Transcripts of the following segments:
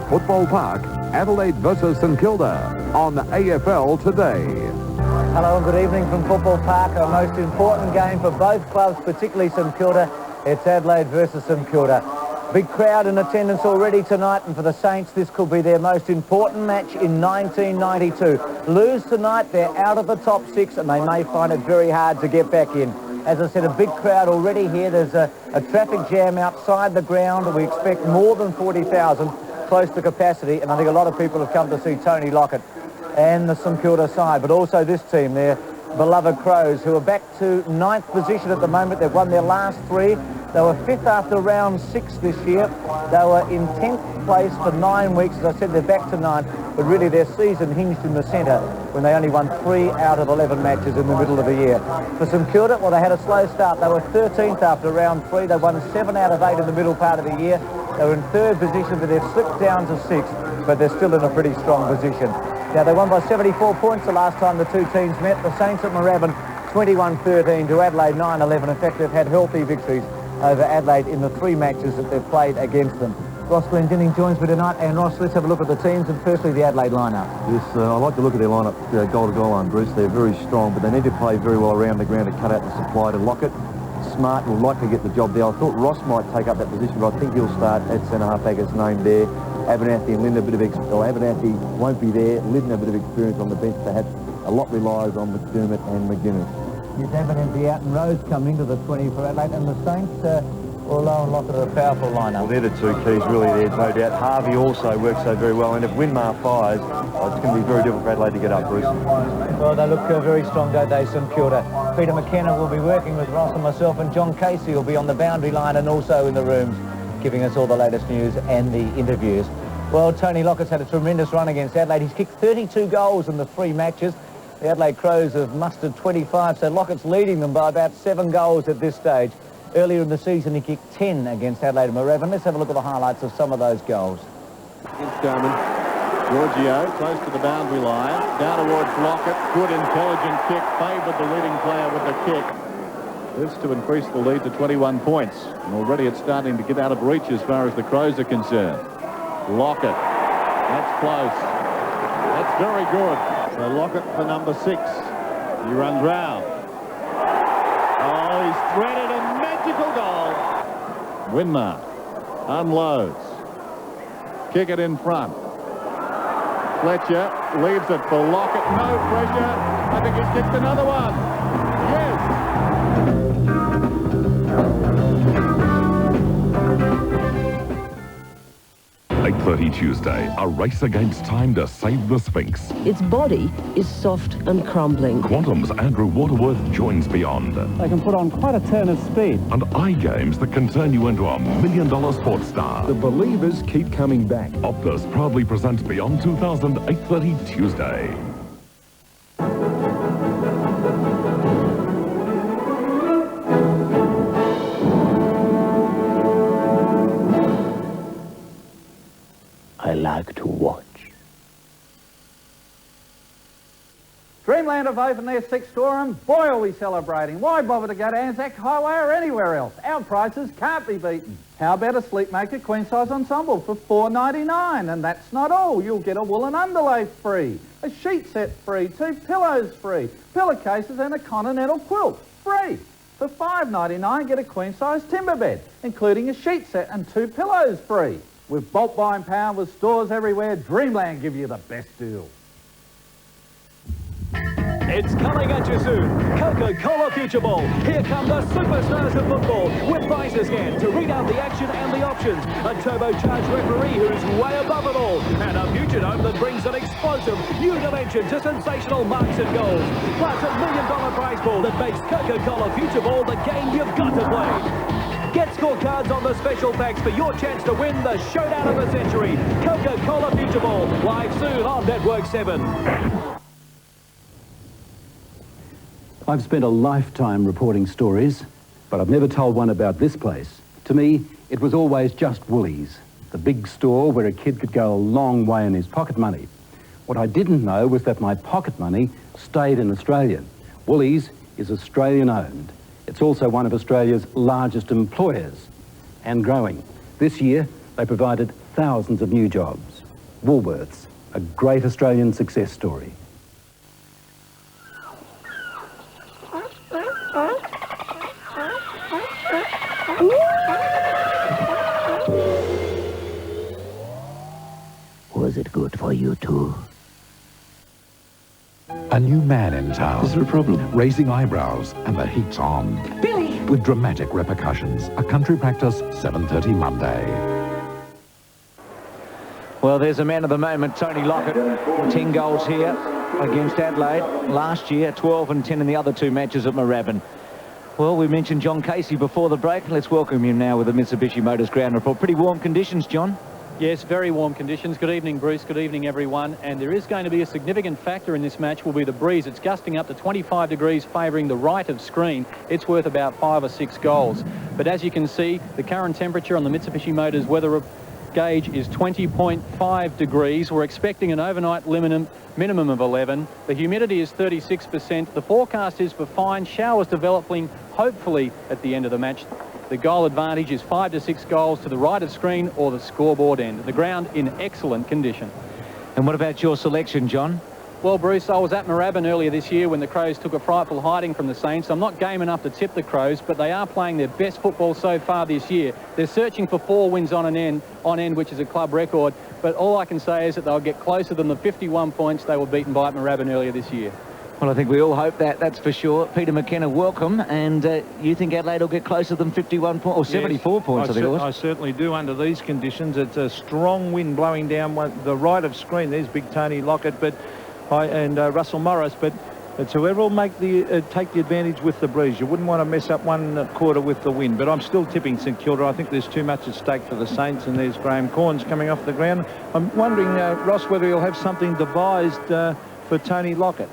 Football Park, Adelaide versus St Kilda on AFL Today. Hello and good evening from Football Park, our most important game for both clubs, particularly St Kilda. It's Adelaide versus St Kilda. Big crowd in attendance already tonight, and for the Saints this could be their most important match in 1992. Lose tonight, they're out of the top six and they may find it very hard to get back in. As I said, a big crowd already here. There's a traffic jam outside the ground. We expect more than 40,000, close to capacity, and I think a lot of people have come to see Tony Lockett and the St Kilda side, but also this team, their beloved Crows, who are back to 9th position at the moment. They've won their last 3. They were 5th after round 6 this year. They were in 10th place for 9 weeks. As I said, they're back to 9th, but really their season hinged in the centre when they only won 3 out of 11 matches in the middle of the year. For St Kilda, well, they had a slow start. They were 13th after round 3. They won 7 out of 8 in the middle part of the year. They were in 3rd position, but they've slipped down to 6th, but they're still in a pretty strong position. Now, they won by 74 points the last time the two teams met. The Saints at Moorabbin, 21-13 to Adelaide, 9-11. In fact, they've had healthy victories over Adelaide in the 3 matches that they've played against them. Ross Glendinning joins me tonight, and Ross, let's have a look at the teams, and firstly the Adelaide lineup. Yes, I like to look at their lineup, goal to goal line, Bruce. They're very strong, but they need to play very well around the ground to cut out the supply to Lockett. Smart will likely get the job there. I thought Ross might take up that position, but I think he'll start at centre half-back as named there. Abernathy and Linda, Abernathy won't be there. Linda, a bit of experience on the bench, perhaps. A lot relies on McDermott and McGuinness. Yes, Abernathy out and Rose come into the 20 for Adelaide, and the Saints, Orlo and Lockett are a powerful lineup. Well, they're the two keys, really, there's no doubt. Harvey also works so very well, and if Winmar fires, it's going to be very difficult for Adelaide to get up, Bruce. Well, they look very strong, don't they, St Kilda? Peter McKenna will be working with Ross and myself, and John Casey will be on the boundary line and also in the rooms, giving us all the latest news and the interviews. Well, Tony Lockett's had a tremendous run against Adelaide. He's kicked 32 goals in the 3 matches. The Adelaide Crows have mustered 25, so Lockett's leading them by about 7 goals at this stage. Earlier in the season, he kicked 10 against Adelaide and Moorabbin. Let's have a look at the highlights of some of those goals. Against Dermond. Giorgio, close to the boundary line. Down towards Lockett. Good, intelligent kick. Favoured the leading player with the kick. This to increase the lead to 21 points. And already it's starting to get out of reach as far as the Crows are concerned. Lockett. That's close. That's very good. So Lockett for number 6. He runs round. Oh, he's threaded a magical goal. Winmar unloads. Kick it in front. Fletcher leaves it for Lockett. No pressure. I think he's kicked another one. Yes. 8:30 Tuesday, a race against time to save the Sphinx. Its body is soft and crumbling. Quantum's Andrew Waterworth joins Beyond. They can put on quite a turn of speed. And iGames that can turn you into $1 million sports star. The believers keep coming back. Optus proudly presents Beyond 2000, 8:30 Tuesday. I like to watch. Dreamland have opened their 6th store, and boy are we celebrating. Why bother to go to Anzac Highway or anywhere else? Our prices can't be beaten. How about a Sleepmaker queen size ensemble for $4.99? And that's not all. You'll get a woolen underlay free, a sheet set free, 2 pillows free, pillowcases and a continental quilt free. For $5.99, get a queen size timber bed, including a sheet set and 2 pillows free. With bulk buying power with stores everywhere, Dreamland give you the best deal. It's coming at you soon. Coca-Cola Future Bowl. Here come the superstars of football with prices scan to read out the action and the options. A turbocharged referee who's way above it all. And a future dome that brings an explosive new dimension to sensational marks and goals. Plus $1 million prize pool that makes Coca-Cola Future Bowl the game you've got to play. Get scorecards on the special packs for your chance to win the showdown of the century. Coca-Cola Future Bowl, live soon on Network 7. I've spent a lifetime reporting stories, but I've never told one about this place. To me, it was always just Woolies, the big store where a kid could go a long way in his pocket money. What I didn't know was that my pocket money stayed in Australia. Woolies is Australian-owned. It's also one of Australia's largest employers, and growing. This year, they provided thousands of new jobs. Woolworths, a great Australian success story. Was it good for you too? A new man in town. Is there a problem? Raising eyebrows and the heat's on. Billy! With dramatic repercussions. A country practice, 7:30 Monday. Well, there's a man of the moment, Tony Lockett. 10 goals here against Adelaide. Last year, 12 and 10 in the other two matches at Moorabbin. Well, we mentioned John Casey before the break. Let's welcome him now with the Mitsubishi Motors ground report. Pretty warm conditions, John. Yes, very warm conditions. Good evening, Bruce. Good evening, everyone. And there is going to be a significant factor in this match will be the breeze. It's gusting up to 25 degrees, favouring the right of screen. It's worth about 5 or 6 goals. But as you can see, the current temperature on the Mitsubishi Motors weather gauge is 20.5 degrees. We're expecting an overnight minimum of 11. The humidity is 36%. The forecast is for fine showers developing, hopefully, at the end of the match. The goal advantage is 5 to 6 goals to the right of screen or the scoreboard end. The ground in excellent condition. And what about your selection, John? Well, Bruce, I was at Moorabbin earlier this year when the Crows took a frightful hiding from the Saints. I'm not game enough to tip the Crows, but they are playing their best football so far this year. They're searching for 4 wins on end, which is a club record. But all I can say is that they'll get closer than the 51 points they were beaten by at Moorabbin earlier this year. Well, I think we all hope that, that's for sure. Peter McKenna, welcome. And you think Adelaide will get closer than 51 points, or 74 points, I think it was? I certainly do under these conditions. It's a strong wind blowing down the right of screen. There's big Tony Lockett and Russell Morris, but it's whoever will make take the advantage with the breeze. You wouldn't want to mess up one quarter with the wind, but I'm still tipping St Kilda. I think there's too much at stake for the Saints, and there's Graham Corns coming off the ground. I'm wondering, Ross, whether he'll have something devised for Tony Lockett.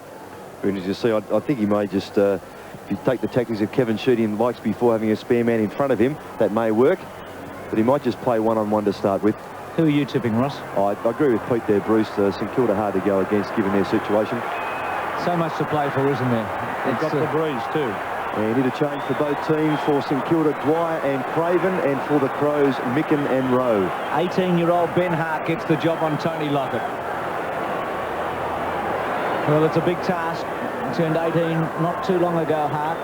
As you see, I think he may just, if you take the tactics of Kevin shooting in the likes before having a spare man in front of him, that may work, but he might just play one-on-one to start with. Who are you tipping, Ross? I agree with Pete there, Bruce. St Kilda hard to go against given their situation. So much to play for, isn't there? They've got the breeze too. And need a change for both teams. For St Kilda, Dwyer and Craven, and for the Crows, Micken and Rowe. 18-year-old Ben Hart gets the job on Tony Lockett. Well, it's a big task. He turned 18 not too long ago, Hart.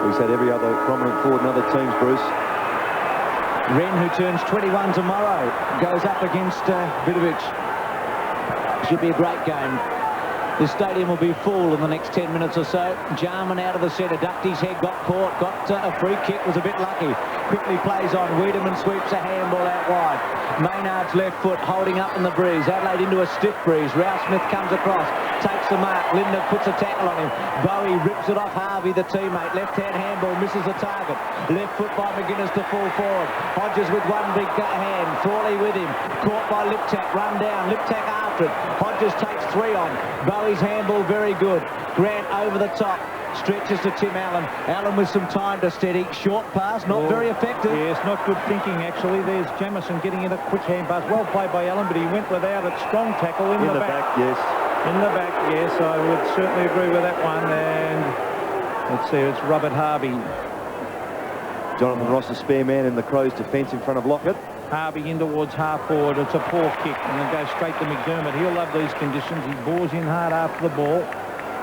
He's had every other prominent forward in other teams, Bruce. Wren, who turns 21 tomorrow, goes up against Vidovic. Should be a great game. The stadium will be full in the next 10 minutes or so. Jarman out of the centre, ducked his head, got caught, got a free kick, was a bit lucky. Quickly plays on, Wiedemann sweeps a handball out wide. Maynard's left foot holding up in the breeze. Adelaide into a stiff breeze. Rouse Smith comes across, takes the mark. Linda puts a tackle on him. Bowie rips it off Harvey, the teammate. Left-hand handball, misses the target. Left foot by McGuinness to fall forward. Hodges with one big hand. Frawley with him. Caught by Liptak, run down. Liptak after it. Hodges takes 3 on. Bowie's handball very good. Grant over the top. Stretches to Tim Allen. Allen with some time to steady. Short pass, not very effective. Yes, not good thinking, actually. There's Jamison getting in a quick hand pass. Well played by Allen, but he went without it. Strong tackle in the back. Yes. In the back, yes. I would certainly agree with that one. And let's see, it's Robert Harvey. Jonathan Ross, a spare man in the Crows' defence in front of Lockett. Harvey in towards half forward. It's a poor kick, and it goes straight to McDermott. He'll love these conditions. He bores in hard after the ball.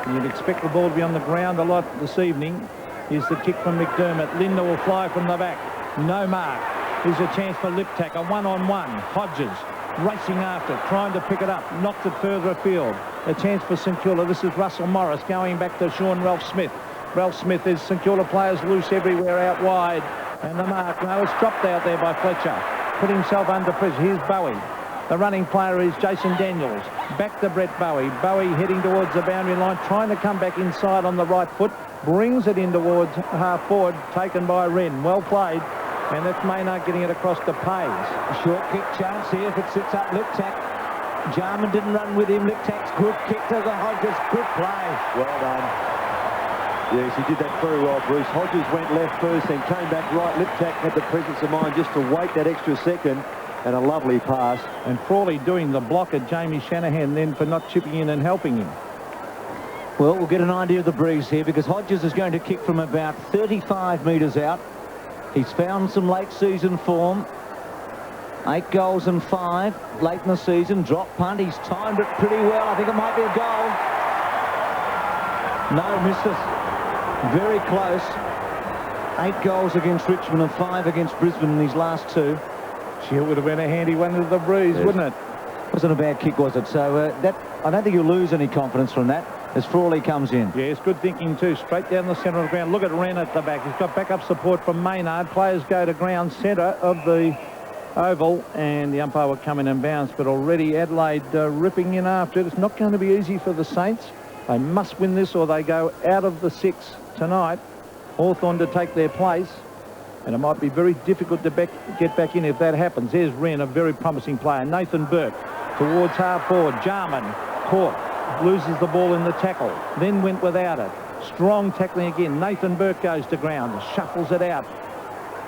You'd expect the ball to be on the ground a lot this evening. Here's the kick from McDermott. Linda will fly from the back. No mark. Here's a chance for Liptak. A one-on-one. Hodges racing after it, trying to pick it up. Knocked it further afield. A chance for St Kilda. This is Russell Morris going back to Sean Ralph Smith. Ralph Smith is St Kilda players loose everywhere out wide. And the mark. No, it's dropped out there by Fletcher. Put himself under pressure. Here's Bowie. The running player is Jason Daniels. Back to Brett Bowie. Bowie heading towards the boundary line, trying to come back inside on the right foot. Brings it in towards half forward, taken by Wren. Well played. And that's Maynard getting it across to Pays. Short kick chance here if it sits up Liptak. Jarman didn't run with him. Liptak's good kick to the Hodges. Good play. Well done. Yes, he did that very well, Bruce. Hodges went left first and came back right. Liptak had the presence of mind just to wait that extra second. And a lovely pass. And Frawley doing the block at Jamie Shanahan then for not chipping in and helping him. Well, we'll get an idea of the breeze here because Hodges is going to kick from about 35 metres out. He's found some late season form. 8 goals and 5 late in the season. Drop punt. He's timed it pretty well. I think it might be a goal. No, missed it. Very close. 8 goals against Richmond and 5 against Brisbane in these last 2. Gee, it would have been a handy one to the breeze, wouldn't it? Wasn't a bad kick, was it? So that I don't think you'll lose any confidence from that as Frawley comes in. Yes, good thinking too. Straight down the centre of the ground. Look at Wren at the back. He's got backup support from Maynard. Players go to ground centre of the oval, and the umpire will come in and bounce. But already Adelaide ripping in after it. It's not going to be easy for the Saints. They must win this or they go out of the 6 tonight. Hawthorn to take their place. And it might be very difficult to get back in if that happens. There's Wren, a very promising player. Nathan Burke towards half forward. Jarman caught. Loses the ball in the tackle. Then went without it. Strong tackling again. Nathan Burke goes to ground. Shuffles it out.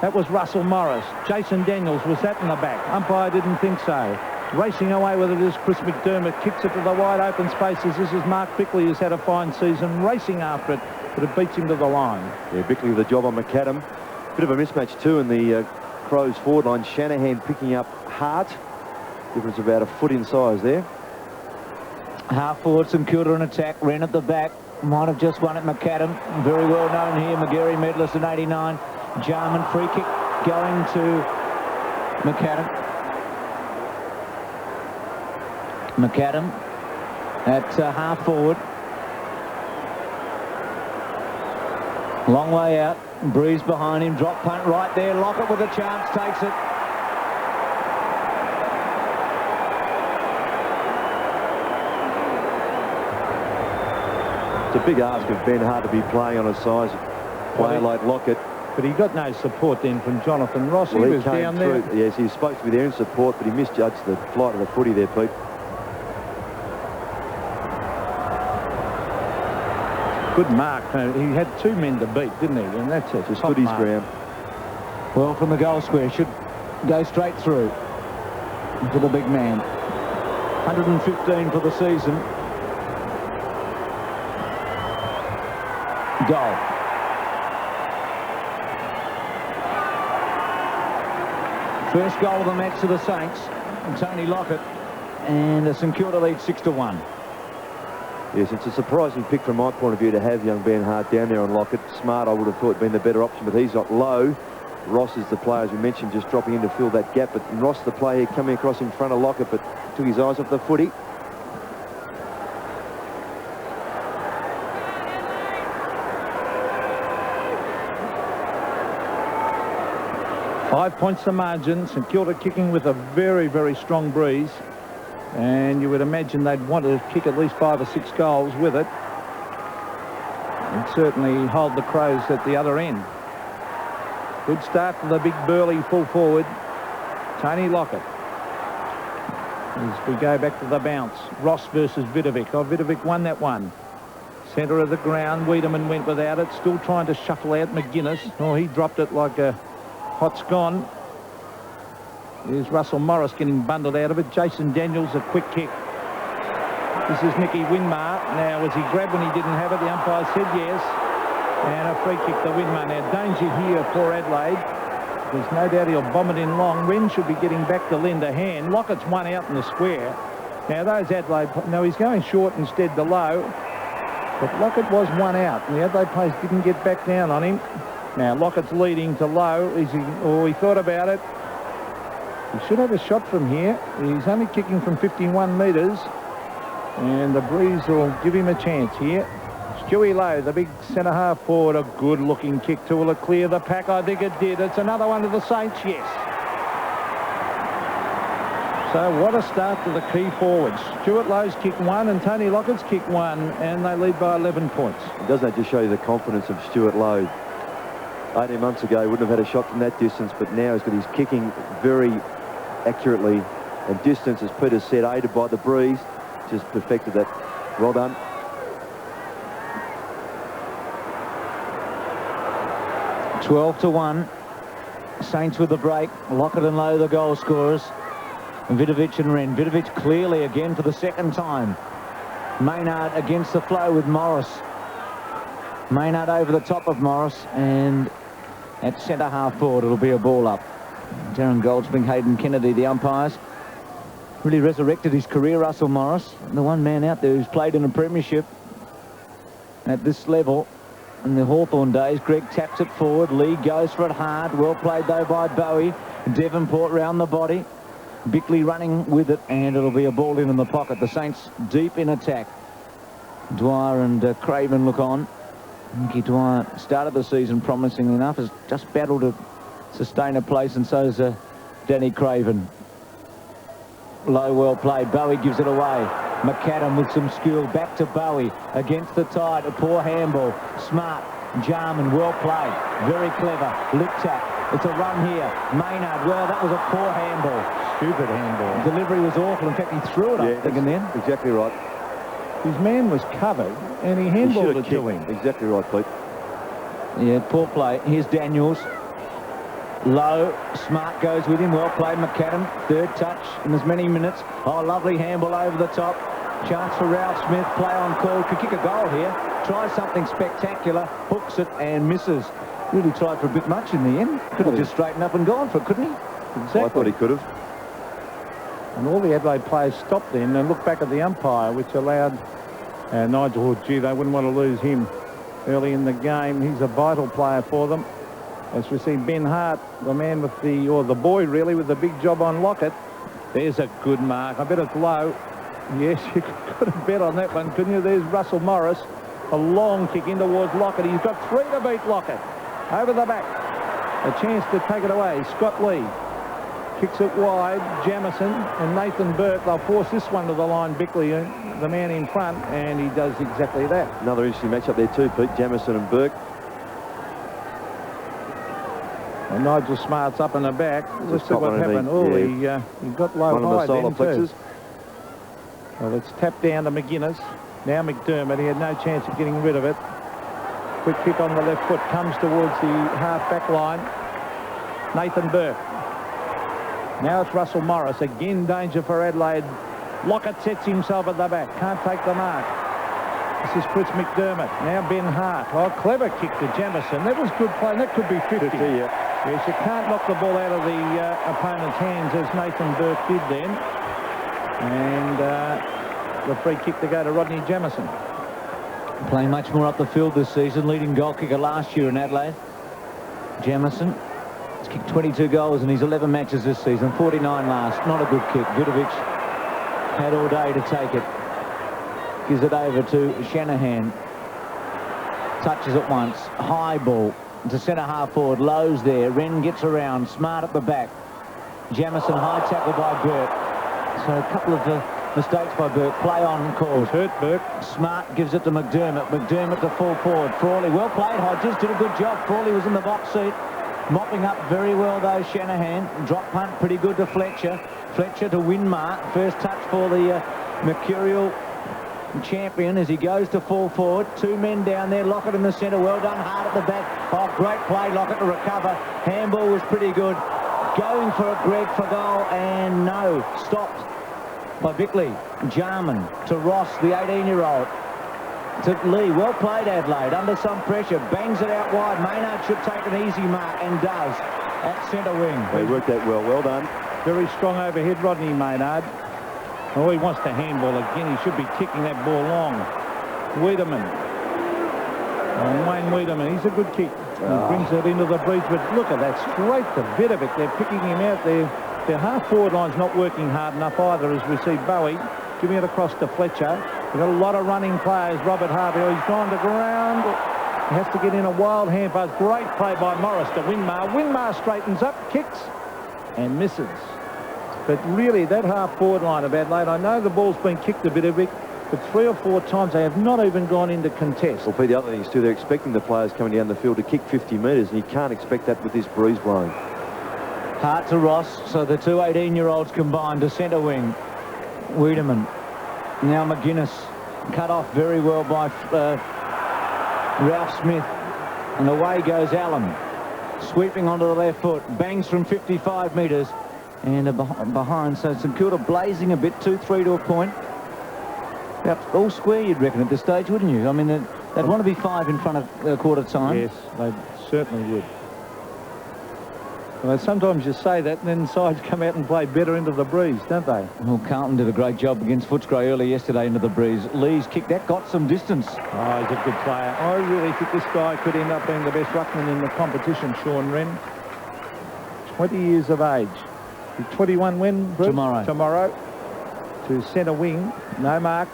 That was Russell Morris. Jason Daniels was that in the back. Umpire didn't think so. Racing away with it is Chris McDermott. Kicks it to the wide open spaces. This is Mark Bickley, who's had a fine season. Racing after it, but it beats him to the line. Yeah, Bickley with a job on McAdam. Bit of a mismatch too in the Crows forward line. Shanahan picking up Hart. Difference about a foot in size there. Half forward, St Kilda in attack. Wren at the back. Might have just won it, McAdam. Very well known here. McGarry medalist in 89. Jarman free kick going to McAdam. McAdam at half forward. Long way out. Breeze behind him. Drop punt right there. Lockett with a chance. Takes it. It's a big ask of Ben Hart to be playing on a size player like Lockett. But he got no support then from Jonathan Ross. Well, he he was came down through. there. Yes, he was supposed to be there in support, but he misjudged the flight of the footy there, Pete. Good mark. He had 2 men to beat, didn't he? And that's it. Just stood his ground. Well, from the goal square, should go straight through to the big man. 115 for the season. Goal. First goal of the match to the Saints, and Tony Lockett, and the St Kilda lead 6-1. Yes, it's a surprising pick from my point of view to have young Ben Hart down there on Lockett. Smart, I would have thought, been the better option, but he's not low. Ross is the player, as we mentioned, just dropping in to fill that gap. But Ross, the player, coming across in front of Lockett, but took his eyes off the footy. Five points the margin. St Kilda kicking with a very, very strong breeze. And you would imagine they'd want to kick at least 5 or 6 goals with it. And certainly hold the Crows at the other end. Good start for the big burly full forward, Tony Lockett. As we go back to the bounce, Ross versus Vidovic. Oh, Vidovic won that one. Centre of the ground, Wiedemann went without it. Still trying to shuffle out McGuinness. Oh, he dropped it like a hot scone. There's Russell Morris getting bundled out of it. Jason Daniels, a quick kick. This is Nicky Winmar. Now, was he grabbed when he didn't have it? The umpire said yes. And a free kick to Winmar. Now, danger here for Adelaide. There's no doubt he'll bomb it in long. Wren should be getting back to lend a hand. Lockett's one out in the square. Now, those Adelaide... No, he's going short instead to low. But Lockett was one out. And the Adelaide players didn't get back down on him. Now, Lockett's leading to low. He thought about it. He should have a shot from here. He's only kicking from 51 metres. And the breeze will give him a chance here. Stewie Lowe, the big centre-half forward, a good-looking kick to. Will it clear the pack? I think it did. It's another one to the Saints, yes. So what a start to the key forwards. Stuart Lowe's kick 1 and Tony Lockett's kick 1, and they lead by 11 points. Doesn't that just show you the confidence of Stuart Lowe? 18 months ago, he wouldn't have had a shot from that distance, but now he's got his kicking very accurately, and distance, as Peter said, aided by the breeze, just perfected that. Well done. (12-1). Saints with the break. Lockett and Lowe the goal scorers. Vidovic and Wren. Vidovic clearly again for the second time. Maynard against the flow with Morris. Maynard over the top of Morris, and at centre half forward it'll be a ball up. Darren Goldspring, Hayden Kennedy, the umpires. Really resurrected his career, Russell Morris. The one man out there who's played in a premiership at this level in the Hawthorn days. Greg taps it forward. Lee goes for it hard. Well played, though, by Bowie. Devonport round the body. Bickley running with it, and it'll be a ball in the pocket. The Saints deep in attack. Dwyer and Craven look on. Mickey Dwyer started the season promisingly enough, has just battled to sustain a place, and so's Danny Craven. Low, well played. Bowie gives it away. McAdam with some skill. Back to Bowie against the tide. A poor handball. Smart. Jarman, well played. Very clever. Lip tap. It's a run here. Maynard, well, that was a poor handball. Stupid handball. Delivery was awful. In fact, he threw it up, thinking then. Exactly right. His man was covered, and he handballed it to him. Exactly right, Pete. Yeah, poor play. Here's Daniels. Low. Smart goes with him. Well played, McAdam. Third touch in as many minutes. Oh, lovely handball over the top. Chance for Ralph Smith. Play on call. Could kick a goal here. Tries something spectacular. Hooks it and misses. Really tried for a bit much in the end. Could have just straightened up and gone for it, couldn't he? Exactly. I thought he could have. And all the Adelaide players stopped then and looked back at the umpire, which allowed Nigel, gee, they wouldn't want to lose him early in the game. He's a vital player for them. As we see Ben Hart, the man with the, or the boy really, with the big job on Lockett. There's a good mark. I bet it's low. Yes, you could have bet on that one, couldn't you? There's Russell Morris. A long kick in towards Lockett. He's got 3 to beat Lockett. Over the back. A chance to take it away. Scott Lee kicks it wide. Jamison and Nathan Burke. They'll force this one to the line. Bickley, the man in front, and he does exactly that. Another interesting match up there too, Pete. Jamison and Burke. And Nigel Smart's up in the back. Let's see what happened. Oh, he got low one high of the solar plexus. Well, it's tapped down to McGuinness. Now McDermott. He had no chance of getting rid of it. Quick kick on the left foot. Comes towards the half-back line. Nathan Burke. Now it's Russell Morris. Again, danger for Adelaide. Lockett sets himself at the back. Can't take the mark. This is Chris McDermott. Now Ben Hart. Oh, clever kick to Jamison. That was good play. That could be 50. Yeah. Yes, you can't knock the ball out of the opponent's hands as Nathan Burke did then. And the free kick to go to Rodney Jamison. Playing much more up the field this season. Leading goal kicker last year in Adelaide. Jamison has kicked 22 goals in his 11 matches this season. 49 last. Not a good kick. Vidovic had all day to take it. Gives it over to Shanahan. Touches it once. High ball to centre half forward. Lowe's there. Wren gets around. Smart at the back. Jamison, high tackle by Burke. So a couple of mistakes by Burke. Play on calls. Hurt Burke. Smart gives it to McDermott. McDermott to full forward. Frawley, well played. Hodges did a good job. Frawley was in the box seat. Mopping up very well, though, Shanahan. Drop punt, pretty good to Fletcher. Fletcher to Winmar. First touch for the Mercurial champion as he goes to full forward. 2 men down there. Lockett in the centre. Well done. Hard at the back. Oh, great play. Lockett to recover. Handball was pretty good. Going for a Greg for goal, and no. Stopped by Bickley. Jarman to Ross, the 18-year-old. To Lee. Well played, Adelaide. Under some pressure. Bangs it out wide. Maynard should take an easy mark, and does. At centre wing. They worked that well. Well done. Very strong overhead, Rodney Maynard. Oh, he wants to handball again. He should be kicking that ball long. Wiedemann. Wayne Wiedemann. He's a good kick. He brings it into the breach, but look at that. Straight to Vidovic. They're picking him out there. Their half-forward line's not working hard enough either, as we see Bowie giving it across to Fletcher. We've got a lot of running players. Robert Harvey, he's gone to ground. He has to get in a wild hand pass. Great play by Morris to Winmar. Winmar straightens up, kicks, and misses. But really, that half-forward line of Adelaide, I know the ball's been kicked a bit of it, but 3 or 4 times they have not even gone into contest. Well, Pete, the other thing is, too, they're expecting the players coming down the field to kick 50 metres, and you can't expect that with this breeze blowing. Hart to Ross, so the 2 18-year-olds combined to centre wing. Wiedemann. Now McGuinness. Cut off very well by Ralph Smith. And away goes Allen. Sweeping onto the left foot. Bangs from 55 metres. And behind, so St Kilda blazing a bit. 2-3 to a point. About all square, you'd reckon, at this stage, wouldn't you? I mean, they'd want to be 5 in front of quarter time. Yes, they certainly would. Well, sometimes you say that and then sides come out and play better into the breeze, don't they? Well, Carlton did a great job against Footscray early yesterday into the breeze. Lee's kick, that got some distance. Oh, he's a good player. I really think this guy could end up being the best ruckman in the competition, Sean Wren. 20 years of age. 21 when, Bruce? Tomorrow. To centre wing. No mark.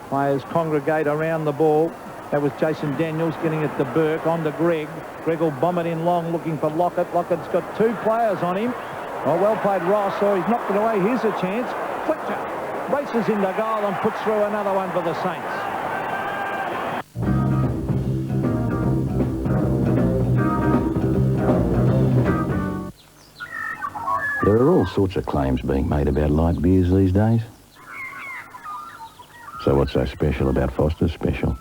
Players congregate around the ball. That was Jason Daniels getting it to Burke, on to Greg. Greg will bomb it in long, looking for Lockett. Lockett's got 2 players on him. Oh, well played Ross. Oh, he's knocked it away. Here's a chance. Fletcher races into goal and puts through another one for the Saints. There are all sorts of claims being made about light beers these days. So what's so special about Foster's Special?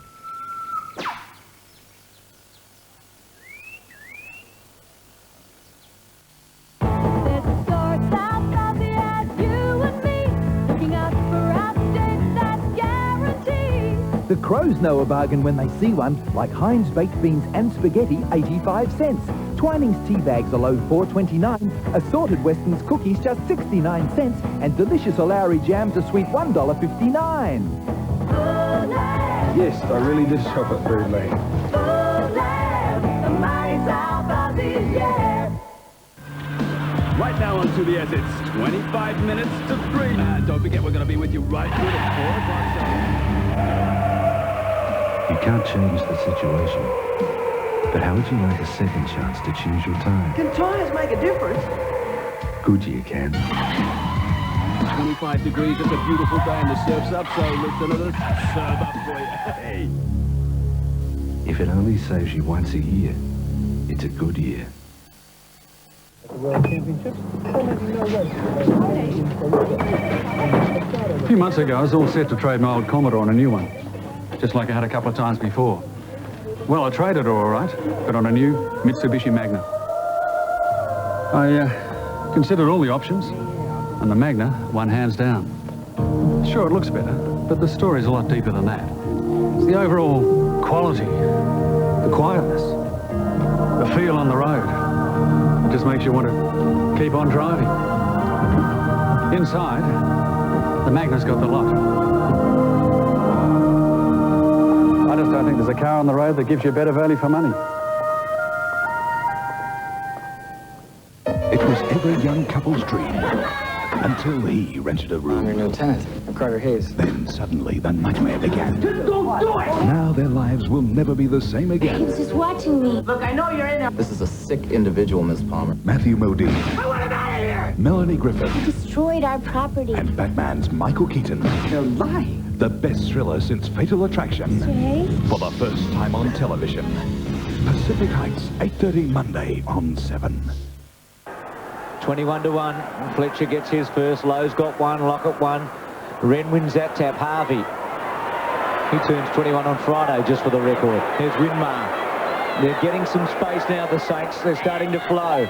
The Crows know a bargain when they see one, like Heinz baked beans and spaghetti, 85 cents. Twinings tea bags are low $4.29, assorted Weston's cookies just 69 cents, and delicious O'Lowry jams are sweet $1.59. Yes, I really did shop at Food Lane. Right now onto the edge. It's 25 minutes to 3. Don't forget we're going to be with you right through to 4 o'clock. You can't change the situation. But how would you like a second chance to choose your time? Can tyres make a difference? Goodyear can. 25 degrees, it's a beautiful day and the surf's up, so listen to this. Serve up for you. Hey. If it only saves you once a year, it's a good year. A few months ago, I was all set to trade my old Commodore on a new one, just like I had a couple of times before. Well, I traded her all right, but on a new Mitsubishi Magna. I considered all the options, and the Magna won hands down. Sure, it looks better, but the story's a lot deeper than that. It's the overall quality, the quietness, the feel on the road. It just makes you want to keep on driving. Inside, the Magna's got the lot. I just don't think there's a car on the road that gives you a better value for money. It was every young couple's dream until he rented a room. I'm your new tenant, Carter Hayes. Then suddenly the nightmare began. Just don't do it! Now their lives will never be the same again. He's just watching me. Look, I know you're in there. This is a sick individual, Miss Palmer. Matthew Modine. I want him out of here! Melanie Griffith. He destroyed our property. And Batman's Michael Keaton. You're lying. The best thriller since Fatal Attraction. For the first time on television. Pacific Heights, 8:30 Monday on 7. 21-1. Fletcher gets his first. Lowe's got one. Lockett one. Wren wins that tap. Harvey. He turns 21 on Friday, just for the record. There's Winmar. They're getting some space now, the Saints. They're starting to flow.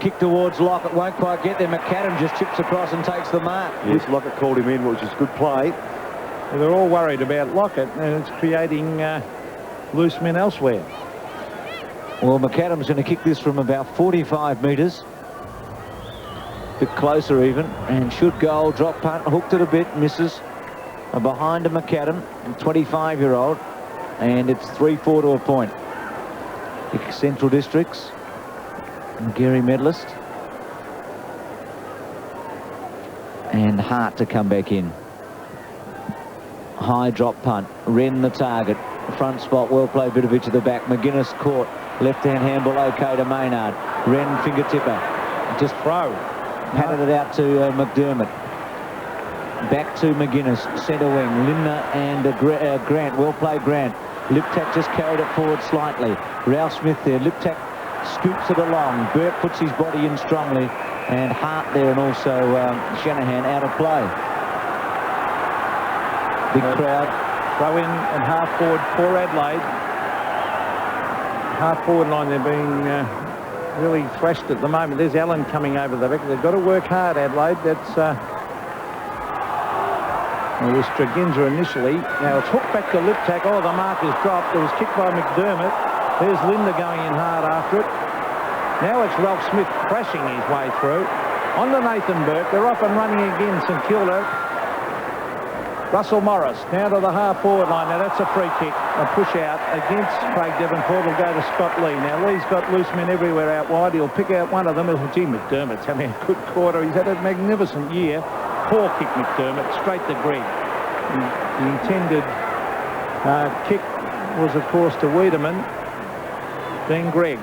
Kick towards Lockett. Won't quite get there. McAdam just chips across and takes the mark. Yes, Lockett called him in, which is good play. Well, they're all worried about Lockett, and it's creating loose men elsewhere. Well, McAdam's going to kick this from about 45 metres. A bit closer even, and should goal, drop punt, hooked it a bit, misses. Behind a McAdam, 25-year-old, and it's 3-4 to a point. The Central Districts, and Gary medalist. And Hart to come back in. High drop punt, Wren the target. Front spot, well played, Vidovic at the back. McGuinness caught, left-hand handball okay to Maynard. Wren fingertipper, just throw. Patted it out to McDermott. Back to McGuinness, centre wing. Limner and Grant, well played Grant. Liptak just carried it forward slightly. Ralph Smith there, Liptak scoops it along. Burke puts his body in strongly. And Hart there, and also Shanahan out of play. Big crowd. Throw in and half forward for Adelaide. Half forward line, they're being really thrashed at the moment. There's Allen coming over the back. They've got to work hard, Adelaide. That's well, it was Straginza initially. Now it's hooked back to Liptak. Oh, the mark is dropped. It was kicked by McDermott. There's Linda going in hard after it. Now it's Ralph Smith crashing his way through. On to Nathan Burke. They're off and running again, St Kilda. Russell Morris down to the half-forward line. Now that's a free kick. A push out against Craig Devonport will go to Scott Lee. Now Lee's got loose men everywhere out wide. He'll pick out one of them. Gee, McDermott's having a good quarter. He's had a magnificent year. Poor kick, McDermott, straight to Greg. The intended kick was, of course, to Wiedemann. Then Greg,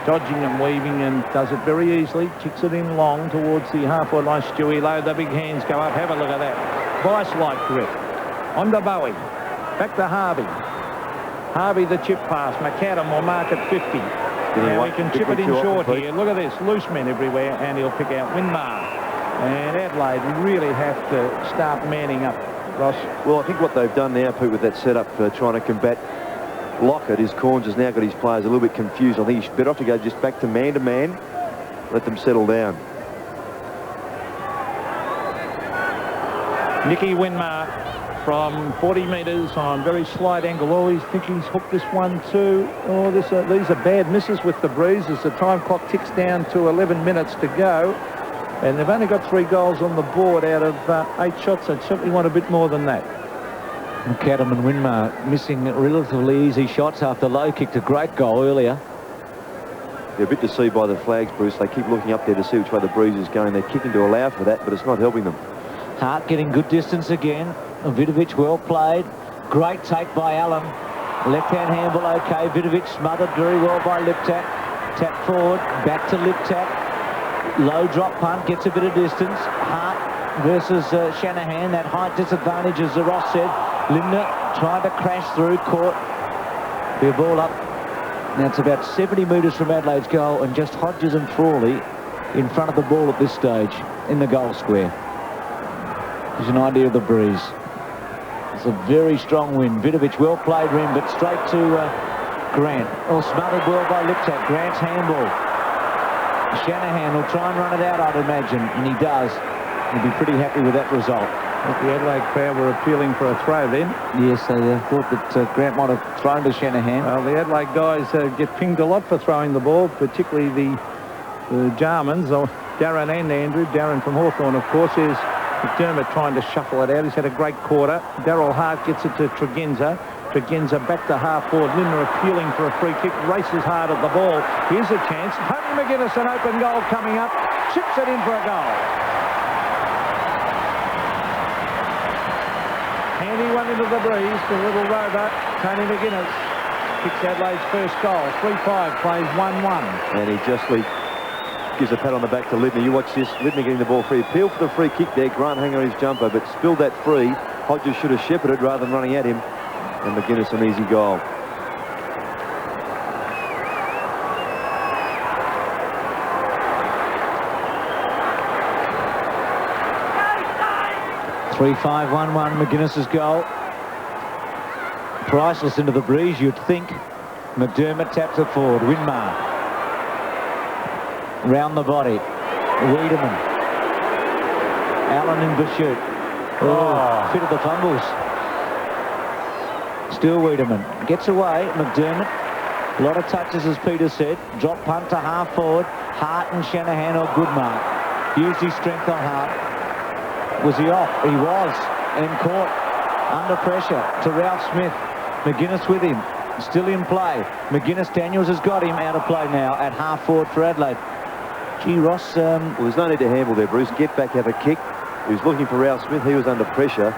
dodging and weaving, and does it very easily. Kicks it in long towards the half-forward line. Stewie Lowe, the big hands go up. Have a look at that. Vice-like grip. On to Bowie. Back to Harvey. Harvey the chip pass. McAdam will mark at 50. Now he can chip it in short here. Look at this. Loose men everywhere, and he'll pick out Winmar. And Adelaide really have to start manning up, Ross. Well, I think what they've done now, Pete, with that setup for trying to combat Lockett, is Corns has now got his players a little bit confused. I think he's better off to go just back to man, let them settle down. Nicky Winmar from 40 metres on very slight angle. Oh, he's thinking he's hooked this one too. Oh, these are bad misses with the breeze as the time clock ticks down to 11 minutes to go. And they've only got 3 goals on the board out of 8 shots. I'd certainly want a bit more than that. McAdam and Winmar missing relatively easy shots after Lowe kicked a great goal earlier. They're a bit deceived by the flags, Bruce. They keep looking up there to see which way the breeze is going. They're kicking to allow for that, but it's not helping them. Hart getting good distance again. Vidovic well played. Great take by Allen. Left-hand handball okay. Vidovic smothered very well by Liptak. Tap forward. Back to Liptak. Low drop punt. Gets a bit of distance. Hart versus Shanahan. That height disadvantage, as Ross said. Lindner trying to crash through. Caught. Be a ball up. Now it's about 70 metres from Adelaide's goal, and just Hodges and Frawley in front of the ball at this stage in the goal square. Gives an idea of the breeze. It's a very strong wind. Vidovic well played rim, but straight to Grant. Oh, smothered well by Liptak. Grant's handball. Shanahan will try and run it out, I'd imagine, and he does. He'll be pretty happy with that result. The Adelaide crowd were appealing for a throw then. Yes, they thought that Grant might have thrown to Shanahan. Well, the Adelaide guys get pinged a lot for throwing the ball, particularly the Jarmans, or Darren and Andrew. Darren from Hawthorn, of course, is McDermott trying to shuffle it out. He's had a great quarter. Darryl Hart gets it to Tregenza. Tregenza back to half-forward. Lindner appealing for a free kick. Races hard at the ball. Here's a chance. Tony McGuinness, an open goal coming up. Chips it in for a goal. Handy one into the breeze. The little rover, Tony McGuinness, kicks Adelaide's first goal. 3-5, plays 1-1. And he justly gives a pat on the back to Lidner. You watch this. Lidner getting the ball free. Appeal for the free kick there. Grant hanging on his jumper, but spilled that free. Hodges should have shepherded rather than running at him. And McGuinness an easy goal. (3-5, 1-1). McGuinness's goal. Priceless into the breeze, you'd think. McDermott taps it forward. Winmar. Round the body. Wiedemann. Allen in pursuit. Oh, fit of the fumbles. Still Wiedemann. Gets away. McDermott. A lot of touches, as Peter said. Drop punt to half forward. Hart and Shanahan or Goodmark. Used his strength on Hart. Was he off? He was. And caught under pressure to Ralph Smith. McGuinness with him. Still in play. McGuinness, Daniels has got him out of play now at half forward for Adelaide. Gee, Ross... Well, there's no need to handle there, Bruce. Get back, have a kick. He was looking for Ralph Smith. He was under pressure.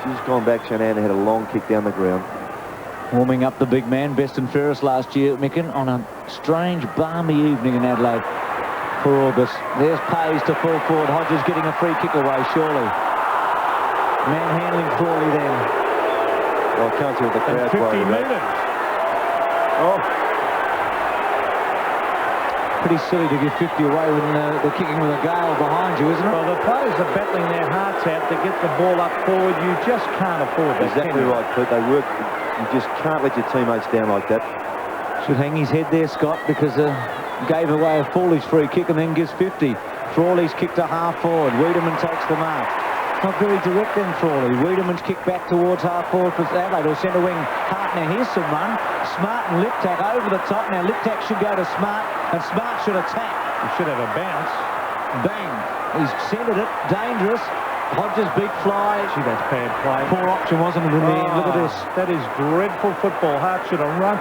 She's gone back. Shanahan had a long kick down the ground. Warming up the big man, best and fairest last year, Micken, on a strange, balmy evening in Adelaide for August. There's Pays to fall forward. Hodges getting a free kick away, surely. Manhandling Frawley then. Well, I can't see what the crowd's worried about. 50 metres. Oh. Pretty silly to give 50 away when they're kicking with a gale behind you, isn't it? Well, the players are battling their hearts out to get the ball up forward. You just can't afford that. Exactly right, Pete. They work. You just can't let your teammates down like that. Should hang his head there, Scott, because gave away a foolish free kick and then gives 50. Frawley's kick to half forward. Wiedemann takes the mark. Not very direct then, Frawley. Wiedemann's kick back towards half forward for Adelaide, or centre wing. Hart, now here's some run. Smart and Liptak over the top. Now Liptak should go to Smart, and Smart should attack. He should have a bounce. Bang. He's centred it. Dangerous. Hodges beat fly. Gee, that's bad play. Poor option, wasn't it, in the end? Look at this. Ah. That is dreadful football. Hart should have run.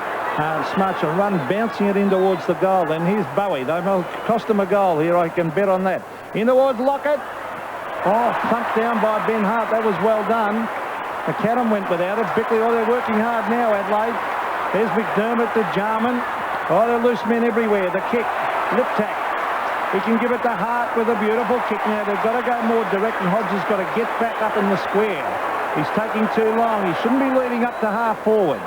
Smart should run, bouncing it in towards the goal. And here's Bowie. They'll cost him a goal here. I can bet on that. In towards Lockett. Oh, thumped down by Ben Hart. That was well done. McAdam went without it. Bickley, oh, they're working hard now, Adelaide. There's McDermott to Jarman. Oh, they're loose men everywhere. The kick. Liptak. He can give it to Hart with a beautiful kick. Now, they've got to go more direct, and Hodges got to get back up in the square. He's taking too long. He shouldn't be leading up to half forward.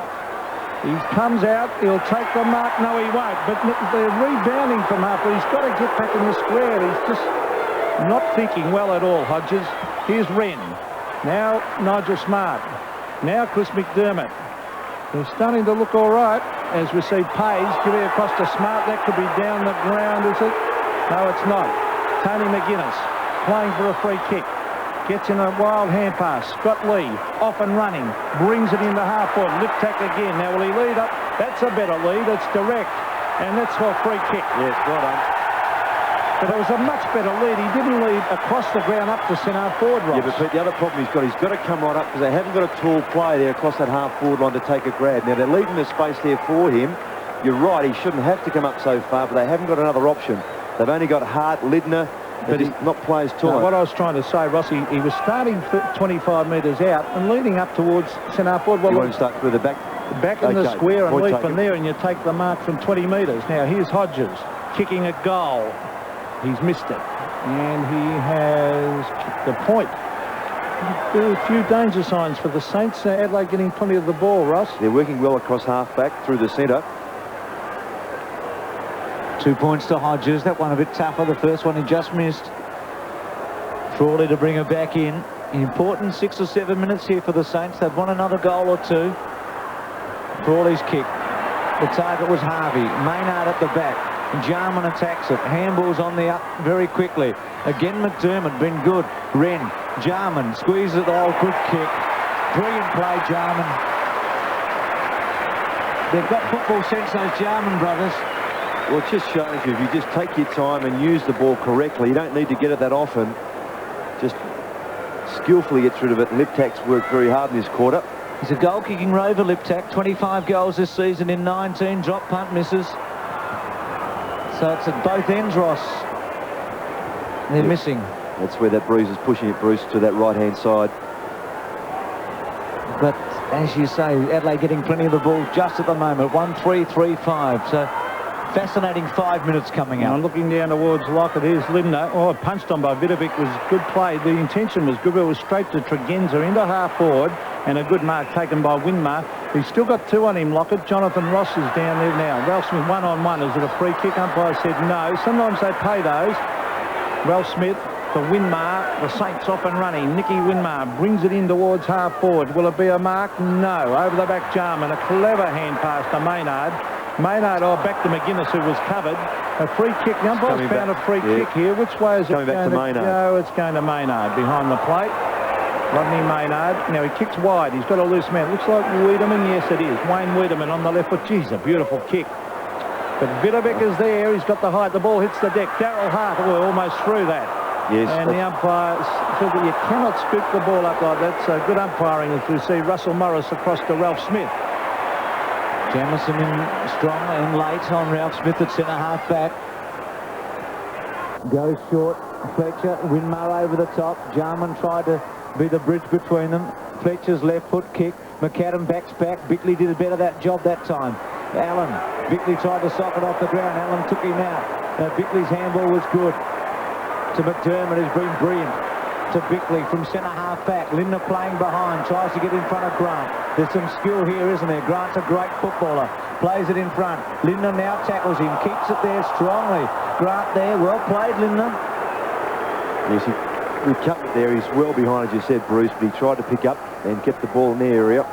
He comes out. He'll take the mark. No, he won't. But they're rebounding from half, but he's got to get back in the square. He's just not thinking well at all, Hodges. Here's Wren. Now Nigel Smart. Now Chris McDermott. They're starting to look all right as we see Page giving across to Smart. That could be down the ground, is it? No, it's not. Tony McGuinness playing for a free kick. Gets in a wild hand pass. Scott Lee off and running. Brings it into half forward. Liptak again. Now will he lead up? That's a better lead. It's direct. And that's for a free kick. Yes, well done. But it was a much better lead. He didn't lead across the ground up to centre forward, Ross. Yeah, but Pete, the other problem he's got to come right up because they haven't got a tall player there across that half forward line to take a grab. Now, they're leaving the space there for him. You're right, he shouldn't have to come up so far, but they haven't got another option. They've only got Hart, Lidner, but he's not players tall. What I was trying to say, Ross, he was starting 25 metres out and leading up towards centre forward. Well, you want to start further back? Back in the square and lead from there, and you take the mark from 20 metres. Now, here's Hodges kicking a goal. He's missed it. And he has kicked the point. There are a few danger signs for the Saints. Adelaide getting plenty of the ball, Ross. They're working well across half-back through the centre. 2 points to Hodges. That one a bit tougher. The first one he just missed. Frawley to bring her back in. Important 6 or 7 minutes here for the Saints. They've won another goal or two. Frawley's kick. The target was Harvey. Maynard at the back. Jarman attacks it. Handball's on the up very quickly. Again, McDermott been good. Wren. Jarman squeezes it. Oh, good kick. Brilliant play, Jarman. They've got football sense, those Jarman brothers. Well, it just shows you, if you just take your time and use the ball correctly, you don't need to get it that often. Just skillfully get rid of it. Liptak's worked very hard in this quarter. He's a goal-kicking rover, Liptak. 25 goals this season in 19. Drop punt misses. So it's at both ends, Ross. They're missing. That's where that Bruce is pushing it, Bruce, to that right-hand side. But as you say, Adelaide getting plenty of the ball just at the moment. 1-3-3-5. So fascinating 5 minutes coming up. I'm looking down towards Lockett. Here's Lindner. Oh, punched on by Vidovic was good play. The intention was good. It was straight to Tregenza into half forward, and a good mark taken by Winmar. He's still got 2 on him, Lockett. Jonathan Ross is down there now. Ralph Smith 1-on-1. Is it a free kick? Umpire said no. Sometimes they pay those. Ralph Smith for Winmar. The Saints off and running. Nicky Winmar brings it in towards half forward. Will it be a mark? No. Over the back, Jarman. A clever hand pass to Maynard. Maynard, back to McGuinness, who was covered. A free kick. The umpire's found a free kick here. Which way is it going to go? It's going to Maynard behind the plate. Rodney Maynard. Now he kicks wide. He's got a loose man. Looks like Wiedemann. Yes, it is. Wayne Wiedemann on the left foot. Geez, a beautiful kick. But Vidovic is there. He's got the height. The ball hits the deck. Darryl Hart almost through that. Yes. And the umpire said that you cannot scoop the ball up like that. So good umpiring as we see Russell Morris across to Ralph Smith. Jamison in strong and late on Ralph Smith at centre half back. Goes short. Fletcher. Winmar over the top. Jarman tried to be the bridge between them. Fletcher's left foot kick. McAdam backs back. Bickley did a better that job that time. Allen. Bickley tried to sock it off the ground. Allen took him out. Bickley's handball was good. To McDermott, who's been brilliant. To Bickley from centre half back. Lindner playing behind. Tries to get in front of Grant. There's some skill here, isn't there? Grant's a great footballer. Plays it in front. Lindner now tackles him. Keeps it there strongly. Grant there. Well played, Lindner. Yes, he cut it there. He's well behind, as you said, Bruce, but he tried to pick up and get the ball in the area.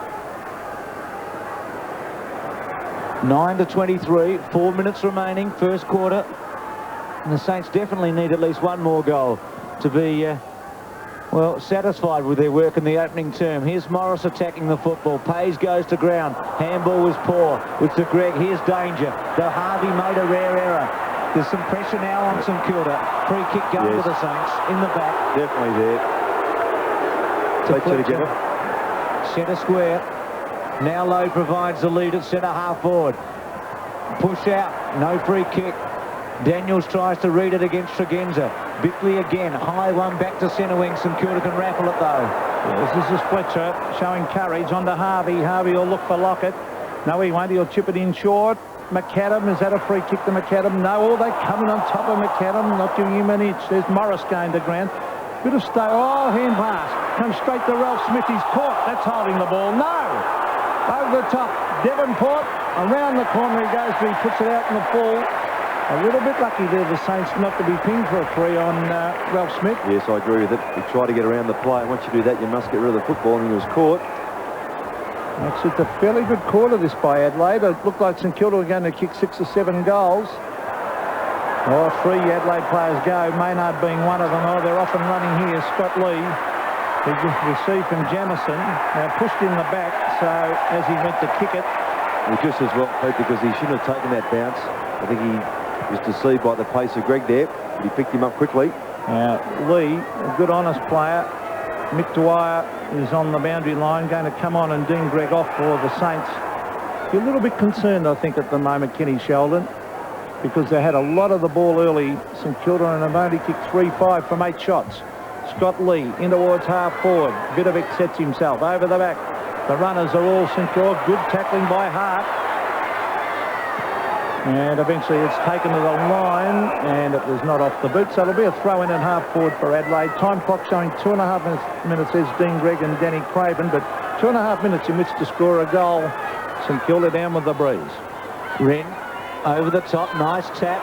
9-23. 4 minutes remaining. First quarter. And the Saints definitely need at least one more goal to be Well, satisfied with their work in the opening term. Here's Morris attacking the football. Pays goes to ground. Handball was poor. With Sir Greg, here's danger. Though Harvey made a rare error. There's some pressure now on St Kilda. Free kick going to the Saints in the back. Definitely there. Fletcher to get it. Centre square. Now Lowe provides the lead at centre half forward. Push out. No free kick. Daniels tries to read it against Tregenza. Bickley again. High one back to centre wing. St Kilda can raffle it though. Yes, this is Fletcher showing courage onto Harvey. Harvey will look for Lockett. No, he won't. He'll chip it in short. McAdam, is that a free kick to McAdam? No, all they're coming on top of McAdam, not giving him an inch. There's Morris going to ground. Bit of stay. Oh, hand pass. Comes straight to Ralph Smith. He's caught. That's holding the ball. No! Over the top. Devonport. Around the corner he goes, but he puts it out in the full. A little bit lucky there, the Saints, not to be pinged for a free on Ralph Smith. Yes, I agree with it. You try to get around the play. Once you do that, you must get rid of the football, and he was caught. It's a fairly good quarter, this, by Adelaide. It looked like St Kilda were going to kick 6 or 7 goals. Oh, 3 Adelaide players go, Maynard being one of them. Oh, they're off and running here. Scott Lee, received from Jamison, pushed in the back, so as he went to kick it. Well, just as well, Pete, because he shouldn't have taken that bounce. I think he was deceived by the pace of Greg there, but he picked him up quickly. Lee, a good, honest player. Mick Dwyer is on the boundary line, going to come on and Dean Gregg off for the Saints. You're a little bit concerned, I think, at the moment, Kenny Sheldon, because they had a lot of the ball early, St Kilda, and have only kicked 3-5 from 8 shots. Scott Lee in towards half forward. Vidovic sets himself over the back. The runners are all St Kilda. Good tackling by Hart. And eventually it's taken to the line, and it was not off the boot, so it'll be a throw in at half forward for Adelaide. Time clock showing 2.5 minutes, says Dean Gregg and Danny Craven, but 2.5 minutes in which to score a goal. St Kilda down with the breeze. Wren over the top, nice tap.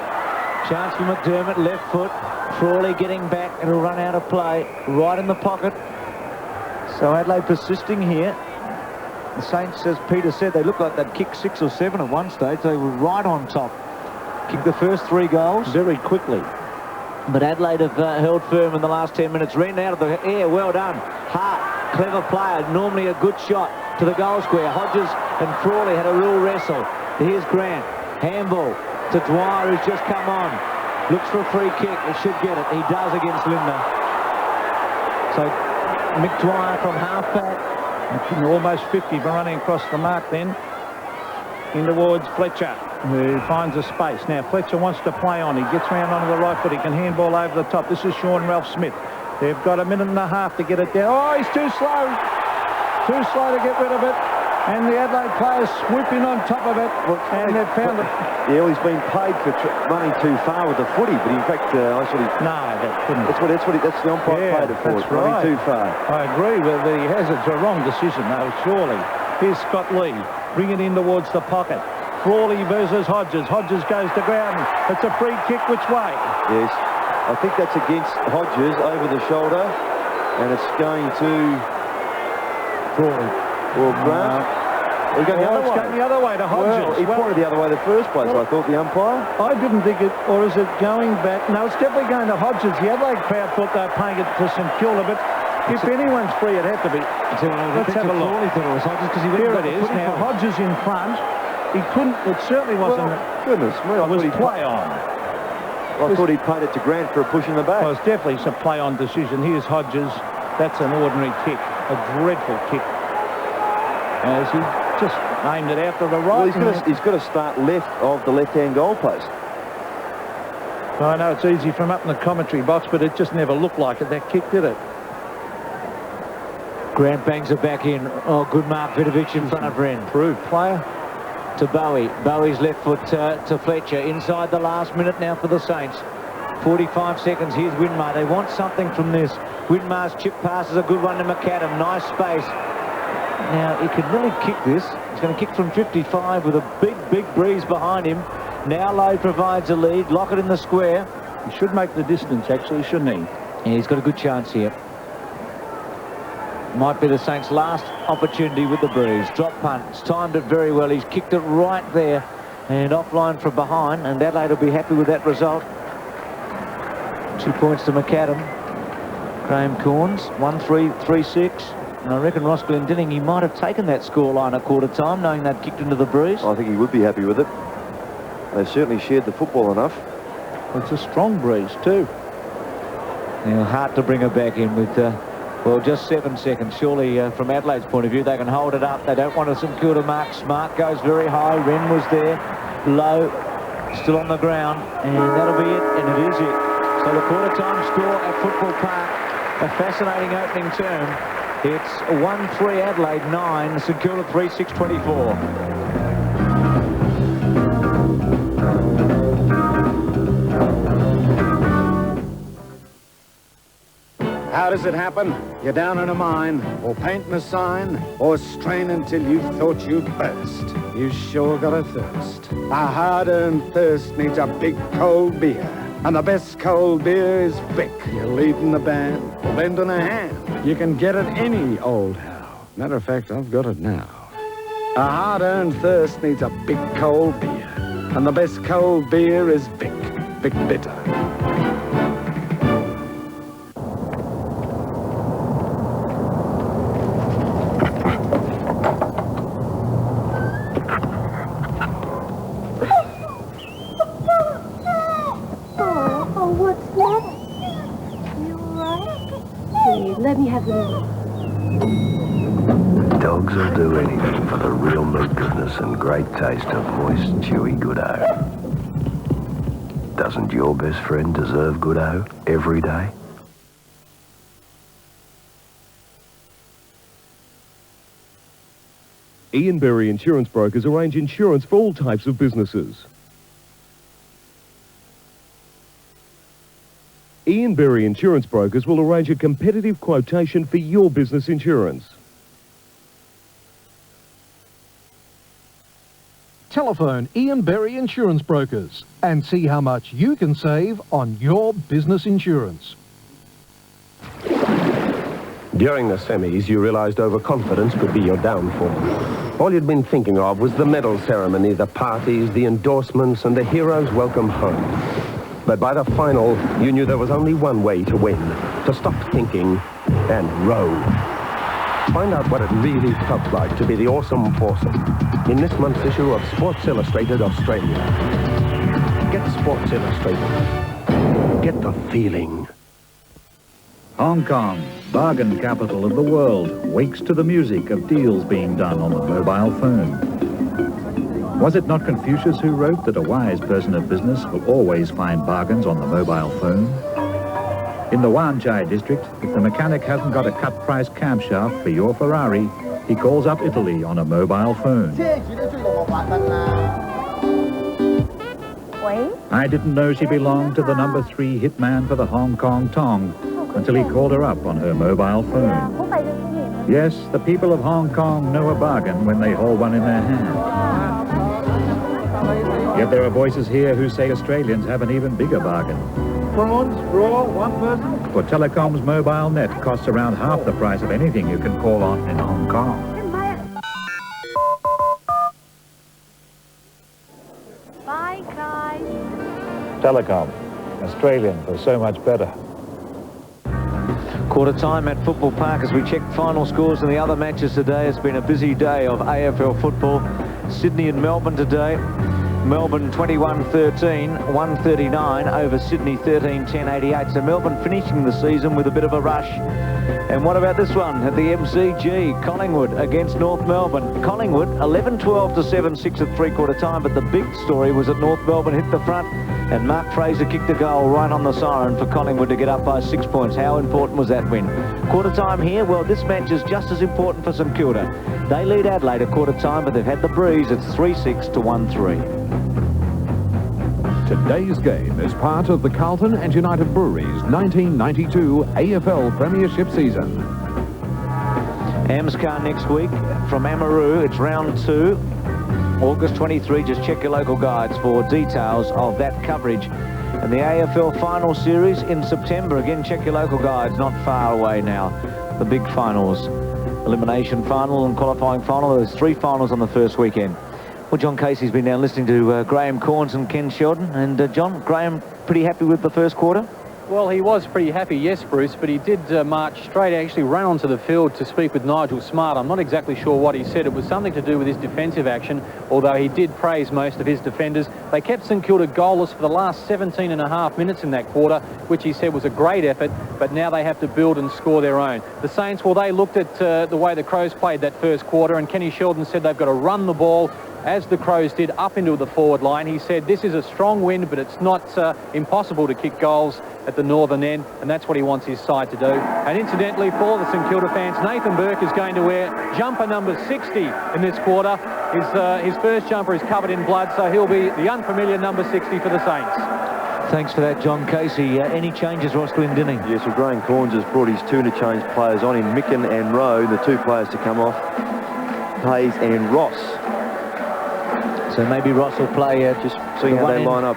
Chance for McDermott, left foot. Frawley getting back, it'll run out of play. Right in the pocket. So Adelaide persisting here. The Saints, as Peter said, they looked like they'd kicked 6 or 7 at one stage. They were right on top. Kicked the first 3 goals. Very quickly. But Adelaide have held firm in the last 10 minutes. Ran out of the air, well done. Hart, clever player, normally a good shot to the goal square. Hodges and Frawley had a real wrestle. Here's Grant. Handball to Dwyer, who's just come on. Looks for a free kick. He should get it. He does against Linda. So Mick Dwyer from half-back. Almost 50 for running across the mark then. In towards Fletcher, who finds a space. Now Fletcher wants to play on. He gets round onto the right foot. He can handball over the top. This is Sean Ralph Smith. They've got 1.5 minutes to get it down. Oh, he's too slow. Too slow to get rid of it. And the Adelaide players swooping on top of it. And they've found it. Yeah, well, he's been paid for running too far with the footy, but in fact, I thought he... No, that couldn't. That's the umpire paid it for. That's right. Running too far. I agree with that. He has. It's a wrong decision, though, surely. Here's Scott Lee. Bring it in towards the pocket. Frawley versus Hodges. Hodges goes to ground. It's a free kick. Which way? Yes. I think that's against Hodges over the shoulder, and it's going to... Frawley. Or Grant. It's going the other way to Hodges. Well, he pointed the other way the first place, I thought, the umpire. I didn't think it, or is it going back? No, it's definitely going to Hodges. The Adelaide crowd thought they were paying it to St Kilda, but if anyone's free, it had to be. Let's have a look. Here it is. Now, Hodges in front. He couldn't, it certainly wasn't. Goodness me, it was play on. I thought he paid it to Grant for a push in the back. Well, it's definitely some play on decision. Here's Hodges. That's an ordinary kick, a dreadful kick. As he just aimed it out to the right. Well, he's got to start left of the left-hand goalpost. I know it's easy from up in the commentary box, but it just never looked like it, that kick, did it? Grant bangs it back in. Oh, good mark, Vidovic in front of Wren. Improved player. To Bowie. Bowie's left foot to Fletcher. Inside the last minute now for the Saints. 45 seconds. Here's Winmar. They want something from this. Winmar's chip pass is a good one to McAdam. Nice space. Now, he could really kick this. He's going to kick from 55 with a big breeze behind him. Now Lowe provides a lead. Lockett in the square. He should make the distance, actually, shouldn't he? Yeah, he's got a good chance here. Might be the Saints' last opportunity with the breeze. Drop punt. He's timed it very well. He's kicked it right there and offline from behind, and Adelaide will be happy with that result. 2 points to McAdam. Graham Corns, 1-3-3-6. And I reckon Ross Glendinning, he might have taken that scoreline at quarter time, knowing they'd kicked into the breeze. I think he would be happy with it. They certainly shared the football enough. It's a strong breeze too. Yeah, hard to bring her back in with, well, just 7 seconds. Surely, from Adelaide's point of view, they can hold it up. They don't want a St Kilda mark. Smart goes very high. Wren was there. Low, still on the ground. And that'll be it, and it is it. So the quarter-time score at Football Park, a fascinating opening term. It's 1-3 Adelaide, 9, St Kilda 3, 6-24. How does it happen? You're down in a mine, or painting a sign, or strain until you thought you'd burst. You sure got a thirst. A hard-earned thirst needs a big cold beer. And the best cold beer is Vic. You're leading the band, lending a hand. You can get it any old how. Matter of fact, I've got it now. A hard-earned thirst needs a big cold beer. And the best cold beer is Vic. Vic Bitter. Let me have them. Dogs will do anything for the real meat goodness and great taste of moist, chewy Goodo. Doesn't your best friend deserve Goodo every day? Ian Berry Insurance Brokers arrange insurance for all types of businesses. Ian Berry Insurance Brokers will arrange a competitive quotation for your business insurance. Telephone Ian Berry Insurance Brokers and see how much you can save on your business insurance. During the semis, you realized overconfidence could be your downfall. All you'd been thinking of was the medal ceremony, the parties, the endorsements, and the hero's welcome home. But by the final, you knew there was only one way to win, to stop thinking and row. Find out what it really felt like to be the awesome foursome in this month's issue of Sports Illustrated Australia. Get Sports Illustrated. Get the feeling. Hong Kong, bargain capital of the world, wakes to the music of deals being done on the mobile phone. Was it not Confucius who wrote that a wise person of business will always find bargains on the mobile phone? In the Wan Chai district, if the mechanic hasn't got a cut-price camshaft for your Ferrari, he calls up Italy on a mobile phone. I didn't know she belonged to the number 3 hitman for the Hong Kong Tong until he called her up on her mobile phone. Yes, the people of Hong Kong know a bargain when they hold one in their hand. Yet there are voices here who say Australians have an even bigger bargain. Prawns, raw, one person. For Telecom's mobile net costs around half the price of anything you can call on in Hong Kong. Bye, guys. Telecom, Australian for so much better. Quarter time at Football Park as we check final scores in the other matches today. It's been a busy day of AFL football. Sydney and Melbourne today. Melbourne 21-13, 139 over Sydney 13-10-88. So Melbourne finishing the season with a bit of a rush. And what about this one at the MCG? Collingwood against North Melbourne. Collingwood 11-12 to 7-6 at three-quarter time, but the big story was that North Melbourne hit the front and Mark Fraser kicked a goal right on the siren for Collingwood to get up by 6 points. How important was that win? Quarter time here, well, this match is just as important for St Kilda. They lead Adelaide at quarter time, but they've had the breeze. It's 3-6 to 1-3. Today's game is part of the Carlton and United Breweries 1992 AFL Premiership season. Amscar next week from Amaroo. It's round 2, August 23. Just check your local guides for details of that coverage. And the AFL final series in September. Again, check your local guides, not far away now. The big finals, elimination final and qualifying final. There's 3 finals on the first weekend. Well, John Casey's been down listening to Graham Corns and Ken Sheldon. And John, Graham, pretty happy with the first quarter? Well, he was pretty happy, yes, Bruce, but he did march straight, actually ran onto the field to speak with Nigel Smart. I'm not exactly sure what he said. It was something to do with his defensive action, although he did praise most of his defenders. They kept St Kilda goalless for the last 17 and a half minutes in that quarter, which he said was a great effort, but now they have to build and score their own. The Saints, well, they looked at the way the Crows played that first quarter, and Kenny Sheldon said they've got to run the ball as the Crows did up into the forward line. He said this is a strong wind, but it's not impossible to kick goals at the northern end, and that's what he wants his side to do. And incidentally, for the St Kilda fans, Nathan Burke is going to wear jumper number 60 in this quarter. His first jumper is covered in blood, so he'll be the unfamiliar number 60 for the Saints. Thanks for that, John Casey. Any changes, Ross Glendinning? Yes, well, Graham Corns has brought his two interchange players on in Micken and Rowe, the two players to come off, Hayes and Ross. So maybe Ross will play just seeing how they line up.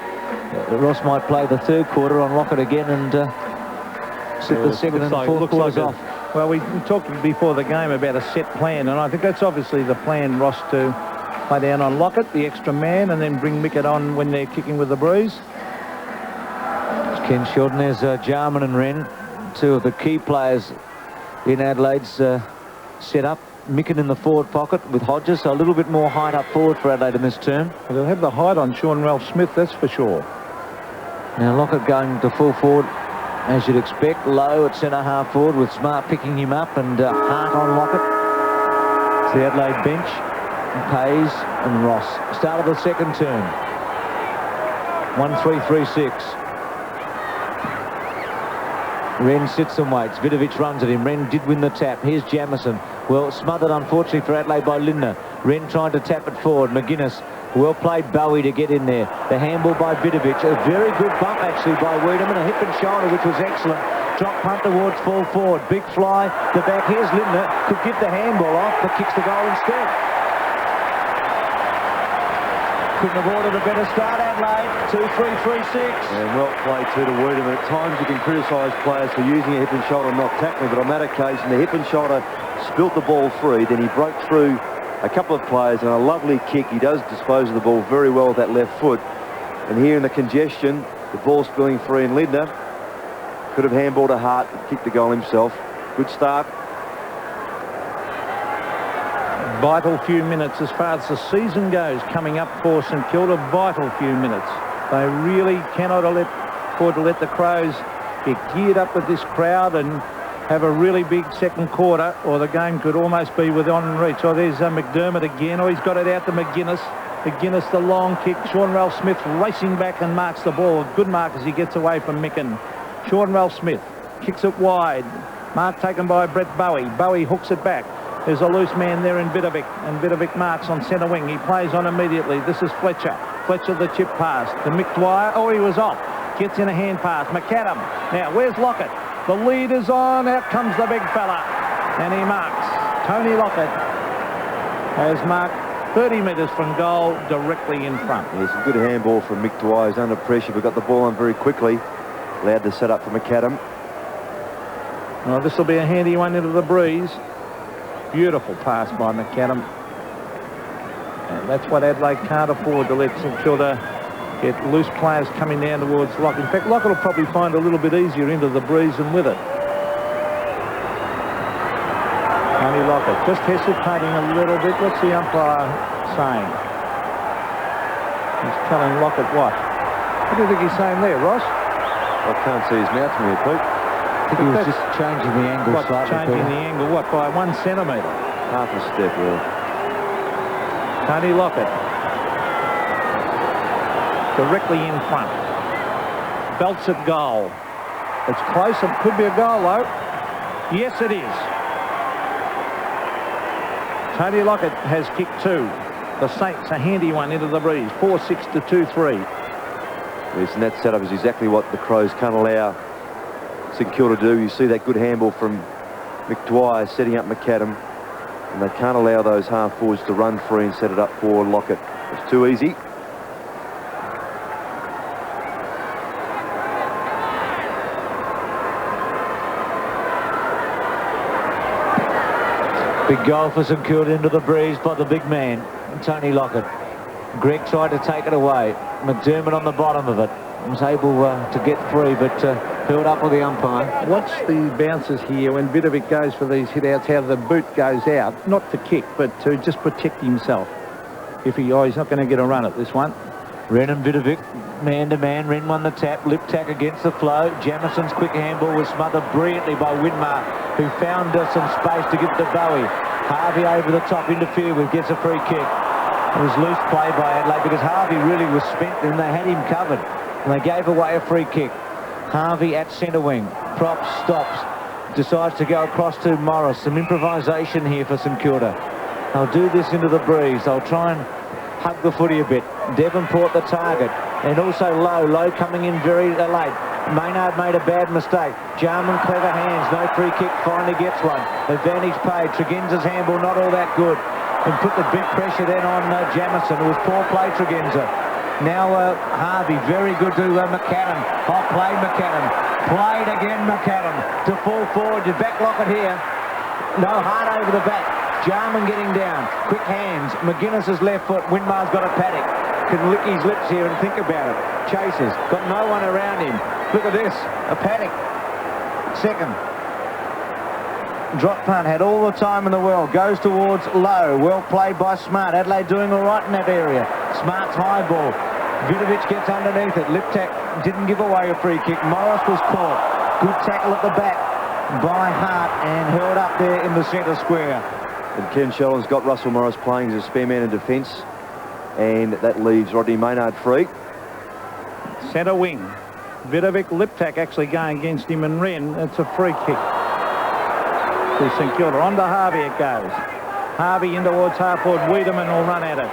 Ross might play the third quarter on Lockett again and sit the second and fourth quarters off. Well, we talked before the game about a set plan, and I think that's obviously the plan, Ross, to play down on Lockett, the extra man, and then bring Mickett on when they're kicking with the breeze. Ken Sheldon, there's Jarman and Wren, two of the key players in Adelaide's set up. Micken in the forward pocket with Hodges, so a little bit more height up forward for Adelaide in this term. Well, they'll have the height on Sean Ralph Smith, that's for sure. Now Lockett going to full forward, as you'd expect, low at centre half forward with Smart picking him up, and Hart on Lockett. It's the Adelaide bench, Hayes and Ross. Start of the second term. 1-3-3-6. Wren sits and waits. Vidovic runs at him. Wren did win the tap. Here's Jamison. Well, smothered, unfortunately, for Adelaide by Lindner. Wren trying to tap it forward. McGuinness. Well played, Bowie, to get in there. The handball by Vidovic. A very good bump, actually, by Wiedemann. A hip and shoulder, which was excellent. Drop punt towards full forward. Big fly. The back. Here's Lindner. Could get the handball off, but kicks the goal instead. Couldn't have ordered a better start, Adelaide. 2-3-3-6. And well played too to Wiedemann. At times you can criticise players for using a hip and shoulder, not tackling, but on that occasion the hip and shoulder spilt the ball free. Then he broke through a couple of players, and a lovely kick. He does dispose of the ball very well with that left foot. And here in the congestion, the ball spilling free, and Lindner could have handballed to Hart, kicked the goal himself. Good start. Vital few minutes as far as the season goes coming up for St Kilda. Vital few minutes. They really cannot afford to let the Crows get geared up with this crowd and have a really big second quarter, or the game could almost be within reach. Oh, there's McDermott again. Oh, he's got it out to McGuinness. McGuinness, the long kick. Sean Ralph Smith racing back and marks the ball. Good mark as he gets away from Micken. Sean Ralph Smith kicks it wide. Mark taken by Brett Bowie. Bowie hooks it back. There's a loose man there in Vidovic, and Vidovic marks on centre wing. He plays on immediately. This is Fletcher. Fletcher the chip pass to Mick Dwyer. Oh, he was off. Gets in a hand pass. McAdam. Now, where's Lockett? The lead is on. Out comes the big fella. And he marks. Tony Lockett has marked 30 metres from goal, directly in front. Yes, a good handball from Mick Dwyer. He's under pressure, but got the ball on very quickly. Allowed to set up for McAdam. Well, this will be a handy one into the breeze. Beautiful pass by McAdam. And that's what Adelaide can't afford, to let St Kilda get loose players coming down towards Lockett. In fact, Lockett will probably find it a little bit easier into the breeze and with it. Tony Lockett just hesitating a little bit. What's the umpire saying? He's telling Lockett what? What do you think he's saying there, Ross? I can't see his mouth from here, Pete. I think he was just changing the angle slightly. Changing the angle, what, by 1 centimetre? Half a step, really. Tony Lockett. Directly in front. Belts at goal. It's close. It could be a goal, though. Yes, it is. Tony Lockett has kicked 2. The Saints, a handy one into the breeze. 4-6 to 2-3. Yes, and that setup is exactly what the Crows can't allow St Kilda do. You see that good handball from McDwyer setting up McAdam, and they can't allow those half forwards to run free and set it up for Lockett. It's too easy. Big goal for St Kilda into the breeze by the big man, Tony Lockett. Greg tried to take it away. McDermott on the bottom of it was able to get free, but Held up with the umpire. Watch the bounces here when Vidovic goes for these hit-outs, how the boot goes out. Not to kick, but to just protect himself. If he's not going to get a run at this one. Wren and Vidovic, man-to-man. Wren won the tap. Liptak against the flow. Jamison's quick handball was smothered brilliantly by Winmar, who found some space to give to Bowie. Harvey over the top, interfered with, gets a free kick. It was loose play by Adelaide because Harvey really was spent and they had him covered. And they gave away a free kick. Harvey at centre wing. Prop stops. Decides to go across to Morris. Some improvisation here for St Kilda. They'll do this into the breeze. They'll try and hug the footy a bit. Devonport the target. And also Lowe. Lowe coming in very late. Maynard made a bad mistake. Jarman clever hands. No free kick. Finally gets one. Advantage paid. Tregenza's handball not all that good. And put the big pressure then on Jamison. It was poor play, Tregenza. Now Harvey, very good to McAdam. Hot play, McAdam. Played again, McAdam. To fall forward, you backlock it here. No, hard over the back. Jarman getting down. Quick hands. McGuinness's left foot. Winmar's got a paddock. Can lick his lips here and think about it. Chases. Got no one around him. Look at this. A paddock. Second. Drop punt, had all the time in the world, goes towards Lowe, well played by Smart. Adelaide doing all right in that area. Smart's high ball. Vidovic gets underneath it. Liptak didn't give away a free kick. Morris was caught. Good tackle at the back by Hart and held up there in the centre square. And Ken Sheldon's got Russell Morris playing as a spare man in defence, and that leaves Rodney Maynard free. Centre wing. Vidovic, Liptak actually going against him, and Wren. It's a free kick to St Kilda. On to Harvey it goes. Harvey in towards half-forward. Wiedemann will run at it.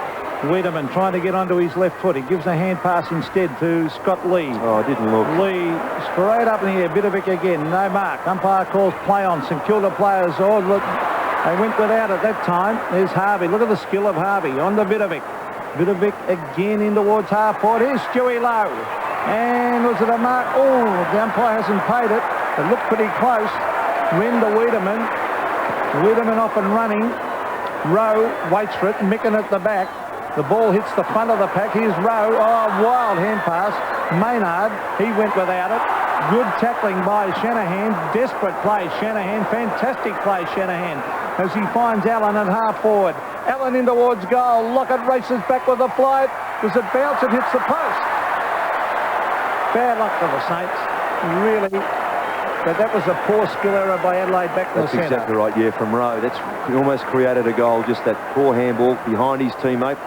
Wiedemann trying to get onto his left foot. He gives a hand pass instead to Scott Lee. Oh, didn't look. Lee straight up in here. Vidovic again. No mark. Umpire calls play on. St Kilda players. Oh, look. They went without it that time. There's Harvey. Look at the skill of Harvey. On to Vidovic. Vidovic again in towards half-forward. Here's Stewie Lowe. And was it a mark? Oh, the umpire hasn't paid it. It looked pretty close. Wren to Wiedemann. Wiedemann off and running. Rowe waits for it. Micken at the back. The ball hits the front of the pack. Here's Rowe. Oh, wild hand pass. Maynard, he went without it. Good tackling by Shanahan. Desperate play, Shanahan. Fantastic play, Shanahan, as he finds Allen at half forward. Allen in towards goal. Lockett races back with a flight. Does it bounce and hits the post? Bad luck for the Saints, really. But that was a poor skill error by Adelaide back to the centre. That's exactly right, yeah, from Rowe. That's almost created a goal, just that poor handball behind his teammate.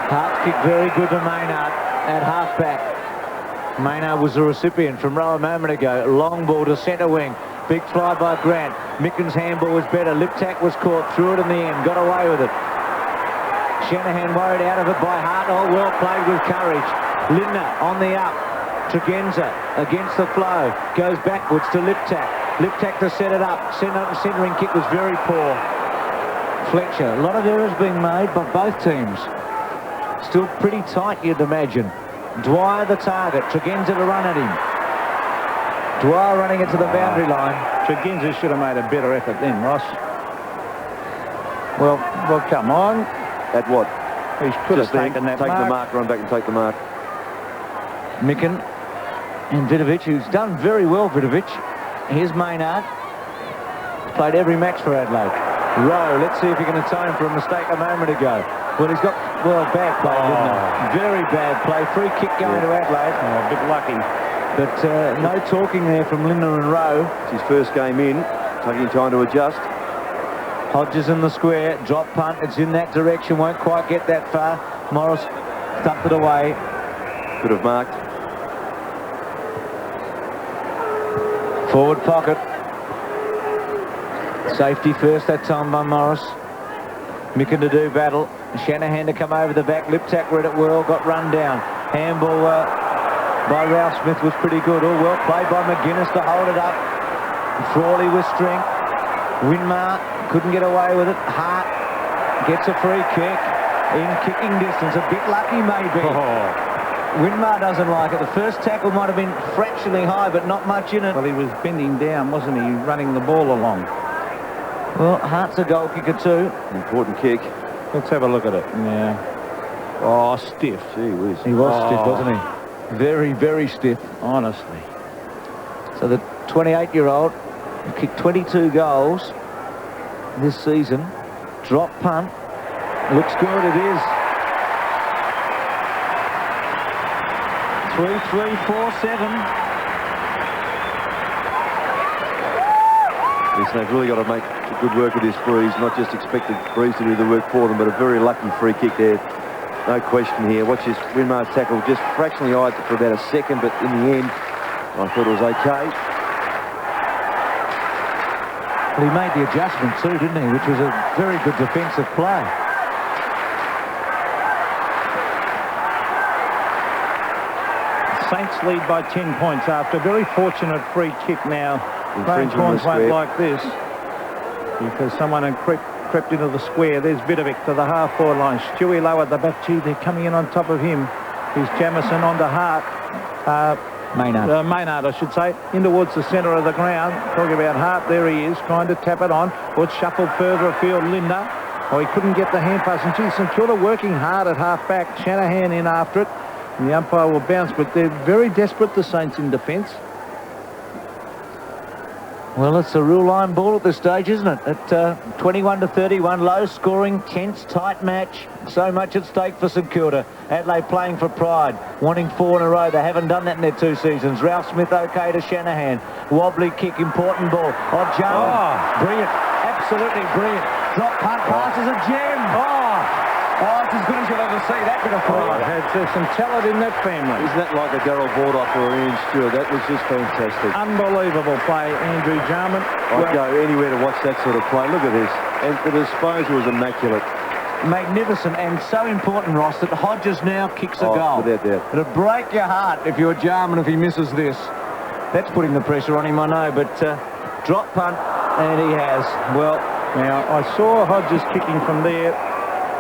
Hart's kick very good to Maynard at half-back. Maynard was the recipient from Rowe a moment ago. Long ball to centre wing. Big fly by Grant. Micken's handball was better. Liptak was caught, threw it in the end, got away with it. Shanahan worried out of it by Hart. Oh, well played with courage. Lindner on the up. Tregenza against the flow. Goes backwards to Liptak. Liptak to set it up. Centering kick was very poor. Fletcher. A lot of errors being made by both teams. Still pretty tight, you'd imagine. Dwyer the target. Tregenza to run at him. Dwyer running it to the boundary line. Tregenza should have made a better effort then, Ross. Well, come on. At what? He could have taken that mark. Take the mark, run back and take the mark. Micken and Vidovic, who's done very well, Vidovic. Here's Maynard. Played every match for Adelaide. Rowe, let's see if he can atone for a mistake a moment ago. Well, he's got, bad play, didn't he? Very bad play. Free kick going to Adelaide. Oh, a bit lucky. But no talking there from Lindner and Rowe. It's his first game in, taking time to adjust. Hodges in the square, drop punt, it's in that direction, won't quite get that far. Morris stuffed it away. Could have marked. Forward pocket. Safety first that time by Morris. Micken to do battle. Shanahan to come over the back. Liptak read it well, got run down. Handball by Ralph Smith was pretty good. Oh, well played by McGuinness to hold it up. Frawley with strength. Winmar couldn't get away with it. Hart gets a free kick in kicking distance. A bit lucky maybe. Winmar doesn't like it. The first tackle might have been fractionally high, but not much in it. Well, he was bending down, wasn't he, running the ball along. Well, Hart's a goal kicker too. Important kick. Let's have a look at it. Yeah. Oh, stiff. Gee whiz. He was stiff, wasn't he? Very, very stiff. Honestly. So the 28-year-old kicked 22 goals this season. Drop punt. Looks good, it is. 3-3-4-7. Yes, they've really got to make good work of this Breeze, not just expect the Breeze to do the work for them, but a very lucky free kick there. No question here. Watch this Winmar's tackle, just fractionally eyed it for about a second, but in the end, I thought it was okay. Well, he made the adjustment too, didn't he? Which was a very good defensive play. Saints lead by 10 points after a very fortunate free kick now. Infringement won't like this because someone had crept into the square. There's Vidovic to the half-forward line. Stewie Lowe at the back. Gee, they're coming in on top of him. Here's Jamison onto Hart. Maynard. Maynard, I should say, in towards the centre of the ground. Talking about Hart, there he is, trying to tap it on. But shuffled further afield, Linda. Oh, he couldn't get the hand pass. And gee, St Kilda working hard at half-back. Shanahan in after it. And the umpire will bounce, but they're very desperate, the Saints, in defence. Well, it's a real line ball at this stage, isn't it? At 21-31, low scoring, tense, tight match. So much at stake for St Kilda. Adelaide playing for pride, wanting 4 in a row. They haven't done that in their 2 seasons. Ralph Smith okay to Shanahan. Wobbly kick, important ball. Oh, Jarman, brilliant, absolutely brilliant. Drop punt pass is a gem. Oh, it's as good as you'll ever see. That bit of forward. There's some talent in that family. Isn't that like a Darryl Bordoff or Ian Stewart? That was just fantastic. Unbelievable play, Andrew Jarman. I'd go anywhere to watch that sort of play. Look at this. And the disposal was immaculate. Magnificent and so important, Ross, that Hodges now kicks a goal. Without doubt. It'll break your heart if you're Jarman if he misses this. That's putting the pressure on him, I know, but drop punt, and he has. Well, now, I saw Hodges kicking from there.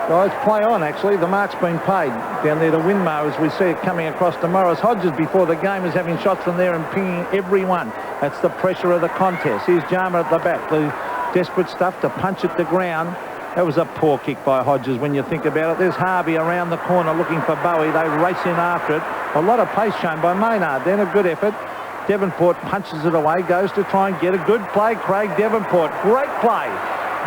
Guys, play on, actually. The mark's been paid down there to Winmar as we see it coming across to Morris. Hodges, before the game, is having shots from there and pinging everyone. That's the pressure of the contest. Here's Jarman at the back. The desperate stuff to punch at the ground. That was a poor kick by Hodges when you think about it. There's Harvey around the corner looking for Bowie. They race in after it. A lot of pace shown by Maynard. Then a good effort. Devonport punches it away, goes to try and get a good play. Craig Devonport, great play.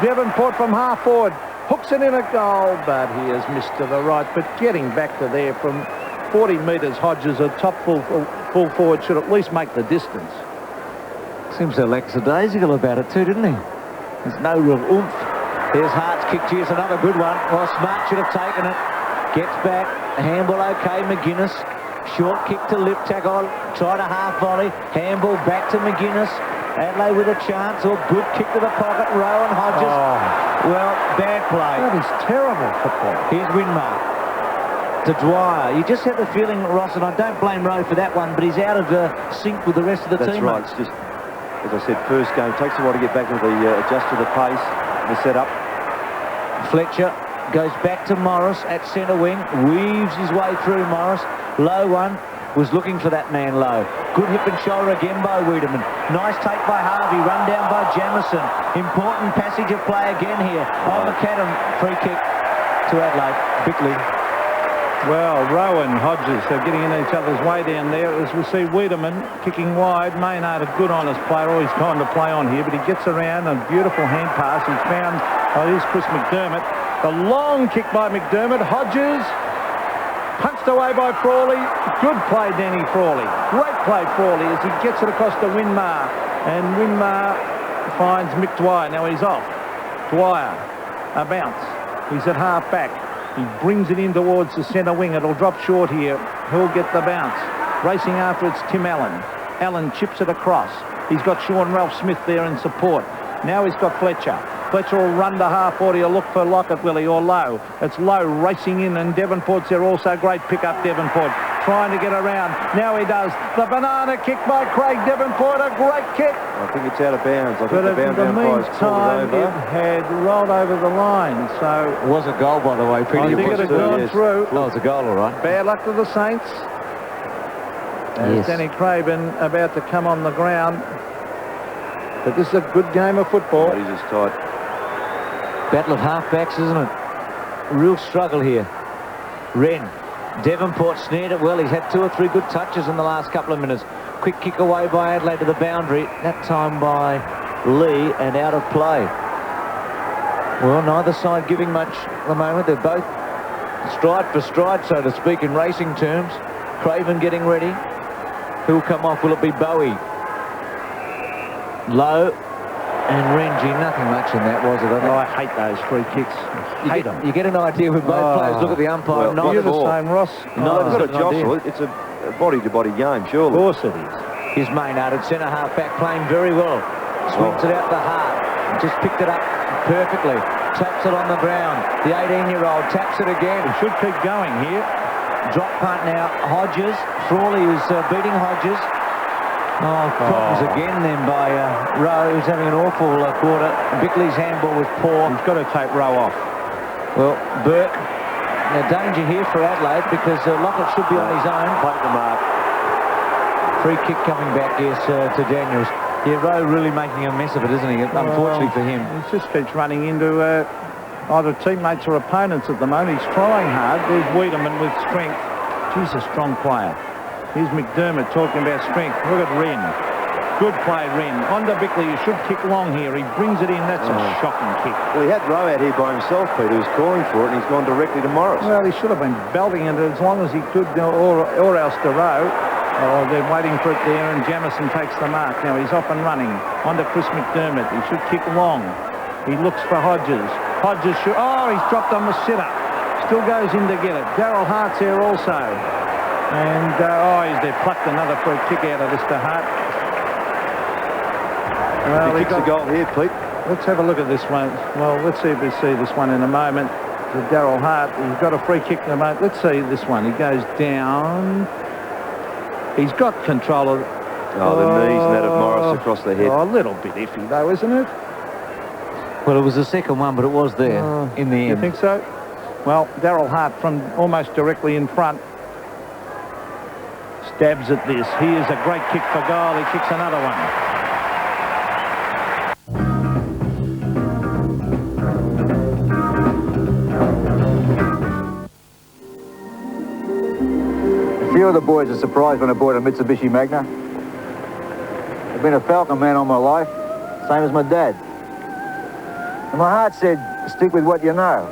Devonport from half forward. Hooks it in a goal, but he has missed to the right. But getting back to there from 40 metres, Hodges, a top full forward, should at least make the distance. Seems so lackadaisical about it too, didn't he? There's no real oomph. There's Hart's kick. Here's another good one. Well, Smart should have taken it. Gets back. Handball okay, McGuinness. Short kick to lip tackle. Tried a half volley. Handball back to McGuinness. Adelaide with a chance, or good kick to the pocket. Rowan Hodges. Well, bad play. That is terrible football. Here's Winmar to Dwyer. You just had the feeling, Ross, and I don't blame Rowe for that one, but he's out of sync with the rest of the team. That's right. It's just, as I said, first game. Takes a while to get back into the adjust to the pace, the setup. Fletcher goes back to Morris at centre wing. Weaves his way through Morris. Low one. Was looking for that man Low. Good hip and shoulder again by Wiedemann. Nice take by Harvey. Run down by Jamison. Important passage of play again here. Oh, McAdam. Free kick to Adelaide. Bickley. Well, Rowan, Hodges are getting in each other's way down there. As we see Wiedemann kicking wide. Maynard, a good honest player. Always time to play on here, but he gets around. A beautiful hand pass. He's found, here's Chris McDermott. The long kick by McDermott. Hodges. Punched away by Frawley. Good play, Danny Frawley. Great play, Frawley, as he gets it across to Winmar. And Winmar finds Mick Dwyer. Now he's off. Dwyer, a bounce. He's at half back. He brings it in towards the centre wing. It'll drop short here. He'll get the bounce. Racing after it's Tim Allen. Allen chips it across. He's got Sean Ralph Smith there in support. Now he's got Fletcher. Fletcher will run to half 40. He'll look for Lockett, will he, or Lowe. It's Lowe racing in, and Devonport's there also. Great pick up, Devonport. Trying to get around. Now he does. The banana kick by Craig Devonport. A great kick. I think it's out of bounds. I think but the bound in the umpire's meantime, called it over. it had rolled over the line. So it was a goal, by the way, Peter. I think it had gone through. Oh, it's a goal, all right. Bad luck to the Saints. As Danny Craven about to come on the ground. But this is a good game of football. But he's just tight. Battle of half-backs, isn't it? Real struggle here. Wren. Devonport snared it well. He's had 2 or 3 good touches in the last couple of minutes. quick kick away by Adelaide to the boundary, that time by Lee, and out of play. Well, neither side giving much at the moment. They're both stride for stride, so to speak, in racing terms. Craven getting ready. Who'll come off? Will it be Bowie? Low. And Rengie, nothing much in that, was it? I hate those free kicks. Hate them. You get an idea with both players. Look at the umpire. Well, You're the same, Ross. No, it's not a jostle. It's a body-to-body game, surely. Of course it is. Here's Maynard at centre half back, playing very well. Swings it out the heart. Just picked it up perfectly. Taps it on the ground. The 18-year-old taps it again. He should keep going here. Drop punt now. Hodges. Frawley is beating Hodges. Problems again then by Rowe, who's having an awful quarter. Bickley's handball was poor. He's got to take Rowe off. Well, Burke. Now danger here for Adelaide because Lockett should be on his own. Plate the mark. Free kick coming back, yes, to Daniels. Yeah, Rowe really making a mess of it, isn't he? Unfortunately for him. He just keeps running into either teammates or opponents at the moment. He's trying hard. There's Wiedemann with strength. She's a strong player. Here's McDermott talking about strength. Look at Wren. Good play, Wren. On to Bickley. You should kick long here. He brings it in. That's a shocking kick. Well, he had Rowe out here by himself, Peter. He was calling for it, and he's gone directly to Morris. Well, he should have been belting it as long as he could, or else to Rowe. Oh, they're waiting for it there, and Jamison takes the mark. Now he's off and running. On to Chris McDermott. He should kick long. He looks for Hodges. Hodges should... Oh, he's dropped on the sitter. Still goes in to get it. Darryl Hart's here also. And, they've plucked another free kick out of this to Hart. Well, he kicks a goal here, Pete. Let's have a look at this one. Well, let's see if we see this one in a moment. To Darryl Hart. He's got a free kick in a moment. Let's see this one. He goes down... He's got control of... the knees net of Morris across the head. A little bit iffy, though, isn't it? Well, it was the second one, but it was there in the end. You think so? Well, Darryl Hart from almost directly in front stabs at this. Here's a great kick for goal. He kicks another one. A few of the boys are surprised when I bought a Mitsubishi Magna. I've been a Falcon man all my life, same as my dad. And my heart said, stick with what you know.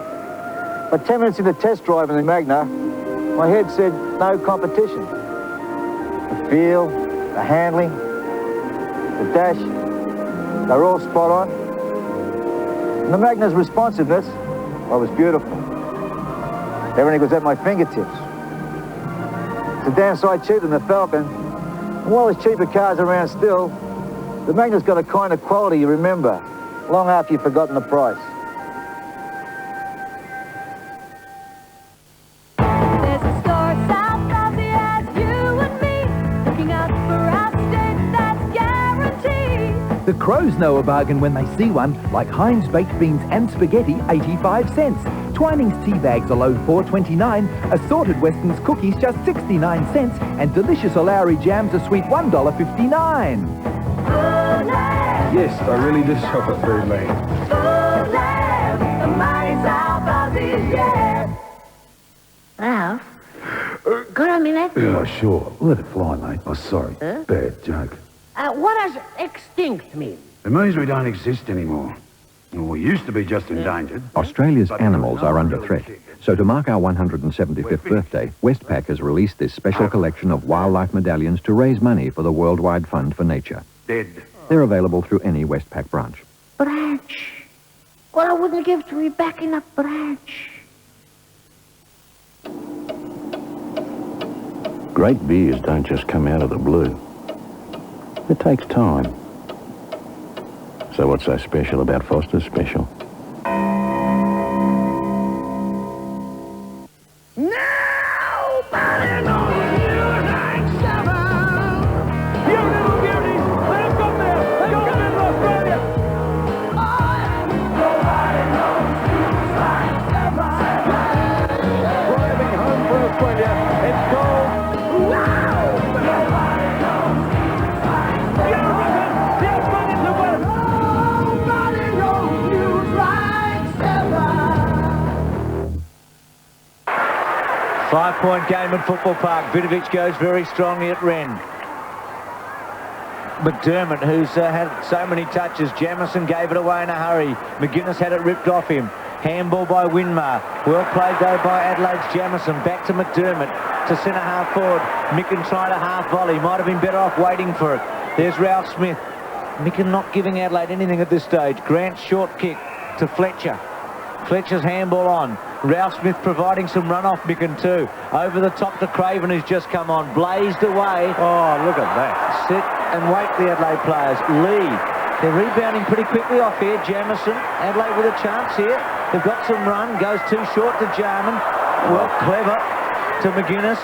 But 10 minutes into test driving the Magna, my head said, no competition. The feel, the handling, the dash, they're all spot on. And the Magna's responsiveness, well, was beautiful. Everything was at my fingertips. It's a damn sight cheaper than the Falcon. And while there's cheaper cars around still, the Magna's got a kind of quality you remember, long after you've forgotten the price. There's a store south of the as you and me, looking out for our state that's guaranteed. The crows know a bargain when they see one, like Heinz baked beans and spaghetti, 85 cents. Twinings tea bags a loaf $4.29, assorted Weston's cookies just 69 cents, and delicious O'Lowry jams a sweet $1.59. Yes, I really did shop at Foodland. Foodland, the mighty south of the yeah. Ralph, good on me left. Yeah, sure. Let it fly, mate. Oh, sorry. Huh? Bad joke. What does extinct mean? It means we don't exist anymore. Well, we used to be just endangered. Australia's animals are under threat. So to mark our 175th birthday, Westpac has released this special collection of wildlife medallions to raise money for the Worldwide Fund for Nature. Dead. They're available through any Westpac branch. Branch. What I wouldn't give to be back in a branch. Great beers don't just come out of the blue. It takes time. So what's so special about Foster's Special? Nobody knows you like Seven. You little beauties, let us go there. Let us go into Australia. Nobody knows you like Seven. Driving home for Australia. It's goal. Wow. Nobody knows you like Seven. The Australians have won. Nobody knows you like Seven. 5-point game at Football Park. Vidovic goes very strongly at Wren. McDermott, who's had so many touches. Jamieson gave it away in a hurry. McGuinness had it ripped off him. Handball by Winmar. Well played though by Adelaide's Jamieson. Back to McDermott, to centre half forward. Micken tried a half volley. Might have been better off waiting for it. There's Ralph Smith. Micken not giving Adelaide anything at this stage. Grant's short kick to Fletcher. Fletcher's handball on. Ralph Smith providing some run off Micken too. Over the top to Craven, who's just come on. Blazed away. Oh, look at that. Sit and wait, the Adelaide players. Lee. They're rebounding pretty quickly off here. Jamieson. Adelaide with a chance here. They've got some run. Goes too short to Jarman. Well, clever to McGuinness.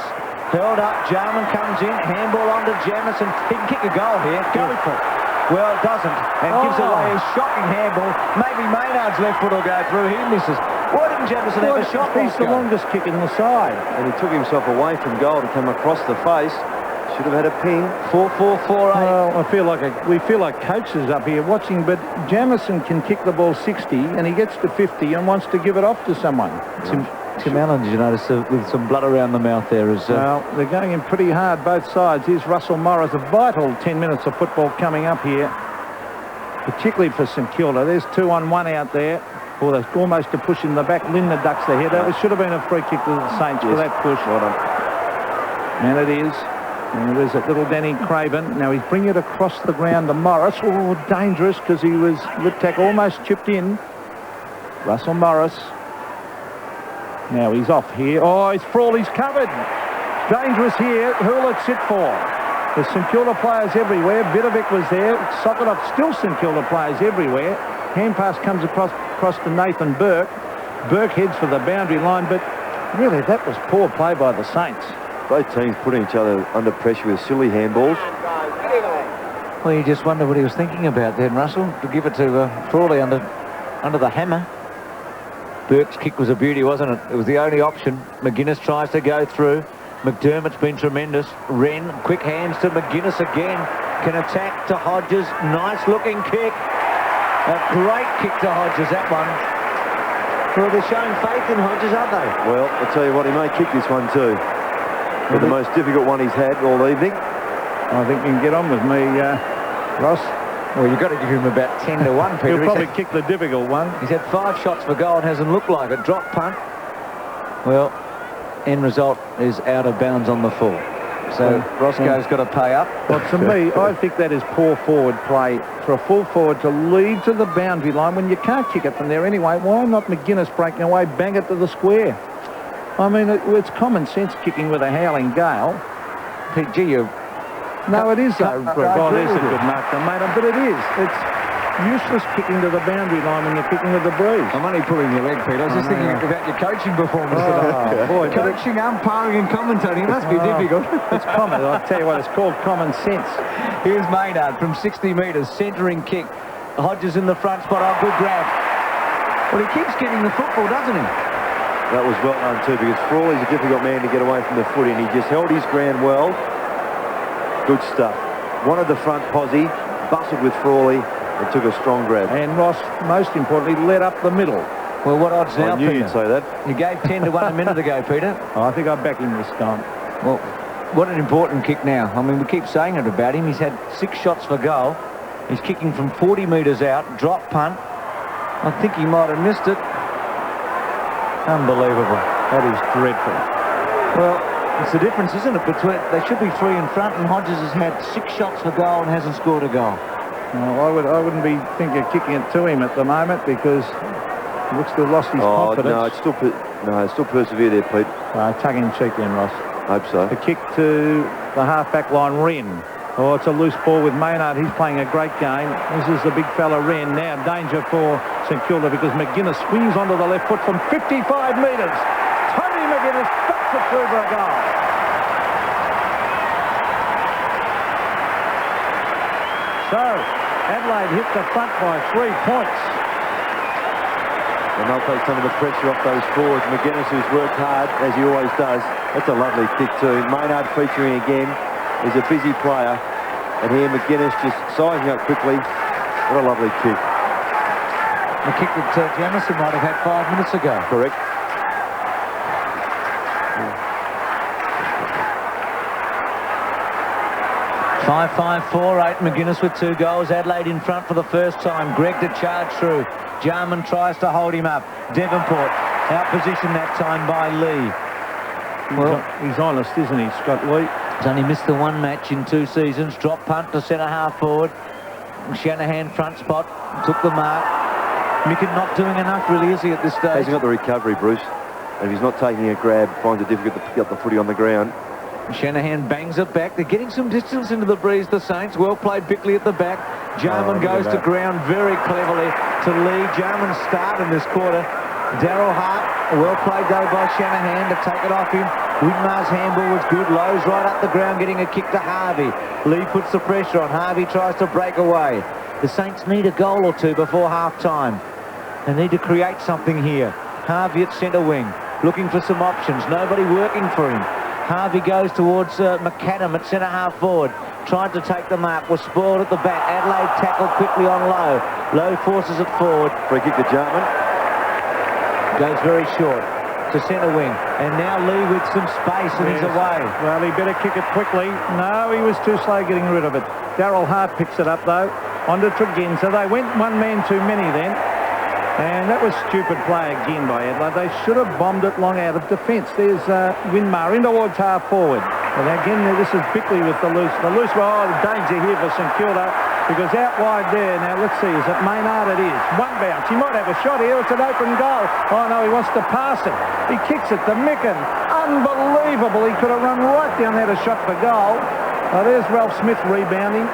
Held up. Jarman comes in. Handball on to Jamieson. He can kick a goal here. Go for it. Well, it doesn't. And gives away a shocking handball. Maybe Maynard's left foot will go through. He misses. Why didn't Jamieson have a shot? He's the longest kick in the side. And he took himself away from goal to come across the face. Should have had a ping. 4-4-4-8. Well, we feel like coaches up here watching, but Jamieson can kick the ball 60 and he gets to 50 and wants to give it off to someone. Tim Allen, did you notice with some blood around the mouth there? Well, they're going in pretty hard, both sides. Here's Russell Morris. A vital 10 minutes of football coming up here, particularly for St Kilda. There's 2-on-1 out there. Or they're almost to push in the back. Linda ducks the header. It should have been a free kick to the Saints for that push. And it is. And there's that little Danny Craven. Now he's bringing it across the ground to Morris. Oh, dangerous, because he was lip tackle almost chipped in. Russell Morris. Now he's off here. Oh, it's Frawley's covered. Dangerous here. Who'll it sit for? There's St Kilda players everywhere. Bidovic was there. Sokolov, still St Kilda players everywhere. Hand pass comes across to Nathan Burke. Burke heads for the boundary line, but really that was poor play by the Saints. Both teams putting each other under pressure with silly handballs. Well, you just wonder what he was thinking about then, Russell, to give it to Frawley under the hammer. Burke's kick was a beauty, wasn't it? It was the only option. McGuinness tries to go through. McDermott's been tremendous. Wren, quick hands to McGuinness again. Can attack to Hodges. Nice looking kick. A great kick to Hodges, that one. Well, they're showing faith in Hodges, aren't they? Well, I'll tell you what, he may kick this one too. But the most difficult one he's had all evening. I think you can get on with me, Ross. Well, you've got to give him about 10-1, Peter. He'll probably kick the difficult one. He's had 5 shots for goal and hasn't looked like it. Drop punt. Well, end result is out of bounds on the full. So Roscoe's got to pay up. Well, to me, I think that is poor forward play for a full forward to lead to the boundary line when you can't kick it from there anyway. Why not McGuinness breaking away, bang it to the square? I mean, it's common sense kicking with a howling gale. PG, you... No, it is though. Oh, there's a good mark there, mate. But it is. It's useless kicking to the boundary line when you're kicking with the breeze. I'm only pulling your leg, Peter. I was just thinking about your coaching performance today. Boy, coaching, umpiring and commentating. It must be difficult. It's common. I'll tell you what, it's called common sense. Here's Maynard from 60 metres, centering kick. Hodges in the front spot. Oh, good grab. Well, he keeps getting the football, doesn't he? That was well done too, because Frawley's a difficult man to get away from the footy, and he just held his ground well. Good stuff. Wanted the front posse, bustled with Frawley, and took a strong grab. And Ross, most importantly, led up the middle. Well, what odds now, I knew Peter? you'd say that. You gave 10-1 a minute ago, Peter. Oh, I think I back him this time. Well, what an important kick now. I mean, we keep saying it about him. He's had 6 shots for goal. He's kicking from 40 metres out. Drop punt. I think he might have missed it. Unbelievable. That is dreadful. Well, it's the difference, isn't it? Between they should be 3 in front, and Hodges has had 6 shots for goal and hasn't scored a goal. No, I wouldn't be thinking of kicking it to him at the moment because he looks to have lost his confidence. No, it's still persevere there, Pete. Tongue in cheek then, Ross. Hope so. The kick to the half-back line, Wren. Oh, it's a loose ball with Maynard. He's playing a great game. This is the big fella, Wren. Now danger for St Kilda because McGuinness swings onto the left foot from 55 metres. Tony McGuinness bats it through for a goal. So, Adelaide hit the front by 3 points. And they'll take some of the pressure off those forwards. McGuinness, who's worked hard, as he always does. That's a lovely kick too. Maynard featuring again. He's a busy player. And here McGuinness just sizing up quickly. What a lovely kick. The kick that Jamieson might have had 5 minutes ago. Correct. 5-5-4-8. McGuinness with 2 goals. Adelaide in front for the first time. Gregg to charge through. Jarman tries to hold him up. Devonport out positioned that time by Lee. Well, he's honest, isn't he, Scott Lee? He's only missed the 1 match in 2 seasons. Drop punt to centre half forward. Shanahan front spot. Took the mark. Micken not doing enough, really, is he, at this stage? Hasn't got the recovery, Bruce. And if he's not taking a grab, finds it difficult to get the footy on the ground. Shanahan bangs it back. They're getting some distance into the breeze, the Saints. Well played, Bickley at the back. Jarman goes to ground very cleverly to Lee. Jarman start in this quarter. Darryl Hart, well played though by Shanahan to take it off him. Winmar's handball was good. Lowe's right up the ground getting a kick to Harvey. Lee puts the pressure on. Harvey tries to break away. The Saints need a goal or 2 before half-time. They need to create something here. Harvey at centre wing, looking for some options. Nobody working for him. Harvey goes towards McAdam at centre half forward. Tried to take the mark, was spoiled at the back. Adelaide tackled quickly on Lowe. Lowe forces it forward. Free kick to Jarman. Goes very short to centre wing. And now Lee with some space and he's away. Well, he better kick it quickly. No, he was too slow getting rid of it. Darryl Hart picks it up though. On to Tregenza. They went 1 man too many then. And that was stupid play again by Adelaide. They should have bombed it long out of defence. There's Winmar in towards half forward. And again, this is Bickley with the loose. The loose, well, danger here for St Kilda because out wide there. Now, let's see, is it Maynard? It is. 1 bounce. He might have a shot here. It's an open goal. Oh, no, he wants to pass it. He kicks it to Micken. Unbelievable. He could have run right down there to shot for goal. Oh, there's Ralph Smith rebounding.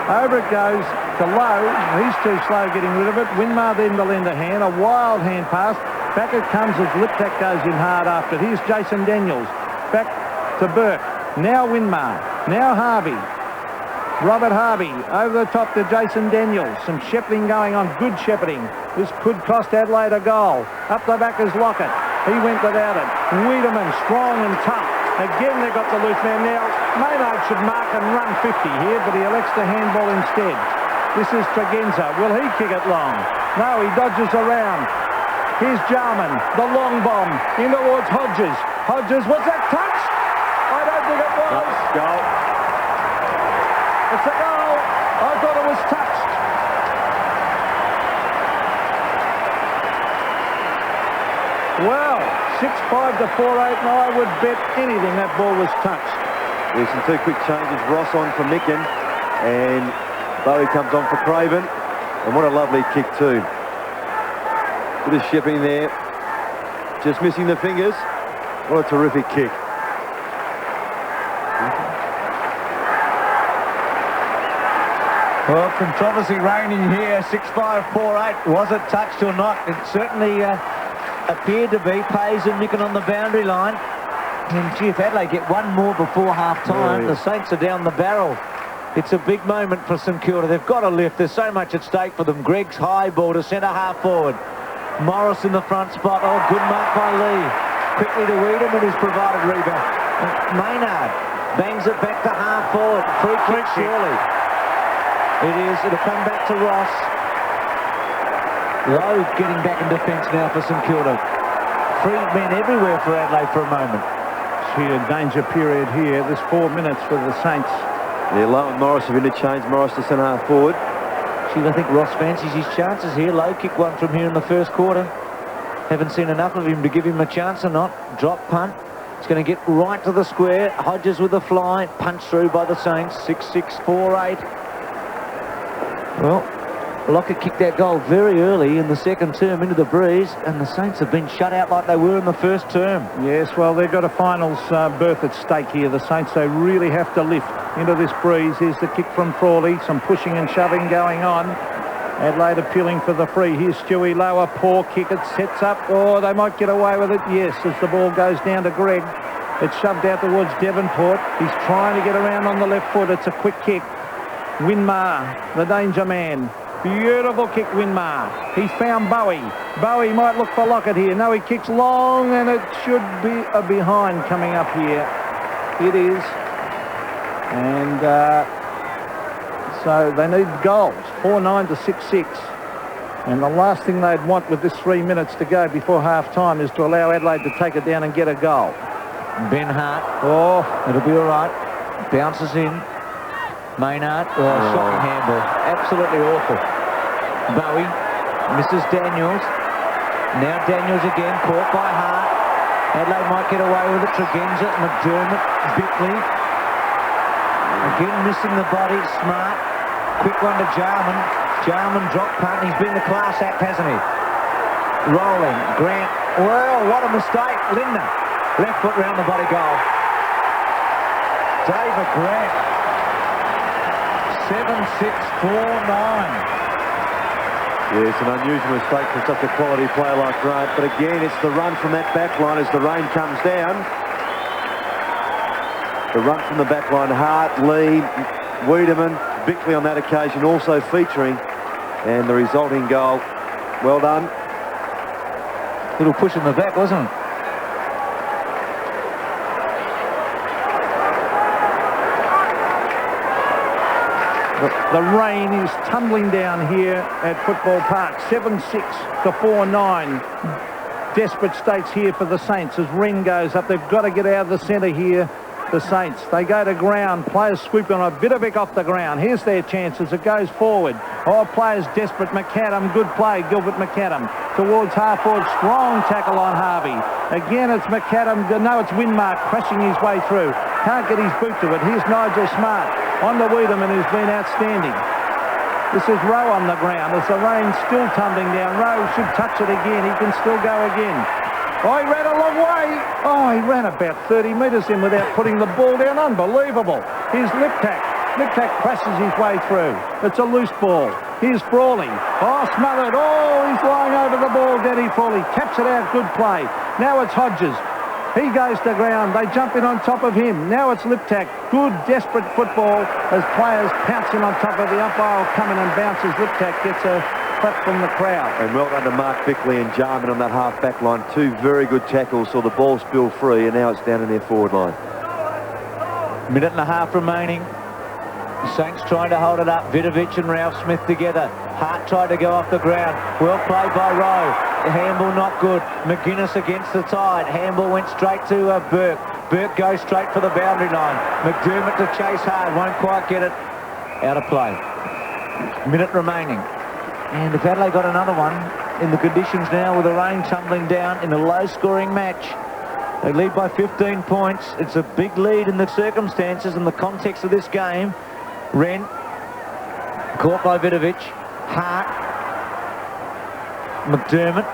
Over it goes to Lowe. He's too slow getting rid of it. Winmar then to lend a hand. A wild hand pass. Back it comes as Liptak goes in hard after it. Here's Jason Daniels. Back to Burke. Now Winmar. Now Harvey. Robert Harvey over the top to Jason Daniels. Some shepherding going on. Good shepherding. This could cost Adelaide a goal. Up the back is Lockett. He went without it. Wiedemann strong and tough. Again, they got the loose man. Now, Maynard should mark and run 50 here, but he elects to handball instead. This is Tregenza. Will he kick it long? No, he dodges around. Here's Jarman, the long bomb, in towards Hodges. Hodges, was that touched? I don't think it was. Goal. It's a goal. I thought it was touched. Well, 6-5 to 4-8, and I would bet anything that ball was touched. There's some 2 quick changes. Ross on for Micken, and Bowie comes on for Craven. And what a lovely kick too. Bit of shipping there. Just missing the fingers. What a terrific kick. Well, controversy reigning here. 6-5, 4-8. Was it touched or not? It certainly appeared to be. Pays and Micken on the boundary line. And gee, if Adelaide get 1 more before half-time, the Saints are down the barrel. It's a big moment for St Kilda. They've got to lift. There's so much at stake for them. Gregg's high ball to centre half forward. Morris in the front spot. Oh, good mark by Lee. Quickly to Wiedemann, who's provided rebound. Maynard bangs it back to half forward. Free kick, surely. It is. It'll come back to Ross. Lowe getting back in defence now for St Kilda. 3 men everywhere for Adelaide for a moment. Gee, a danger period here. There's 4 minutes for the Saints. Yeah, Lowe and Morris have interchanged. Morris to centre half forward. Gee, I think Ross fancies his chances here. Lowe kicked 1 from here in the first quarter. Haven't seen enough of him to give him a chance or not. Drop punt. It's going to get right to the square. Hodges with a fly. Punched through by the Saints. 6-6, 4-8. Well, Lockett kicked that goal very early in the second term into the breeze, and the Saints have been shut out like they were in the first term. Yes, well, they've got a finals berth at stake here. The Saints, they really have to lift into this breeze. Here's the kick from Frawley. Some pushing and shoving going on. Adelaide appealing for the free. Here's Stewie Lowe. A poor kick. It sets up. Oh, they might get away with it. Yes, as the ball goes down to Gregg. It's shoved out towards Devonport. He's trying to get around on the left foot. It's a quick kick. Winmar, the danger man. Beautiful kick, Winmar. He's found Bowie. Bowie might look for Lockett here. No, he kicks long, and it should be a behind coming up here. It is. And so they need goals. 4-9 to 6-6. And the last thing they'd want with this 3 minutes to go before half-time is to allow Adelaide to take it down and get a goal. Ben Hart. Oh, it'll be all right. Bounces in. Maynard, shocking handball. Absolutely awful. Bowie misses Daniels. Now Daniels again, caught by Hart. Adelaide might get away with it. Tregenza, McDermott, Bickley. Again missing the body. Smart. Quick one to Jarman. Jarman dropped punt. He's been the class act, hasn't he? Rolling. Grant. Well, what a mistake. Lindner. Left foot round the body goal. David Grant. 7-6-4-9. Yeah, it's an unusual mistake for such a quality player like Grant. But again, it's the run from that back line as the rain comes down. The run from the back line. Hart, Lee, Wiedemann, Bickley on that occasion also featuring. And the resulting goal, well done. Little push in the back, wasn't it? The rain is tumbling down here at Football Park. 7-6-4-9. Desperate stakes here for the Saints as Wren goes up. They've got to get out of the centre here, the Saints. They go to ground. Players swoop on a Vidovic off the ground. Here's their chances. It goes forward. Oh, players desperate. McAdam, good play. Gilbert McAdam towards half-forward. Strong tackle on Harvey. Again, it's McAdam. No, it's Winmark crashing his way through. Can't get his boot to it. Here's Nigel Smart on the Wiedemann, who's been outstanding. This is Rowe on the ground as the rain's still tumbling down. Rowe should touch it again. He can still go again. Oh, he ran a long way. Oh, he ran about 30 metres in without putting the ball down. Unbelievable. Here's Liptak. Liptak crashes his way through. It's a loose ball. Here's Frawley. Oh, smothered. Oh, he's lying over the ball, Danny Frawley. Taps it out. Good play. Now it's Hodges. He goes to ground. They jump in on top of him. Now it's Liptak. Good, desperate football as players pouncing on top of the umpire. Will come in and bounces. Liptak gets a clap from the crowd. And well done to Mark Bickley and Jarman on that half-back line. Two very good tackles, saw the ball spill free, and now it's down in their forward line. Minute and a half remaining. The Saints trying to hold it up. Vidovic and Ralph Smith together. Hart tried to go off the ground. Well played by Rowe. Handball not good. McGuinness against the tide. Handball went straight to Burke. Burke goes straight for the boundary line. McDermott to chase hard. Won't quite get it. Out of play. Minute remaining. And if Adelaide got another one in the conditions now with the rain tumbling down in a low-scoring match, they lead by 15 points. It's a big lead in the circumstances and the context of this game. Wren, caught by Vidovic. Hart. McDermott.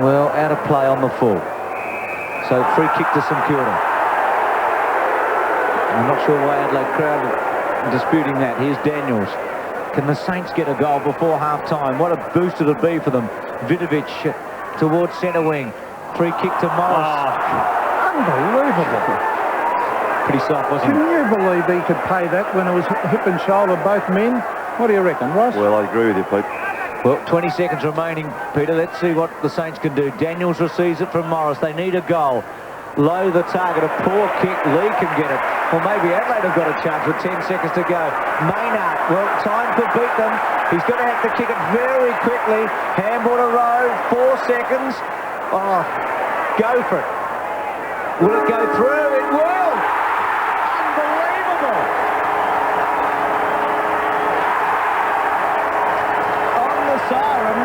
Well, out of play on the full. So free kick to St Kilda. I'm not sure why Adelaide crowd are disputing that. Here's Daniels. Can the Saints get a goal before half-time? What a boost it'll be for them. Vidovic towards centre wing. Free kick to Morris. Unbelievable. Pretty soft, wasn't it? Can you believe he could pay that when it was hip and shoulder, both men? What do you reckon, Ross? Well, I agree with you, Pete. Well, 20 seconds remaining, Peter. Let's see what the Saints can do. Daniels receives it from Morris. They need a goal. Low the target. A poor kick. Lee can get it. Well, maybe Adelaide have got a chance with 10 seconds to go. Maynard. Well, time could beat them. He's going to have to kick it very quickly. Handball to Rowe. 4 seconds. Oh, go for it. Will it go through? It will. Unbelievable. On the siren,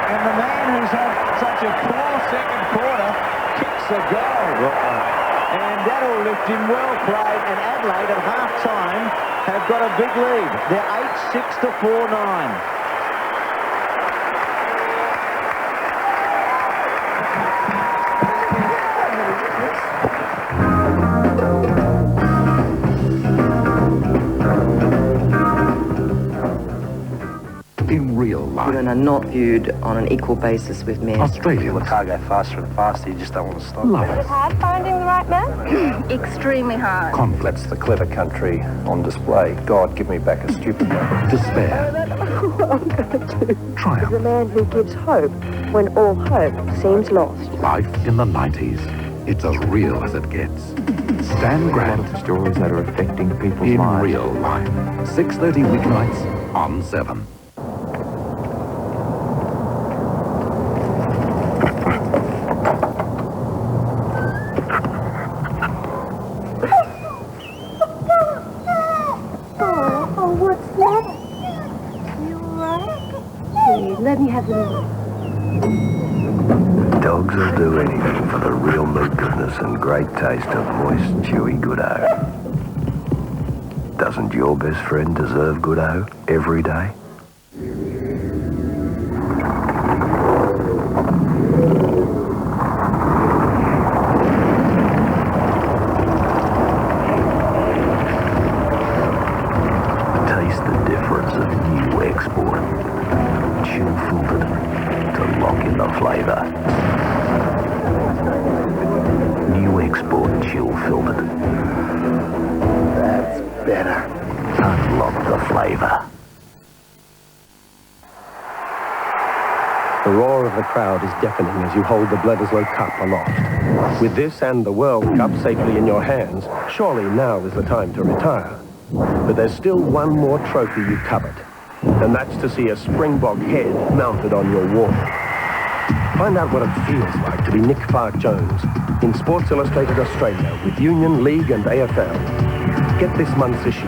and the man who's had such a poor second quarter kicks a goal. And that'll lift him. Well played. And Adelaide at half-time have got a big lead. They're 8-6-4-9. In real life. Women are not viewed on an equal basis with men. Australians. The car go faster and faster, you just don't want to stop. Love Is it hard finding the right man? Extremely hard. conflicts. The clever country on display. God, give me back a stupid man. Despair. Triumph. The man who gives hope when all hope seems lost. Life in the 90s. It's as real as it gets. Stan Grant. Stories that are affecting people's in lives. real life. 6:30 weeknights on 7. Dogs will do anything for the real meat goodness and great taste of moist, chewy Goodo. Doesn't your best friend deserve Goodo every day? Taste the difference of new export. Chill filtered to lock in the flavour. New export chill filtered. That's better. Unlock the flavour. The roar of the crowd is deafening as you hold the Bledisloe Cup aloft. With this and the World Cup safely in your hands, surely now is the time to retire. But there's still one more trophy you covet, and that's to see a Springbok head mounted on your wall. Find out what it feels like to be Nick Farke-Jones in Sports Illustrated Australia with Union, League and AFL. Get this month's issue.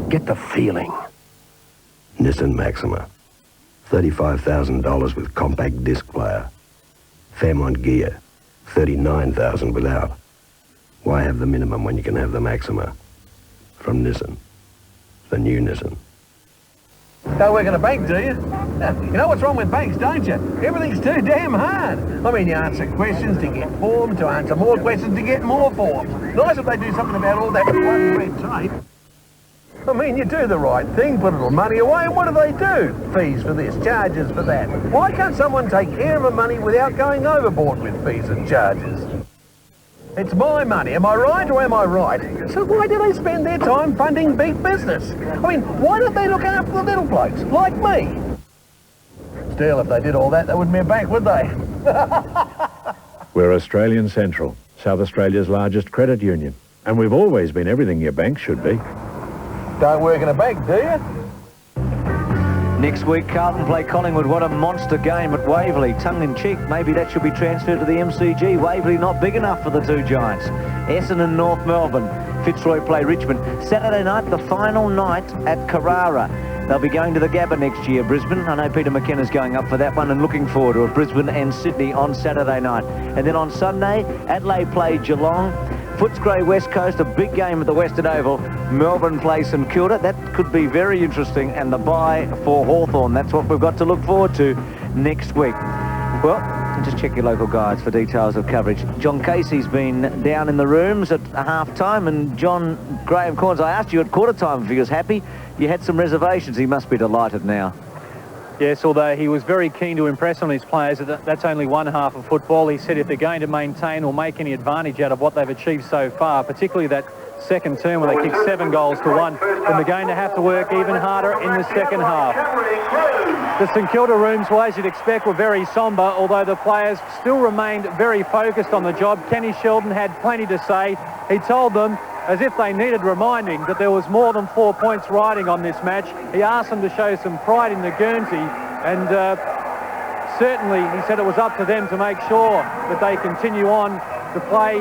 Get the feeling. Nissan Maxima. $35,000 with compact disc player. Fairmont gear. $39,000 without. Why have the minimum when you can have the Maxima? From Nissan. The new Nissan. Don't work in a bank, do you? You know what's wrong with banks, don't you? Everything's too damn hard. I mean, you answer questions to get forms, to answer more questions to get more forms. Nice if they do something about all that bloody red tape. I mean, you do the right thing, put a little money away, and what do they do? Fees for this, charges for that. Why can't someone take care of the money without going overboard with fees and charges? It's my money, am I right or am I right? So why do they spend their time funding big business? I mean, why don't they look after the little blokes, like me? Still, if they did all that, they wouldn't be a bank, would they? We're Australian Central, South Australia's largest credit union, and we've always been everything your bank should be. Don't work in a bank, do you? Next week, Carlton play Collingwood. What a monster game at Waverley. Tongue-in-cheek, maybe that should be transferred to the MCG. Waverley not big enough for the two giants. Essendon, North Melbourne. Fitzroy play Richmond. Saturday night, the final night at Carrara. They'll be going to the Gabba next year, Brisbane. I know Peter McKenna's going up for that one and looking forward to it. Brisbane and Sydney on Saturday night. And then on Sunday, Adelaide play Geelong. Footscray West Coast, a big game at the Western Oval. Melbourne play St Kilda. That could be very interesting. And the bye for Hawthorn. That's what we've got to look forward to next week. Well, just check your local guides for details of coverage. John Casey's been down in the rooms at half-time. And John Graham Corns, I asked you at quarter-time if he was happy. You had some reservations. He must be delighted now. Yes, although he was very keen to impress on his players, that's only one half of football. He said if they're going to maintain or make any advantage out of what they've achieved so far, particularly that second term where they kicked 7 goals to 1, then they're going to have to work even harder in the second half. The St Kilda rooms, as you'd expect, were very sombre, although the players still remained very focused on the job. Kenny Sheldon had plenty to say. He told them, as if they needed reminding, that there was more than 4 points riding on this match. He asked them to show some pride in the Guernsey, and certainly he said it was up to them to make sure that they continue on to play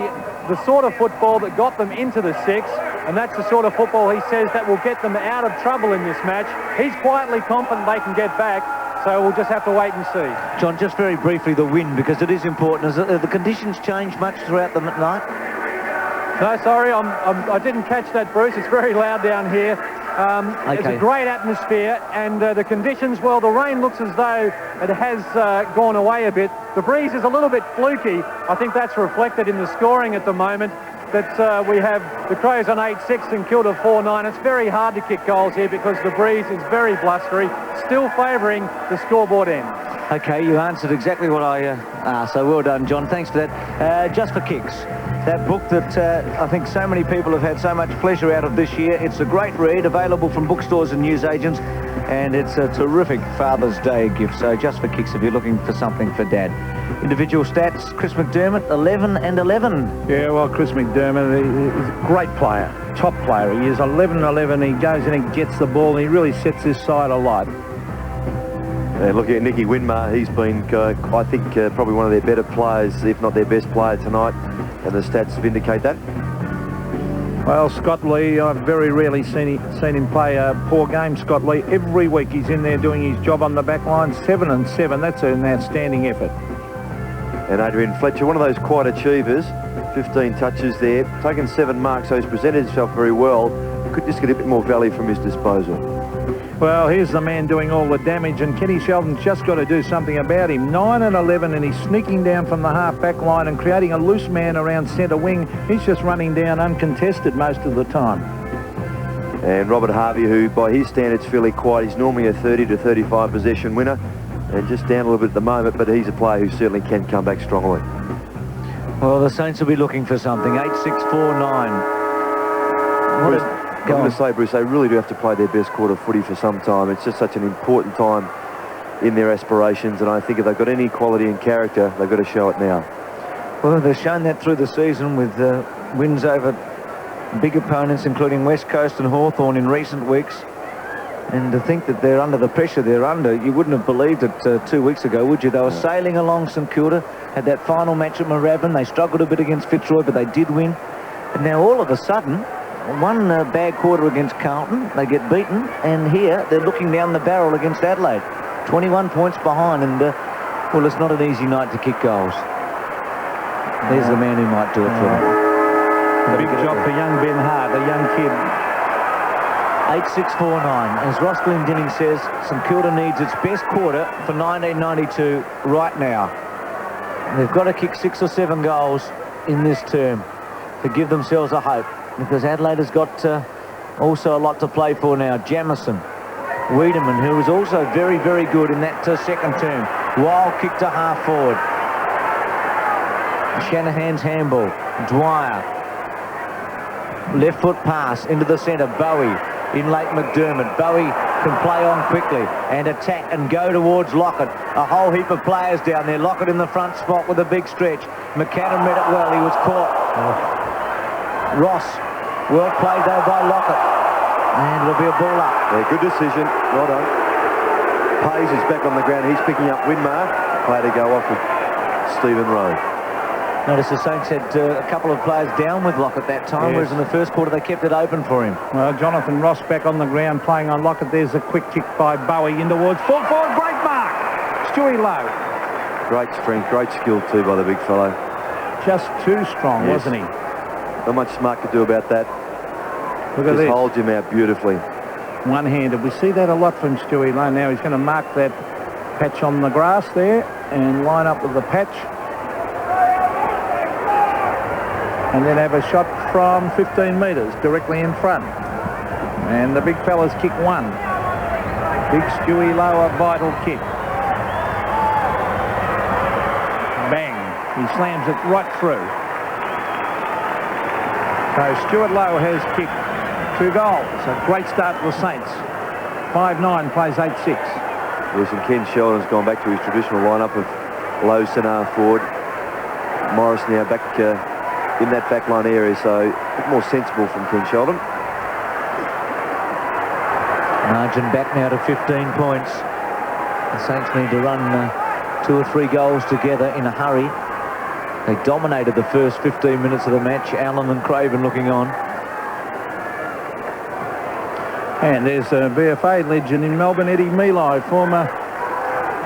the sort of football that got them into the 6, and that's the sort of football he says that will get them out of trouble in this match. He's quietly confident they can get back, so we'll just have to wait and see. John, just very briefly, the win, because it is important. Has the conditions changed much throughout the night? No, sorry, I didn't catch that, Bruce. It's very loud down here. It's a great atmosphere, and the conditions, well, the rain looks as though it has gone away a bit. The breeze is a little bit fluky. I think that's reflected in the scoring at the moment, that we have the Crows on 8-6 and Kilda 4-9. It's very hard to kick goals here because the breeze is very blustery, still favouring the scoreboard end. Okay, you answered exactly what I asked, so well done, John. Thanks for that. Just for Kicks, that book that I think so many people have had so much pleasure out of this year. It's a great read, available from bookstores and newsagents, and it's a terrific Father's Day gift. So Just for Kicks if you're looking for something for Dad. Individual stats, Chris McDermott, 11 and 11. Yeah, well, Chris McDermott is a great player, top player. He is 11-11. He goes in and gets the ball, and he really sets his side alight. Looking at Nicky Winmar, he's been, I think, probably one of their better players, if not their best player tonight, and the stats vindicate that. Well, Scott Lee, I've very rarely seen him play a poor game, Scott Lee. Every week he's in there doing his job on the back line. 7 and 7. That's an outstanding effort. And Adrian Fletcher, one of those quiet achievers, 15 touches there, taken 7 marks, so he's presented himself very well. Could just get a bit more value from his disposal. Well, here's the man doing all the damage, and Kenny Sheldon's just got to do something about him. 9 and 11, and he's sneaking down from the half-back line and creating a loose man around centre wing. He's just running down uncontested most of the time. And Robert Harvey, who by his standards fairly quiet, he's normally a 30 to 35 possession winner, and just down a little bit at the moment, but he's a player who certainly can come back strongly. Well, the Saints will be looking for something. 8-6-4-9. I'm going to say, Bruce, they really do have to play their best quarter footy for some time. It's just such an important time in their aspirations, and I think if they've got any quality and character, they've got to show it now. Well, they've shown that through the season with wins over big opponents, including West Coast and Hawthorn in recent weeks. And to think that they're under the pressure they're under, you wouldn't have believed it 2 weeks ago, would you? They were sailing along St Kilda, had that final match at Moorabbin. They struggled a bit against Fitzroy, but they did win. And now all of a sudden, one bad quarter against Carlton, they get beaten, and here they're looking down the barrel against Adelaide. 21 points behind, and well, it's not an easy night to kick goals. There's the man who might do it for them. Big job for young Ben Hart, a young kid. 8-6-4-9. As Ross Glendinning says, St Kilda needs its best quarter for 1992 right now. They've got to kick 6 or 7 goals in this term to give themselves a hope, because Adelaide has got also a lot to play for now. Jamison, Wiedemann, who was also very, very good in that second term. Wild kick to half forward. Shanahan's handball. Dwyer. Left foot pass into the centre. Bowie in late McDermott. Bowie can play on quickly and attack and go towards Lockett. A whole heap of players down there. Lockett in the front spot with a big stretch. McAdam read it well. He was caught. Ross. Well played though by Lockett. And it'll be a ball up. Yeah, good decision. Well done. Hayes is back on the ground. He's picking up Winmar. Play to go off with Stephen Rowe. Notice the Saints had a couple of players down with Lockett that time, whereas in the first quarter they kept it open for him. Well, Jonathan Ross back on the ground playing on Lockett. There's a quick kick by Bowie in towards full forward. Great mark. Stewie Lowe. Great strength, great skill too by the big fellow. Just too strong, wasn't he? Not much Smart could do about that. Look at this. Just holds him out beautifully. One-handed. We see that a lot from Stewie Lowe. Now he's going to mark that patch on the grass there and line up with the patch. And then have a shot from 15 metres directly in front. And the big fellas kick one. Big Stewie Lowe, a vital kick. Bang. He slams it right through. So Stuart Lowe has kicked 2 goals. A great start for the Saints. 5-9, plays 8-6. Yes, and Ken Sheldon's gone back to his traditional lineup of Lowe, centre forward. Morris now back in that backline area, so a bit more sensible from Ken Sheldon. Margin back now to 15 points. The Saints need to run 2 or 3 goals together in a hurry. They dominated the first 15 minutes of the match. Allen and Craven looking on. And there's a VFA legend in Melbourne, Eddie Milo, former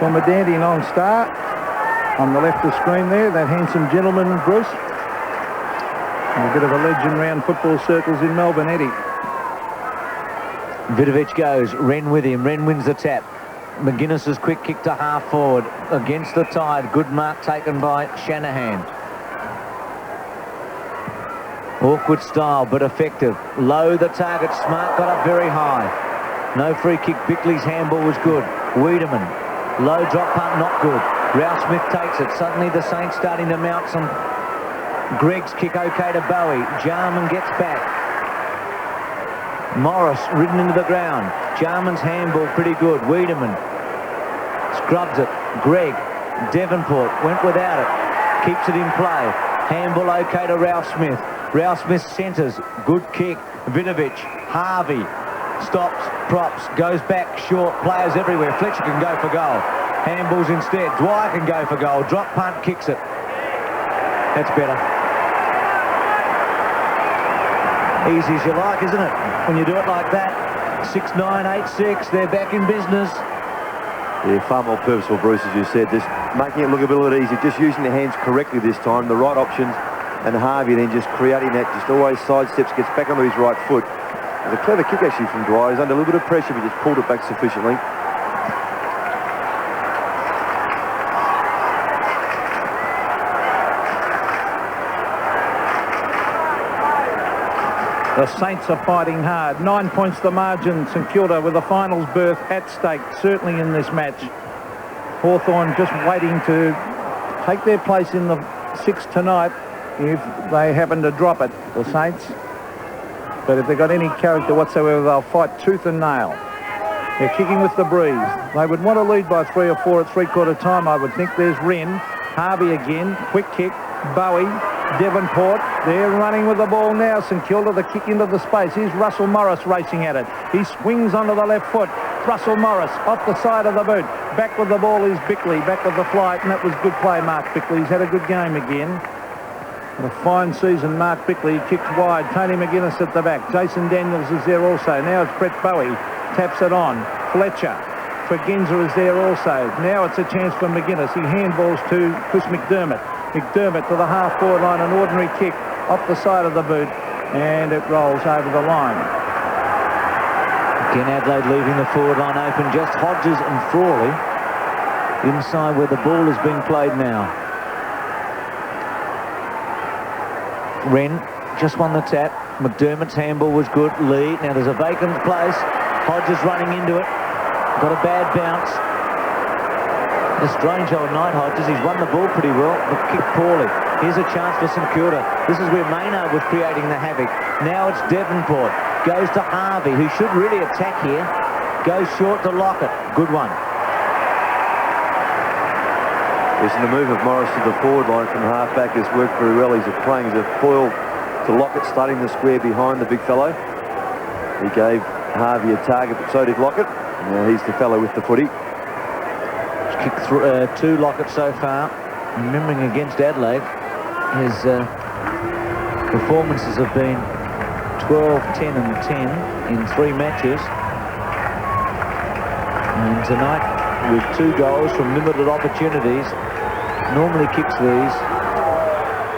Dandenong star. On the left of screen there, that handsome gentleman, Bruce. A bit of a legend round football circles in Melbourne, Eddie. Vidovic goes, Wren with him. Wren wins the tap. McGuinness's quick kick to half forward. Against the tide. Good mark taken by Shanahan. Awkward style, but effective. Low the target. Smart got up very high. No free kick. Bickley's handball was good. Wiedemann. Low drop punt, not good. Ralph Smith takes it. Suddenly the Saints starting to mount some. Gregg's kick okay to Bowie. Jarman gets back. Morris ridden into the ground. Jarman's handball pretty good. Wiedemann scrubs it. Gregg. Devonport went without it. Keeps it in play. Handball okay to Ralph Smith. Ralph Smith centres. Good kick. Vidovic. Harvey. Stops. Props. Goes back short. Players everywhere. Fletcher can go for goal. Handballs instead. Dwyer can go for goal. Drop punt. Kicks it. That's better. Easy as you like, isn't it? When you do it like that. 6-9, 8-6, they're back in business. Yeah, far more purposeful, Bruce, as you said. Just making it look a little bit easy, just using the hands correctly this time, the right options, and Harvey then just creating that, just always sidesteps, gets back onto his right foot. It was a clever kick actually from Dwyer. He's under a little bit of pressure, but just pulled it back sufficiently. The Saints are fighting hard. 9 points the margin. St Kilda with a finals berth at stake, certainly in this match. Hawthorn just waiting to take their place in the 6 tonight if they happen to drop it, the Saints. But if they've got any character whatsoever, they'll fight tooth and nail. They're kicking with the breeze. They would want to lead by 3 or 4 at three-quarter time, I would think. There's Wren. Harvey again. Quick kick. Bowie. Devonport, they're running with the ball now. St Kilda, the kick into the space. Here's Russell Morris racing at it. He swings onto the left foot. Russell Morris off the side of the boot. Back with the ball is Bickley, back with the flight, and that was good play, Mark Bickley. He's had a good game again. A fine season, Mark Bickley. Kicks wide. Tony McGuinness at the back. Jason Daniels is there also. Now it's Brett Bowie. Taps it on. Fletcher. Tregenza is there also. Now it's a chance for McGuinness. He handballs to Chris McDermott. McDermott to the half-forward line, an ordinary kick off the side of the boot, and it rolls over the line. Again, Adelaide leaving the forward line open. Just Hodges and Frawley inside where the ball is being played now. Wren just won the tap. McDermott's handball was good. Lee, now there's a vacant place. Hodges running into it. Got a bad bounce. A strange old night, Hodges. He's won the ball pretty well, but kicked poorly. Here's a chance for St Kilda. This is where Maynard was creating the havoc. Now it's Devonport. Goes to Harvey, who should really attack here. Goes short to Lockett. Good one. Yes, and the move of Morris to the forward line from half-back has worked very well. He's playing as a foil to Lockett, starting the square behind the big fellow. He gave Harvey a target, but so did Lockett. Now he's the fellow with the footy. Kicked through 2 Lockett so far. Remembering against Adelaide, his performances have been 12, 10 and 10 in 3 matches. And tonight, with 2 goals from limited opportunities, normally kicks these.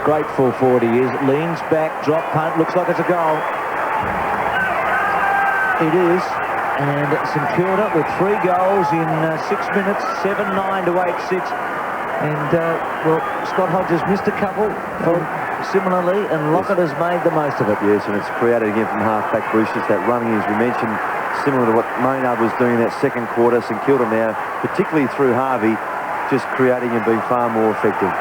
Great full forward he is. Leans back, drop punt, looks like it's a goal. It is. And St Kilda with 3 goals in 6 minutes, 7-9 to 8-6. And, well, Scott Hodges missed a couple similarly, and Lockett has made the most of it. Yes, and it's created again from half-back, Bruce. Just that running, as we mentioned, similar to what Maynard was doing in that second quarter. St Kilda now, particularly through Harvey, just creating and being far more effective.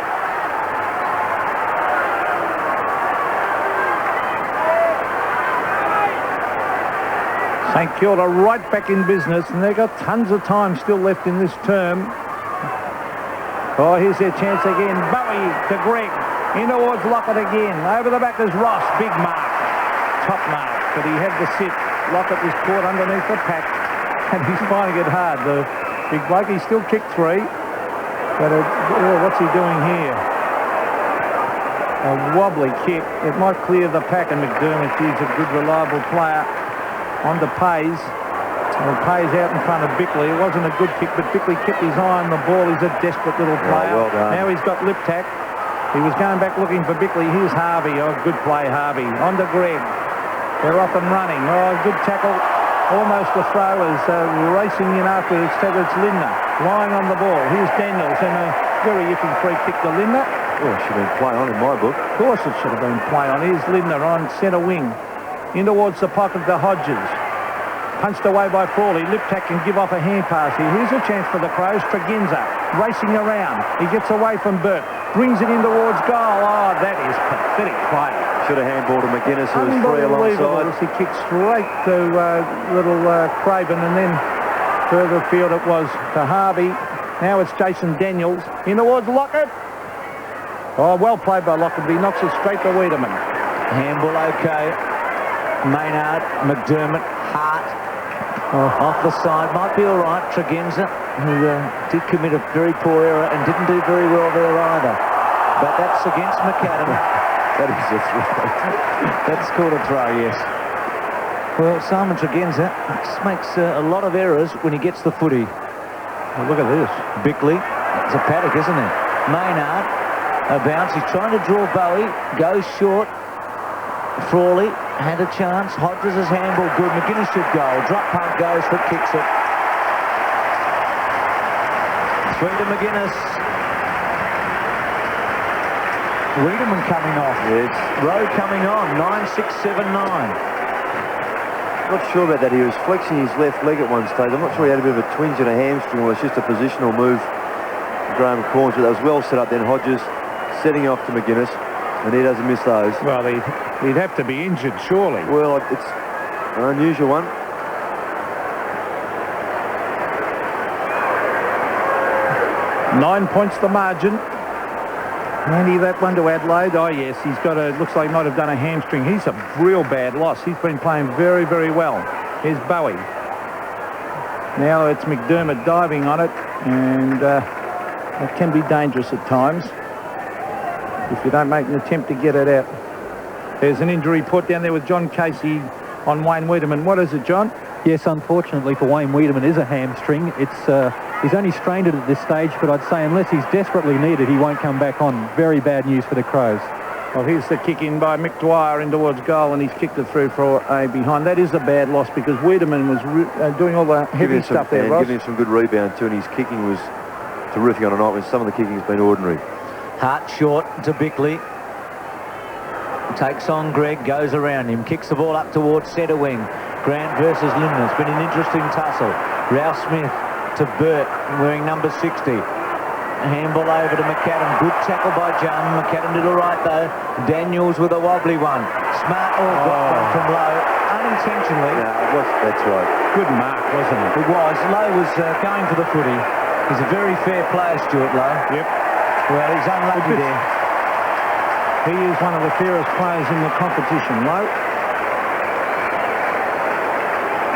St Kilda right back in business, and they've got tons of time still left in this term. Oh, here's their chance again. Bowie to Greg. In towards Lockett again. Over the back is Ross. Big mark. Top mark. But he had the sit. Lockett was caught underneath the pack, and he's finding it hard. The big bloke, he still kicked 3. But what's he doing here? A wobbly kick. It might clear the pack, and McDermott is a good, reliable player. On to Pays. And Pays out in front of Bickley. It wasn't a good kick, but Bickley kept his eye on the ball. He's a desperate little player. Well done. Now he's got lip tack. He was going back looking for Bickley. Here's Harvey. Oh, good play, Harvey. On to Greg. They're off and running. Oh, good tackle. Almost a throw as racing in after it. Instead it's Lindner lying on the ball. Here's Daniels and a very iffy free kick to Lindner. Oh, it should have been play on in my book. Of course it should have been play on. Here's Lindner on centre wing. In towards the pocket to Hodges. Punched away by Frawley. Liptak can give off a hand pass here. Here's a chance for the Crows. Tregenza racing around. He gets away from Burke. Brings it in towards goal. Oh, that is pathetic play. Should have handballed to McGuinness, who was 3 alongside. He kicked straight to little Craven, and then further afield it was to Harvey. Now it's Jason Daniels. In towards Lockett. Oh, well played by Lockett, but he knocks it straight to Wiedemann. Handball okay. Maynard, McDermott, Hart. Off the side, might be all right. Tregenza, who did commit a very poor error and didn't do very well there either. But that's against McAdam. That is a throw. That's called a throw, yes. Well, Simon Tregenza makes a lot of errors when he gets the footy. Well, look at this. Bickley. It's a paddock, isn't it? Maynard. A bounce. He's trying to draw Bowie. Goes short. Frawley had a chance. Hodges' handball good. McGuinness should go. Drop punt goes for kicks it. 3 to McGuinness. Wiedemann coming off. Yes. Rowe coming on. 9-6-7-9. Not sure about that. He was flexing his left leg at one stage. I'm not sure he had a bit of a twinge and a hamstring, or it's just a positional move. Graham Corns, but that was well set up. Then Hodges setting off to McGuinness, and he doesn't miss those. Well, he'd have to be injured, surely. Well, it's an unusual one. Nine points the margin. Andy, that one to Adelaide. Oh, yes, he's got a... Looks like he might have done a hamstring. He's a real bad loss. He's been playing very, very well. Here's Bowie. Now it's McDermott diving on it, and that can be dangerous at times if you don't make an attempt to get it out. There's an injury put down there with John Casey on Wayne Wiedemann. What is it, John? Yes, unfortunately for Wayne Wiedemann, is a hamstring. It's he's only strained it at this stage, but I'd say unless he's desperately needed, he won't come back on. Very bad news for the Crows. Well, here's the kick in by Mick Dwyer in towards goal, and he's kicked it through for a behind. That is a bad loss because Wiedemann was doing all the heavy stuff there, Ross. Giving him some good rebound too, and his kicking was terrific on a night when some of the kicking has been ordinary. Hart short to Bickley. Takes on Gregg, goes around him, kicks the ball up towards centre wing. Grant versus Lindner. It's been an interesting tussle. Ralph Smith to Burt, wearing number 60. Handball over to McAdam. Good tackle by Jarman. McAdam did all right though. Daniels with a wobbly one. Smart got one from Lowe. Unintentionally. Yeah, that's right. Good mark, wasn't it? It was. Lowe was going for the footy. He's a very fair player, Stuart Lowe. Yep. Well, he's unlucky there. He is one of the fairest players in the competition, Lowe.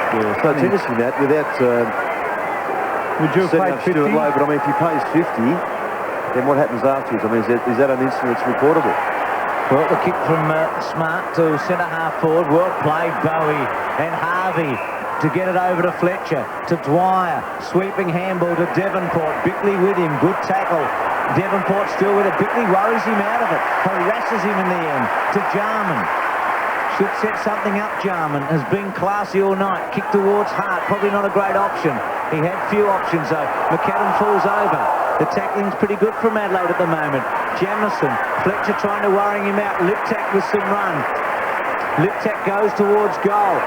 Yeah, so it's interesting that without would you have setting played up 50? Stuart Lowe, but I mean if he pays 50, then what happens afterwards? I mean, is that an incident that's reportable? Well, the kick from Smart to centre half forward. Well played, Bowie and Harvey to get it over to Fletcher, to Dwyer. Sweeping handball to Devonport. Bickley with him. Good tackle. Devonport still with it. Bickley worries him out of it. Harasses him in the end. To Jarman. Should set something up, Jarman. Has been classy all night. Kick towards Hart. Probably not a great option. He had few options though. McAdam falls over. The tackling's pretty good from Adelaide at the moment. Jamison. Fletcher trying to worry him out. Liptak with some run. Liptak goes towards goal.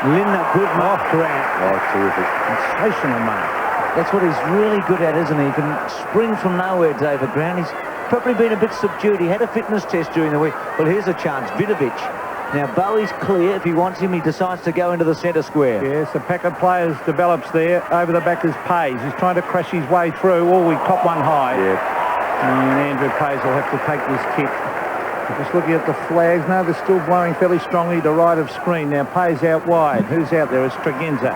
Lindner, good mark, Grant. Oh, terrific. Sensational mark. That's what he's really good at, isn't he? He can spring from nowhere, David Grant. He's probably been a bit subdued. He had a fitness test during the week. Well, here's a chance. Vidovic. Now, Bowie's clear. If he wants him, he decides to go into the centre square. Yes, a pack of players develops there. Over the back is Pays. He's trying to crash his way through. Oh, we cop one high. Yeah. And Andrew Pays will have to take this kick. Just looking at the flags. No, they're still blowing fairly strongly to right of screen. Now, Pays out wide. Who's out there? It's Tregenza.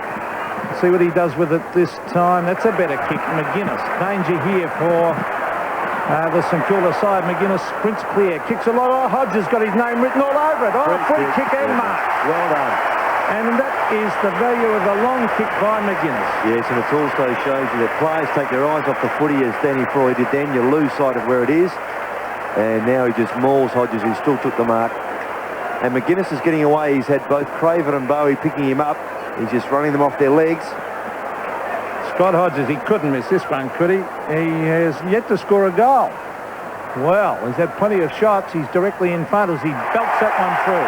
See what he does with it this time. That's a better kick. McGuinness. Danger here for the St Kilda side. McGuinness sprints clear. Kicks a lot. Oh, Hodges got his name written all over it. Oh, free kick and mark. Well done. And that is the value of the long kick by McGuinness. Yes, and it also shows you that players take their eyes off the footy, as Danny Frawley did then. You lose sight of where it is. And now he just mauls Hodges, who still took the mark. And McGuinness is getting away. He's had both Craven and Bowie picking him up. He's just running them off their legs. Scott Hodges, he couldn't miss this one, could he? He has yet to score a goal. Well, he's had plenty of shots. He's directly in front as he belts that one through.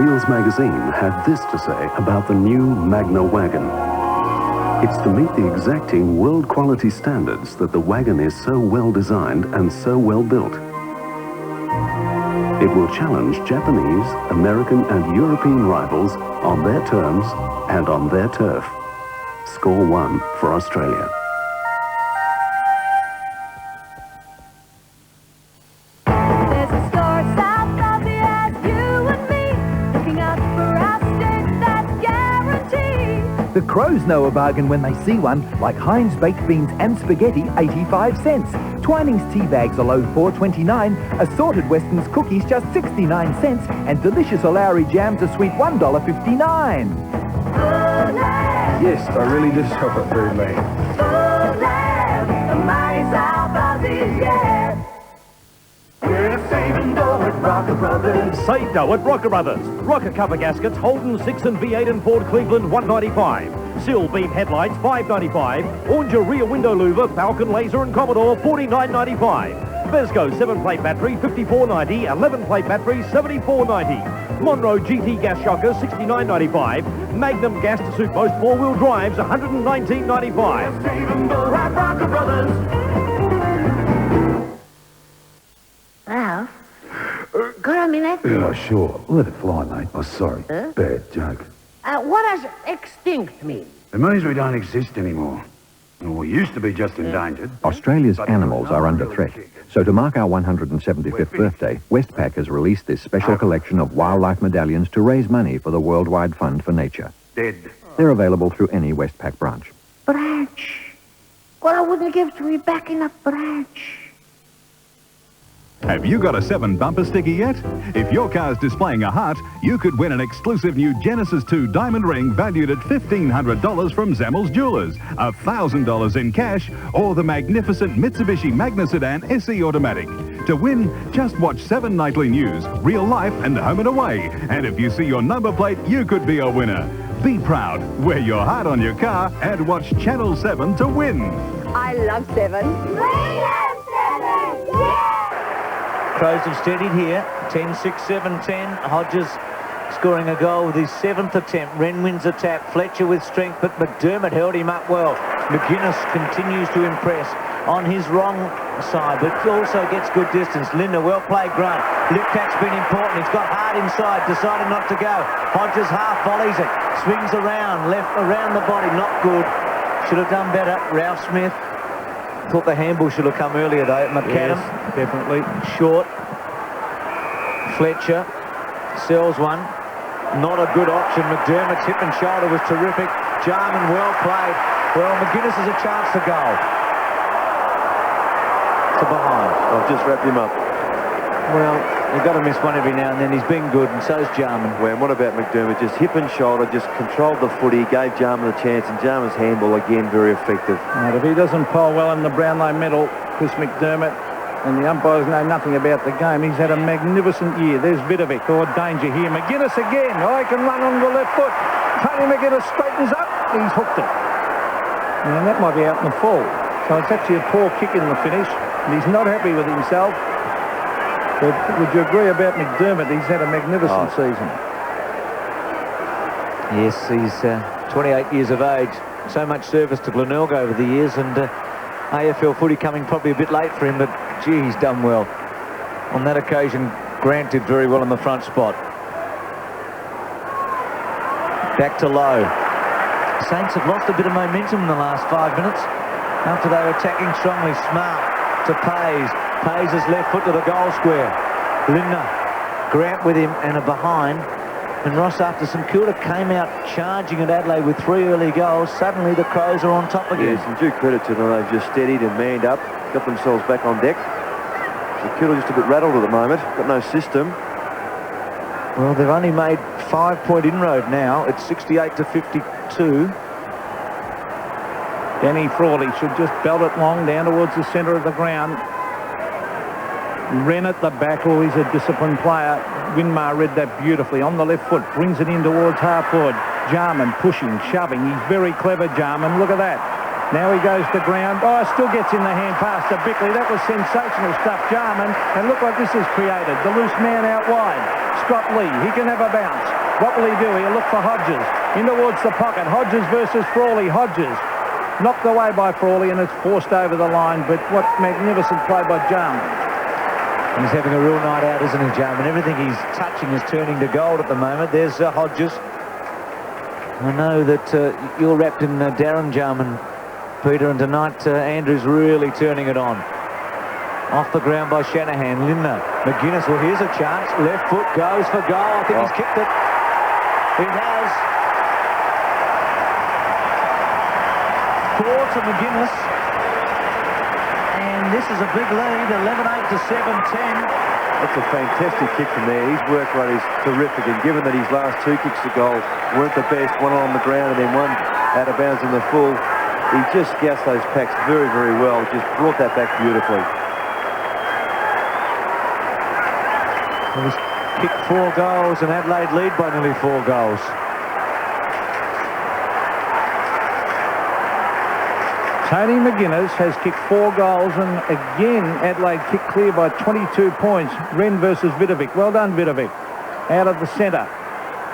Wheels magazine had this to say about the new Magna wagon. It's to meet the exacting world quality standards that the wagon is so well designed and so well built. It will challenge Japanese, American and European rivals on their terms and on their turf. Score 1 for Australia. There's a store south of the as you The Crows know a bargain when they see one, like Heinz baked beans and spaghetti, 85 cents. Twinings tea bags a load $4.29, assorted Weston's cookies just 69 cents, and delicious O'Lowry jams a sweet $1.59. Yes, I really do shop at Food Land. We're saving dough at Rocker Brothers. Save dough at Rocker Brothers. Rocker cover gaskets, Holden 6 and V8 and Ford Cleveland, $1.95. Sill beam headlights, $5.95. Oranger rear window louver, Falcon Laser and Commodore, $49.95. Vesco 7-plate battery, $54.90. 11-plate battery, $74.90. Monroe GT gas shocker, $69.95. Magnum gas to suit most four-wheel drives, $119.95. Saving dough at Rocker Brothers. Ralph, got a minute? Yeah, sure. Let it fly, mate. Oh, sorry. Huh? Bad joke. What does extinct mean? It means we don't exist anymore. Well, we used to be just endangered. Australia's animals are under threat. So to mark our 175th birthday, Westpac has released this special collection of wildlife medallions to raise money for the Worldwide Fund for Nature. Dead. They're available through any Westpac branch. Branch. What I wouldn't give to be back in a branch. Have you got a 7 bumper sticker yet? If your car's displaying a heart, you could win an exclusive new Genesis 2 diamond ring valued at $1,500 from Zammel's Jewelers, $1,000 in cash, or the magnificent Mitsubishi Magna Sedan SE Automatic. To win, just watch 7 Nightly News, Real Life and Home and Away. And if you see your number plate, you could be a winner. Be proud, wear your heart on your car and watch Channel 7 to win. I love 7. We love 7! Yeah! Crows have steadied here. 10, 6, 7, 10. Hodges scoring a goal with his 7th attempt. Wren wins a tap. Fletcher with strength, but McDermott held him up well. McGuinness continues to impress on his wrong side, but also gets good distance. Linda, well played, Grant. Lip cat's been important. He's got hard inside, decided not to go. Hodges half volleys it. Swings around, left around the body. Not good. Should have done better. Ralph Smith. Thought the handball should have come earlier though. McAdam, Yes, definitely. short. Fletcher sells one. Not a good option. McDermott's hip and shoulder was terrific. Jarman well played. Well, McGuinness has a chance to goal. To behind. I've just wrapped him up. Well, you've got to miss one every now and then. He's been good, and so's Jarman. Well, and what about McDermott? Just hip and shoulder, just controlled the footy, gave Jarman a chance, and Jarman's handball again very effective. Right, if he doesn't pole well in the Brownlow medal, Chris McDermott, and the umpires know nothing about the game, he's had a magnificent year. There's Vidovic, or danger here. McGuinness again. Oh, he can run on the left foot. Tony McGuinness straightens up. He's hooked it. And that might be out in the fall. So it's actually a poor kick in the finish. And he's not happy with himself. But would you agree about McDermott? He's had a magnificent season. Yes, he's 28 years of age. So much service to Glenelg over the years, and AFL footy coming probably a bit late for him, but gee, he's done well. On that occasion, Grant did very well in the front spot. Back to Lowe. Saints have lost a bit of momentum in the last 5 minutes after they were attacking strongly. Smart to Pays. Pays his left foot to the goal square. Lindner, Grant with him and a behind. And Ross, after St Kilda came out charging at Adelaide with 3 early goals, suddenly the Crows are on top again. Yes, and due credit to them, they've just steadied and manned up, got themselves back on deck. St Kilda just a bit rattled at the moment, got no system. Well, they've only made 5-point inroad now. It's 68 to 52. Danny Frawley should just belt it long down towards the centre of the ground. Wren at the back. Oh, he's a disciplined player. Winmar read that beautifully. On the left foot, brings it in towards half forward. Jarman pushing, shoving. He's very clever, Jarman. Look at that. Now he goes to ground. Oh, still gets in the hand pass to Bickley. That was sensational stuff, Jarman. And look what this has created. The loose man out wide. Scott Lee, he can have a bounce. What will he do? He'll look for Hodges. In towards the pocket. Hodges versus Frawley. Hodges knocked away by Frawley, and it's forced over the line. But what magnificent play by Jarman. He's having a real night out, isn't he, Jarman? Everything he's touching is turning to gold at the moment. There's Hodges. I know that you're wrapped in Darren Jarman, Peter, and tonight Andrew's really turning it on. Off the ground by Shanahan. Lindner. McGuinness. Well, here's a chance. Left foot goes for goal. I think he's kicked it. He has. 4 to McGuinness. And this is a big lead, 11-8 to 7-10. That's a fantastic kick from there. His work rate is terrific, and given that his last 2 kicks to goal weren't the best, one on the ground and then one out of bounds in the full, he just scoused those packs very, very well. Just brought that back beautifully. Well, he's kicked 4 goals, and Adelaide lead by nearly 4 goals. Tony McGuinness has kicked 4 goals, and again Adelaide kicked clear by 22 points. Wren versus Vidovic. Well done, Vidovic. Out of the centre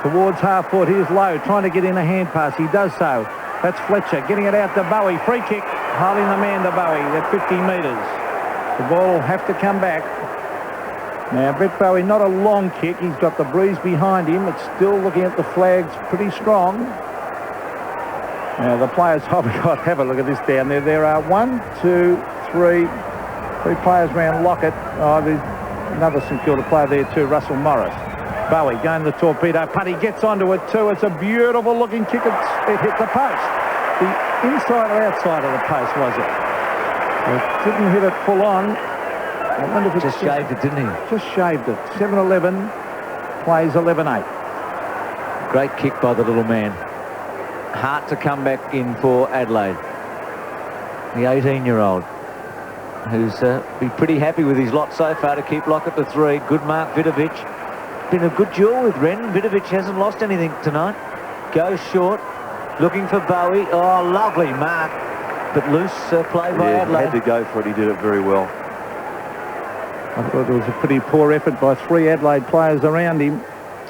towards half forward. Here's Lowe trying to get in a hand pass. He does so. That's Fletcher getting it out to Bowie. Free kick, holding the man to Bowie at 50 metres. The ball will have to come back. Now Brett Bowie, not a long kick. He's got the breeze behind him. It's still looking at the flags pretty strong. Now the players, oh my God, have a look at this down there. There are 1, 2, 3 players around Lockett. Oh, there's another St Kilda player there too, Russell Morris. Bowie going the torpedo punt. He gets onto it too. It's a beautiful looking kick. It hit the post. The inside or outside of the post, was it? It didn't hit it full on. I wonder if it just shaved it, didn't he? Just shaved it. 7-11, plays 11-8. Great kick by the little man. Hard to come back in for Adelaide. The 18-year-old who's been pretty happy with his lot so far to keep Lockett to 3. Good mark, Vidovic. Been a good duel with Wren. Vidovic hasn't lost anything tonight. Goes short, looking for Bowie. Oh, lovely mark, but loose play by Adelaide. Had to go for it. He did it very well. I thought it was a pretty poor effort by 3 Adelaide players around him.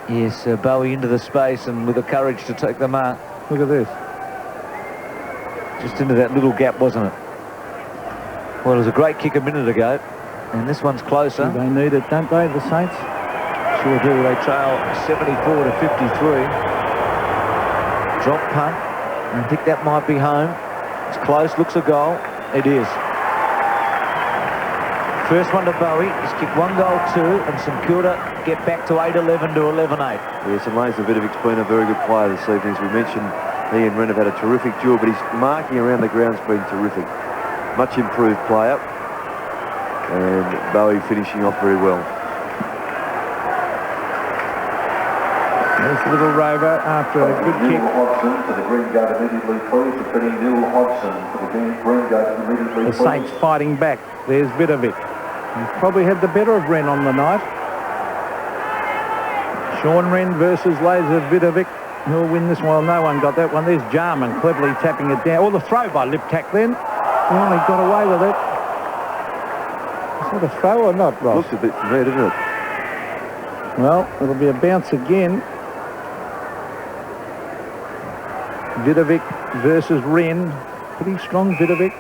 Yes, Bowie into the space and with the courage to take the mark. Look at this. Just into that little gap, wasn't it? Well, it was a great kick a minute ago, and this one's closer. They need it, don't they, the Saints? Sure do. They trail 74 to 53. Drop punt. I think that might be home. It's close. Looks a goal. It is. First one to Bowie. He's kicked 1 goal, 2, and St Kilda get back to 8-11 to 11-8. Yes, and Laser Vidovic's been a very good player this evening. As we mentioned, he and Wren have had a terrific duel, but his marking around the ground's been terrific. Much improved player, and Bowie finishing off very well. There's a little rover after a good kick. Hodgson to the green gate immediately, please. Defending Neil Hodgson to the green gate immediately, The Saints fighting back. There's Vidovic. He probably had the better of Wren on the night. Sean Wren versus Laser Vidovic. Who'll win this one? Well, no one got that one. There's Jarman cleverly tapping it down. Oh, the throw by Liptak then. He only got away with it. Is that a throw or not, Ross? Looks a bit from there, doesn't it? Well, it'll be a bounce again. Vidovic versus Wren. Pretty strong, Vidovic.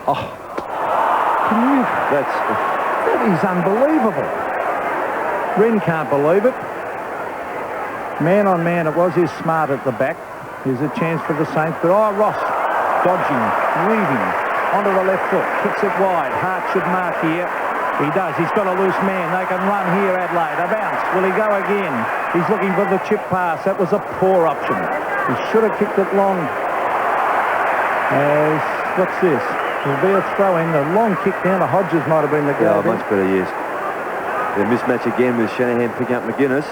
Oh, that is unbelievable. Wren can't believe it. Man on man, it was. He's smart at the back. Here's a chance for the Saints, but oh, Ross dodging, weaving onto the left foot, kicks it wide. Hart should mark here. He does. He's got a loose man. They can run here, Adelaide. A bounce. Will he go again? He's looking for the chip pass. That was a poor option. He should have kicked it long. What's this? There'll be a throw in. The long kick down to Hodges might have been the goal. Yeah, much better, yes. The mismatch again with Shanahan picking up McGuinness.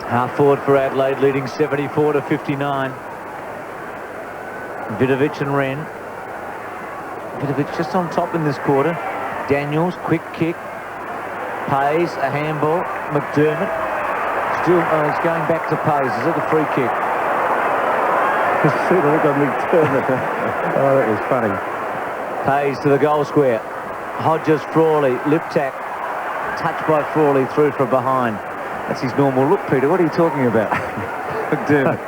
Half forward for Adelaide, leading 74 to 59. Vidovic and Wren. Vidovic just on top in this quarter. Daniels, quick kick. Pays, a handball. McDermott. Still, he's going back to Pays. Is it a free kick? See the look on McDermott. Oh, that was funny. Pays to the goal square. Hodges, Frawley, Liptak. Touched by Frawley, through from behind. That's his normal look, Peter. What are you talking about? McDermott.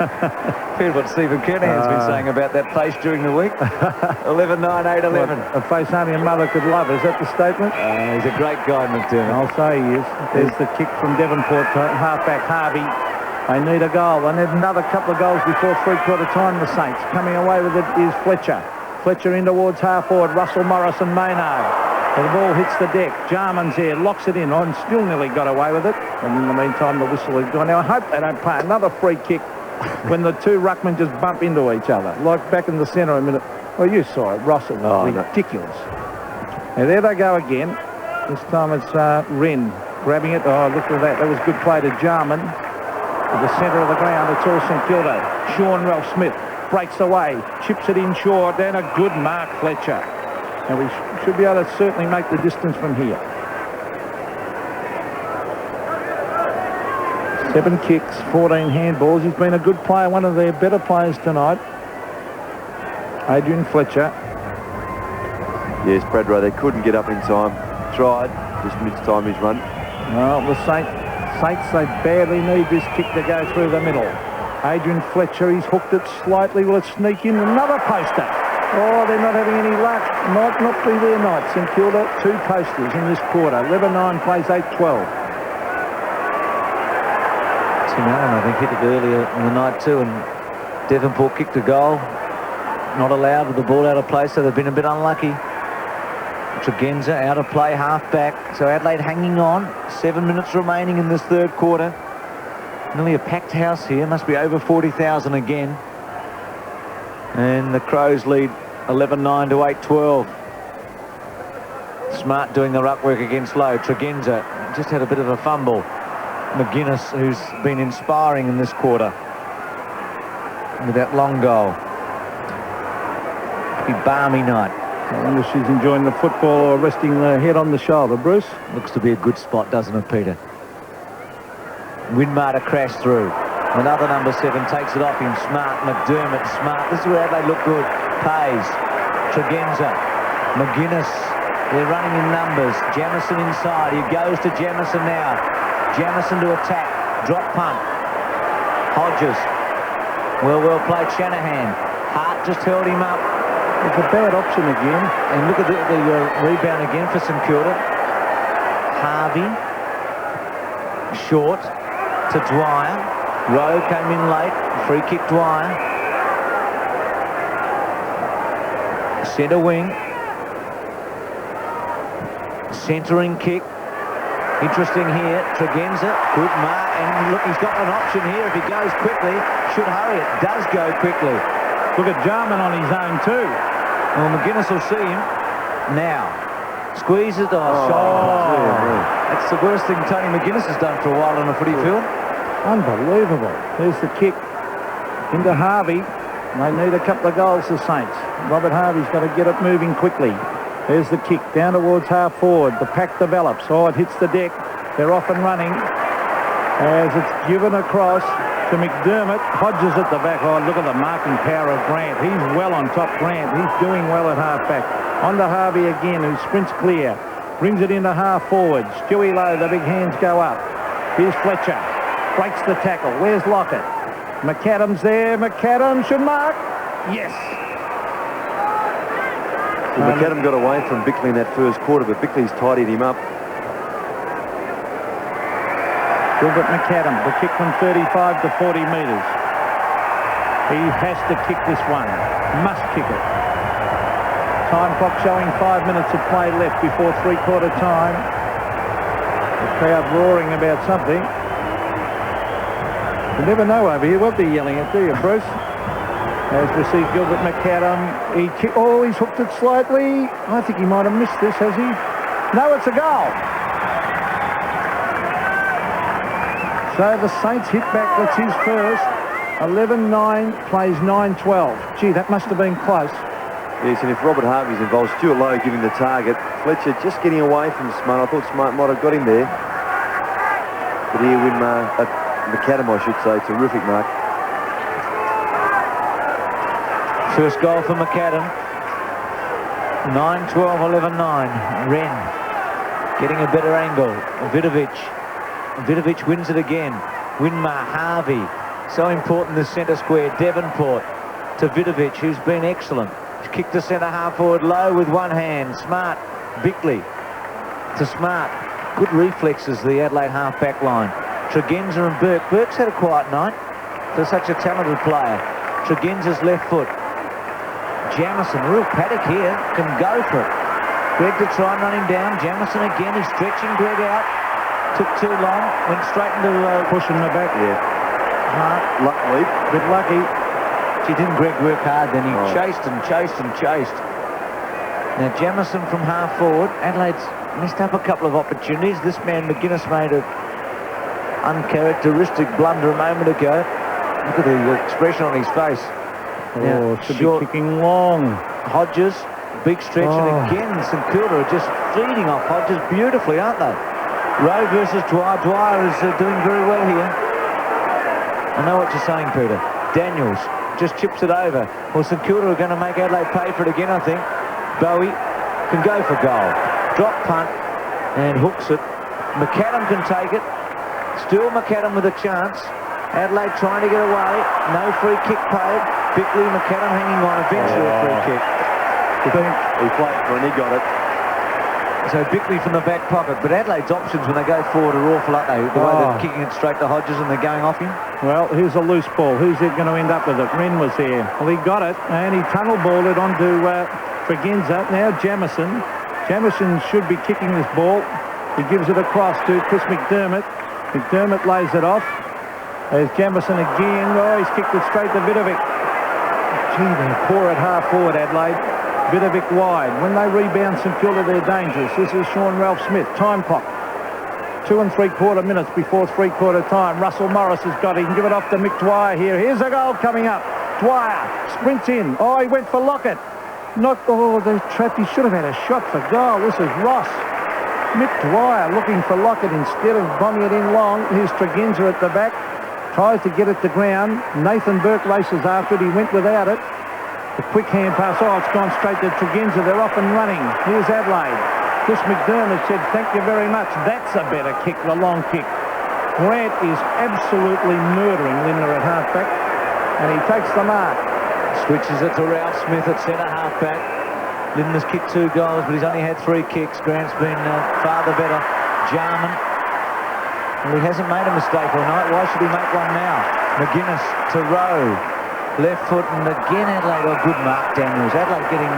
Heard what Stephen Kernahan's been saying about that face during the week. 11-9, 8-11. A face only a mother could love. Is that the statement? He's a great guy, McDermott. I'll say he is. There's the kick from Devonport to halfback Harvey. They need a goal. They need another couple of goals before three-quarter time, the Saints. Coming away with it is Fletcher. Fletcher in towards half forward. Russell, Morris and Maynard. The ball hits the deck. Jarman's there, locks it in. On, still nearly got away with it. And in the meantime, the whistle has gone. Now, I hope they don't play another free kick when the two ruckmen just bump into each other, like back in the centre a minute. Well, you saw it, Russell. Ridiculous. Now, there they go again. This time it's Wren grabbing it. Oh, look at that. That was good play to Jarman. To the centre of the ground, it's all St Kilda. Sean Ralph Smith breaks away, chips it in short, and a good mark, Fletcher. And we should be able to certainly make the distance from here. 7 kicks, 14 handballs. He's been a good player, one of their better players tonight. Adrian Fletcher. Yes, Bradrow, they couldn't get up in time. Tried, just missed time his run. Well, the Saints, they badly need this kick to go through the middle. Adrian Fletcher, he's hooked it slightly. Will it sneak in? Another poster. Oh, they're not having any luck. Might not be their night. St Kilda, 2 posters in this quarter. 11-9 plays 8-12. Tim Allen, I think, hit it earlier in the night too, and Devonport kicked a goal. Not allowed with the ball out of play, so they've been a bit unlucky. Tregenza out of play, half back. So Adelaide hanging on. 7 minutes remaining in this third quarter. Nearly a packed house here. Must be over 40,000 again. And the Crows lead 11-9 to 8-12. Smart doing the ruck work against Lowe. Tregenza just had a bit of a fumble. McGuinness, who's been inspiring in this quarter with that long goal. Pretty balmy night. I wonder if she's enjoying the football or resting the head on the shoulder, Bruce. Looks to be a good spot, doesn't it, Peter? Winmar to crash through. Another number 7 takes it off him. Smart, McDermott, Smart. This is where Adelaide look good. Pays, Tregenza, McGuinness. They're running in numbers. Jamison inside. He goes to Jamison now. Jamison to attack. Drop punt. Hodges. Well played, Shanahan. Hart just held him up. It's a bad option again. And look at the rebound again for St Kilda. Harvey. Short to Dwyer. Rowe came in late. Free kick Dwyer. Centre wing. Centering kick. Interesting here. Tregenza. Good mark. And look, he's got an option here. If he goes quickly, should hurry it. Does go quickly. Look at Jarman on his own too. Well, McGuinness will see him. Now. Squeezes. That's the worst thing Tony McGuinness has done for a while on the footy field. Unbelievable. There's the kick into Harvey. They need a couple of goals, the Saints. Robert Harvey's got to get it moving quickly. There's the kick down towards half forward. The pack develops. Oh, it hits the deck. They're off and running as it's given across to McDermott. Hodges at the back. Oh, look at the marking power of Grant. He's well on top, Grant. He's doing well at half back. On to Harvey again, who sprints clear. Brings it into half forward. Stewie Lowe, the big hands go up. Here's Fletcher. Breaks the tackle. Where's Lockett? McAdams there. McAdams should mark. Yes. Well, McAdam got away from Bickley in that first quarter, but Bickley's tidied him up. Gilbert McAdam, the kick from 35 to 40 metres. He has to kick this one. Must kick it. Time clock showing 5 minutes of play left before three-quarter time. The crowd roaring about something. You never know over here what they're yelling at, do you, Bruce? As we see Gilbert McAdam, he's hooked it slightly. I think he might have missed this, has he? No, it's a goal. So the Saints hit back, that's his first. 11-9, plays 9-12. Gee, that must have been close. Yes, and if Robert Harvey's involved, Stuart Lowe giving the target. Fletcher just getting away from Smart. I thought Smart might have got him there. But here McAdam, I should say, terrific mark. First goal for McAdam. 9-12, 11-9. Wren getting a better angle. Vidovic wins it again. Winmar, Harvey. So important the centre square. Devonport to Vidovic, who's been excellent. He's kicked the centre half forward low with one hand. Smart. Bickley to Smart. Good reflexes, the Adelaide half back line. Tregenza and Burke. Burke's had a quiet night for such a talented player. Tregenza's left foot. Jamison, real paddock here, can go for it. Greg to try and run him down. Jamison again, he's stretching Greg out. Took too long, went straight into pushing the back. Yeah. Luckily, bit lucky. She didn't Greg work hard then. He chased and chased and chased. Now Jamison from half forward. Adelaide's missed up a couple of opportunities. This man McGuinness made an uncharacteristic blunder a moment ago. Look at the expression on his face. Oh, should be kicking long. Hodges, big stretch, and again St Kilda are just feeding off Hodges beautifully, aren't they? Rowe versus Dwyer. Dwyer is doing very well here. I know what you're saying, Peter. Daniels just chips it over. Well, St Kilda are going to make Adelaide pay for it again, I think. Bowie can go for goal. Drop punt and hooks it. McAdam can take it. Still McAdam with a chance. Adelaide trying to get away. No free kick paid. Bickley, McAdam hanging on. Eventually a free kick. He played when he got it. So Bickley from the back pocket. But Adelaide's options when they go forward are awful, aren't they? The way they're kicking it straight to Hodges and they're going off him. Well, here's a loose ball. Who's it going to end up with it? Wren was there. Well, he got it and he tunnel balled it onto Tregenza. Now Jamison. Jamison should be kicking this ball. He gives it across to Chris McDermott. McDermott lays it off. There's Jamison again. Oh, he's kicked it straight to Vidovic. Gee, they're poor at half forward, Adelaide. Vidovic wide. When they rebound St Kilda, they're dangerous. This is Sean Ralph Smith. Time clock. 2 3/4 minutes before three-quarter time. Russell Morris has got it. He can give it off to Mick Dwyer here. Here's a goal coming up. Dwyer sprints in. Oh, he went for Lockett. They're trapped. He should have had a shot for goal. This is Ross. Mick Dwyer looking for Lockett instead of bombing it in long. Here's Tregenza at the back. Tries to get it to ground. Nathan Burke races after it. He went without it. The quick hand pass. Oh, it's gone straight to Tregenza. They're off and running. Here's Adelaide. Chris McDermott said, thank you very much. That's a better kick, the long kick. Grant is absolutely murdering Lindner at halfback. And he takes the mark. Switches it to Ralph Smith at centre halfback. Lindner's kicked 2 goals, but he's only had 3 kicks. Grant's been far the better. Jarman. Well, he hasn't made a mistake all night. Why should he make one now? McGuinness to Rowe. Left foot, and again Adelaide. Oh, good mark, Daniels. Adelaide getting...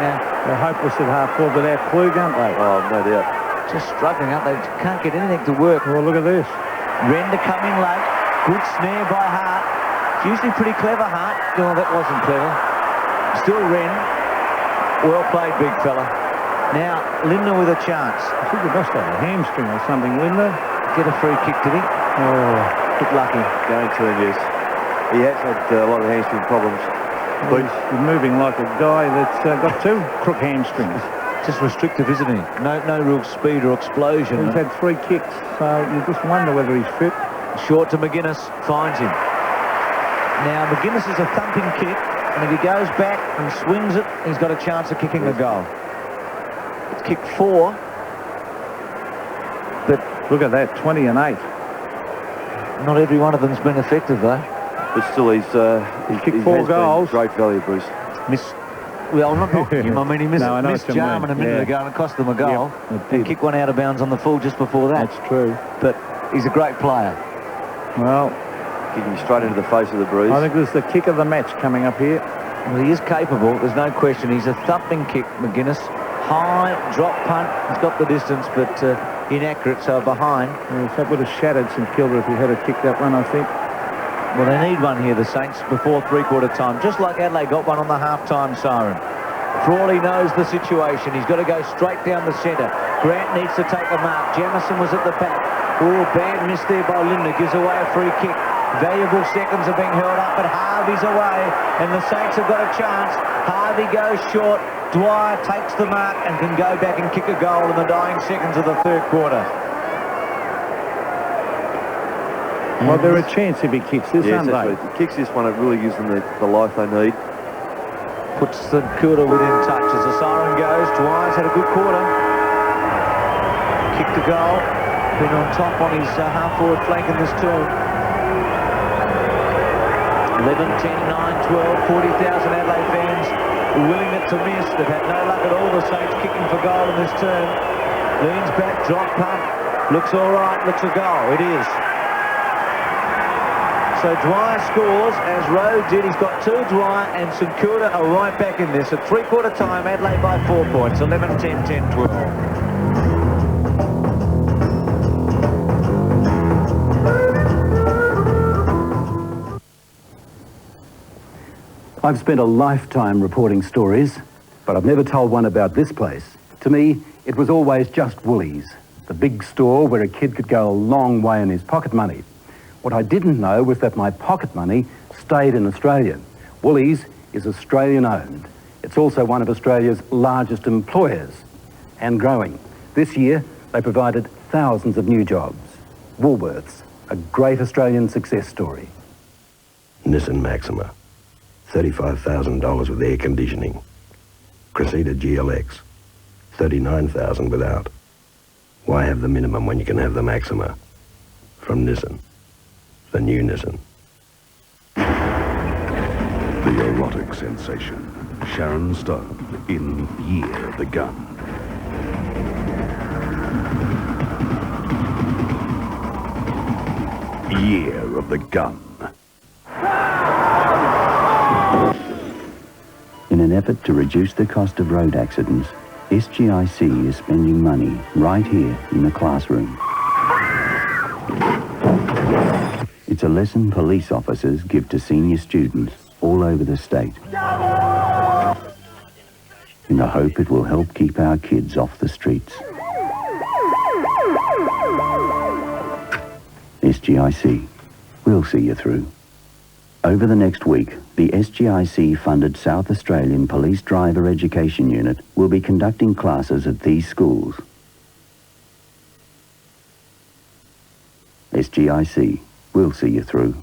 They're hopeless at half forward without Klug, aren't they? Oh, no doubt. Just struggling, aren't they? Can't get anything to work. Well, look at this. Wren to come in late. Good snare by Hart. It's usually pretty clever, Hart. No, that wasn't clever. Still Wren. Well played, big fella. Now, Lindner with a chance. I think he must have a hamstring or something, Lindner. Get a free kick, did he? Oh, bit lucky. Going to him, yes. He has had a lot of hamstring problems. Well, he's moving like a guy that's got 2 crook hamstrings. Just restrictive, isn't he? No real speed or explosion. He's had 3 kicks, so you just wonder whether he's fit. Short to McGuinness, finds him. Now, McGuinness is a thumping kick, and if he goes back and swings it, he's got a chance of kicking a goal. It's kicked 4. But look at that, 20 and 8. Not every one of them's been effective, though. But still, he's kicked 4 goals. Great value, Bruce. Well, I'm not knocking him. I mean, he missed Jarman a minute ago and it cost them a goal. Yep, and kicked one out of bounds on the full just before that. That's true. But he's a great player. Well, kicking straight into the face of the Bruce. I think there's the kick of the match coming up here. Well, he is capable. There's no question. He's a thumping kick, McGuinness. High, drop punt. He's got the distance, but inaccurate, so behind. Yes, that would have shattered St Kilda if he had kicked that one, I think. Well, they need one here, the Saints, before three-quarter time. Just like Adelaide got one on the half-time siren. Frawley knows the situation. He's got to go straight down the centre. Grant needs to take a mark. Jamison was at the back. Oh, bad miss there by Lindner. Gives away a free kick. Valuable seconds are being held up, but Harvey's away, and the Saints have got a chance. Harvey goes short. Dwyer takes the mark and can go back and kick a goal in the dying seconds of the third quarter. Well, they're a chance if he kicks this, aren't they? If he kicks this one, it really gives them the life they need. Puts St Kilda within touch as the siren goes. Dwyer's had a good quarter. Kicked a goal. Been on top on his half-forward flank in this term. 11, 10, 9, 12, 40,000 Adelaide fans willing it to miss. They've had no luck at all, the Saints kicking for goal in this term. Leans back, drop punt. Looks all right, looks a goal. It is. So Dwyer scores, as Rowe did. He's got 2, Dwyer, and St Kilda are right back in this. At three-quarter time, Adelaide by 4 points. 11, 10, 10, 12. I've spent a lifetime reporting stories, but I've never told one about this place. To me, it was always just Woolies, the big store where a kid could go a long way in his pocket money. What I didn't know was that my pocket money stayed in Australia. Woolies is Australian-owned. It's also one of Australia's largest employers, and growing. This year, they provided thousands of new jobs. Woolworths, a great Australian success story. Nissan Maxima, $35,000 with air conditioning. Cressida GLX, $39,000 without. Why have the minimum when you can have the Maxima? From Nissan, the new Nissan. The erotic sensation, Sharon Stone in Year of the Gun. Year of the Gun. In an effort to reduce the cost of road accidents, SGIC is spending money right here in the classroom. It's a lesson police officers give to senior students all over the state, in the hope it will help keep our kids off the streets. SGIC, we'll see you through. Over the next week, the SGIC-funded South Australian Police Driver Education Unit will be conducting classes at these schools. SGIC, we'll see you through.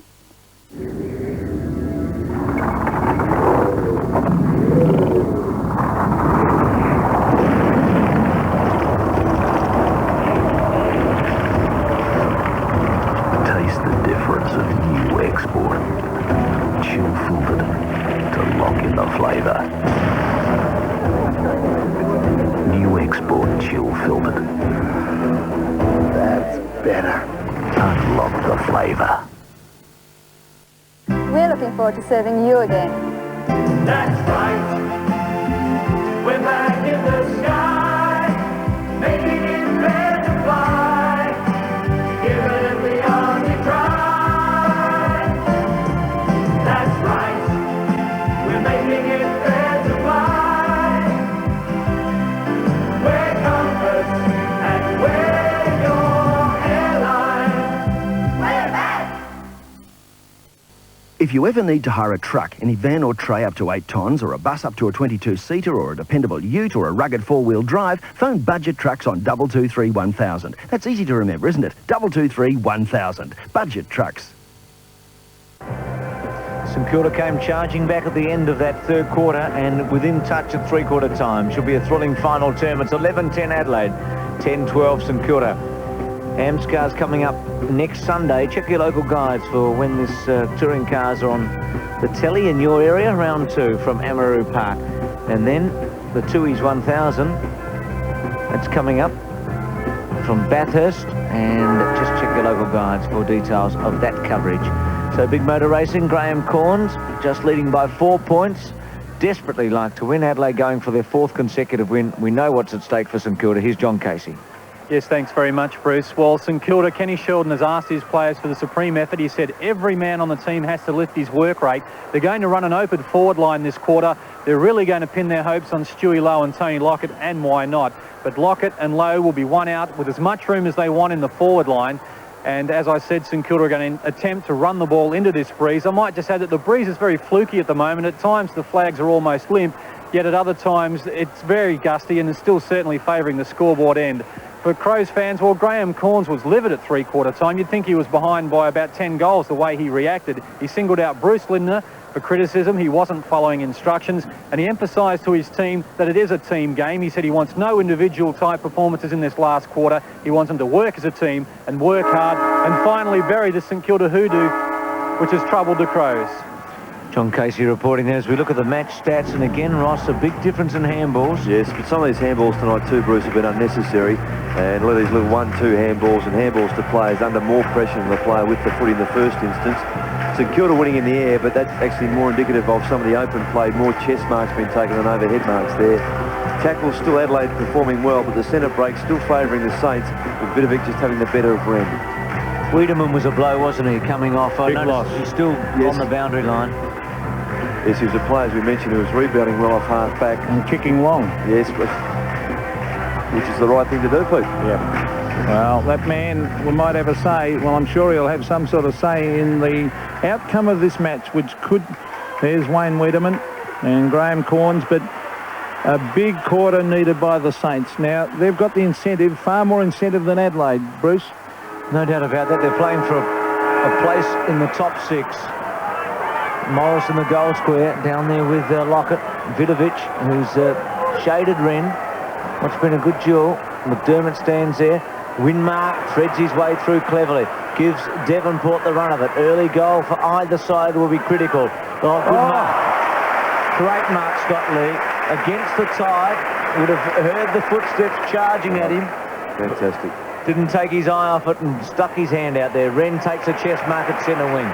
Taste the difference of new export. Chill filtered to lock in the flavour. New export chill filtered. That's better. Unlock the flavour. We're looking forward to serving you again. That's right. We're back in the sky, making it fair to fly. Give it every army try. That's right. We're making it fair to fly. We're Compass and we're your airline. We're back. If you ever need to hire a truck, any van or tray up to 8 tonnes, or a bus up to a 22-seater, or a dependable ute, or a rugged four-wheel drive, phone Budget Trucks on 223 1000. That's easy to remember, isn't it? 223 1000. Budget Trucks. St Kilda came charging back at the end of that third quarter and within touch at three-quarter time. Should be a thrilling final term. It's 11-10 Adelaide, 10-12 St Kilda. Amscar's coming up next Sunday. Check your local guides for when this touring cars are on the telly in your area. Round 2 from Amaroo Park. And then the Tooheys 1000. That's coming up from Bathurst. And just check your local guides for details of that coverage. So big motor racing, Graham Corns just leading by 4 points. Desperately like to win. Adelaide going for their 4th consecutive win. We know what's at stake for St Kilda. Here's John Casey. Yes, thanks very much, Bruce. Well, St Kilda, Kenny Sheldon has asked his players for the supreme effort. He said every man on the team has to lift his work rate. They're going to run an open forward line this quarter. They're really going to pin their hopes on Stewie Lowe and Tony Lockett, and why not? But Lockett and Lowe will be one out with as much room as they want in the forward line. And as I said, St Kilda are going to attempt to run the ball into this breeze. I might just add that the breeze is very fluky at the moment. At times the flags are almost limp, yet at other times it's very gusty and is still certainly favouring the scoreboard end. For Crows fans, well, Graham Corns was livid at three-quarter time. You'd think he was behind by about 10 goals the way he reacted. He singled out Bruce Lindner for criticism. He wasn't following instructions, and he emphasised to his team that it is a team game. He said he wants no individual type performances in this last quarter. He wants them to work as a team and work hard, and finally bury the St Kilda hoodoo, which has troubled the Crows. John Casey reporting there as we look at the match stats, and again, Ross, a big difference in handballs. Yes, but some of these handballs tonight too, Bruce, have been unnecessary, and a lot of these little 1-2 handballs and handballs to players under more pressure than the player with the foot in the first instance. St Kilda winning in the air, but that's actually more indicative of some of the open play, more chest marks being taken than overhead marks there. Tackles still Adelaide performing well, but the centre break still favouring the Saints, with Vidovic just having the better of Wren. Wiedemann was a blow, wasn't he, coming off? Big loss. He's still on the boundary line. Yes, he was a player, as we mentioned, who was rebounding well off half back. And kicking long. Yes, which is the right thing to do, Pete. Yeah. Well, that man, we might have a say. Well, I'm sure he'll have some sort of say in the outcome of this match, which could... There's Wayne Wiedemann and Graham Corns, but a big quarter needed by the Saints. Now, they've got the incentive, far more incentive than Adelaide, Bruce. No doubt about that. They're playing for a place in the top 6. Morris in the goal square, down there with Lockett, Vidovic, who's shaded Wren. What's been a good duel. McDermott stands there. Winmark threads his way through cleverly. Gives Devonport the run of it. Early goal for either side will be critical. Oh, good mark. Great mark, Scott Lee. Against the tide. Would have heard the footsteps charging at him. Fantastic. Didn't take his eye off it and stuck his hand out there. Wren takes a chest mark at centre wing.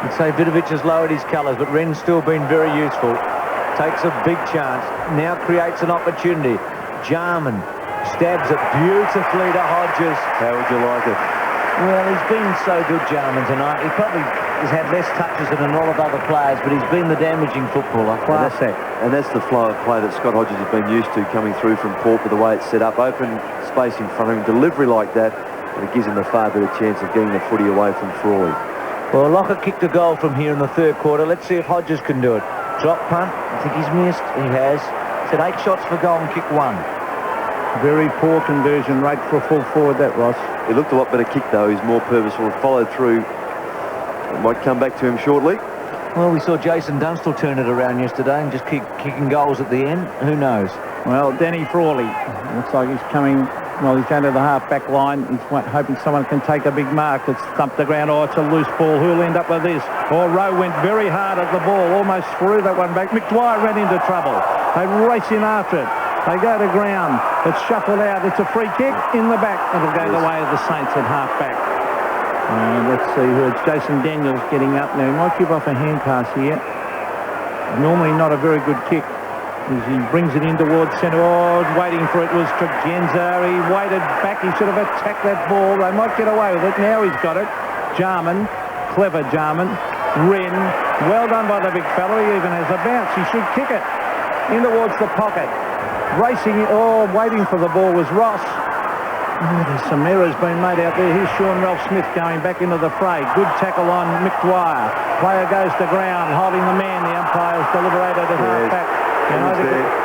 I'd say Vidovic has lowered his colours, but Wren's still been very useful. Takes a big chance. Now creates an opportunity. Jarman stabs it beautifully to Hodges. How would you like it? Well, he's been so good, Jarman, tonight. He probably has had less touches than an lot of other players, but he's been the damaging footballer. And that's the flow of play that Scott Hodges has been used to, coming through from Port with the way it's set up. Open space in front of him, delivery like that, and it gives him a far better chance of getting the footy away from Frawley. Well, Lockett kicked a goal from here in the third quarter. Let's see if Hodges can do it. Drop punt. I think he's missed. He has. He's had 8 shots for goal and kicked 1. Very poor conversion rate for a full forward, that, Ross. He looked a lot better kick, though. He's more purposeful, followed through. It might come back to him shortly. Well, we saw Jason Dunstall turn it around yesterday and just keep kicking goals at the end. Who knows? Well, Danny Frawley. Looks like he's coming... Well, he's going to the half-back line. He's hoping someone can take a big mark. It's thumped the ground. Oh, it's a loose ball. Who'll end up with this? Oh, Rowe went very hard at the ball. Almost threw that one back. McDwyer ran into trouble. They race in after it. They go to ground. It's shuffled out. It's a free kick in the back. It'll go the way of the Saints at half-back. Let's see who it's. Jason Daniels getting up now. He might give off a hand pass here. Normally not a very good kick. As he brings it in towards centre. Oh, waiting for it was Tregenza. He waited back. He should have attacked that ball. They might get away with it. Now he's got it. Jarman. Clever Jarman. Wren. Well done by the big fella. He even has a bounce. He should kick it in towards the pocket. Racing, waiting for the ball was Ross. There's some errors being made out there. Here's Sean Ralph Smith going back into the fray. Good tackle on McDwyer. Player goes to ground, holding the man. The umpire's deliberated at half-back.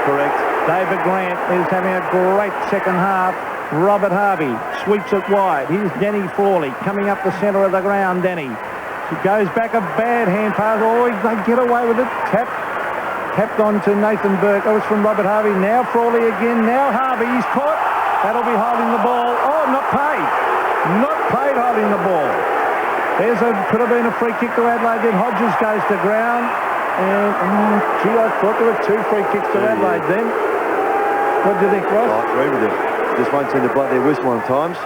Correct. David Grant is having a great second half. Robert Harvey sweeps it wide. Here's Danny Frawley coming up the centre of the ground. Danny. He goes back, a bad hand pass. Oh, they get away with it. Tapped on to Nathan Burke. That was from Robert Harvey. Now Frawley again. Now Harvey. He's caught. That'll be holding the ball. Oh, not paid. Not paid holding the ball. Could have been a free kick to Adelaide. Then Hodges goes to ground. And, gee, I thought there were 2 free kicks to Adelaide then. What do you think, Ross? I agree with you. Just won't seem to blow their whistle on times.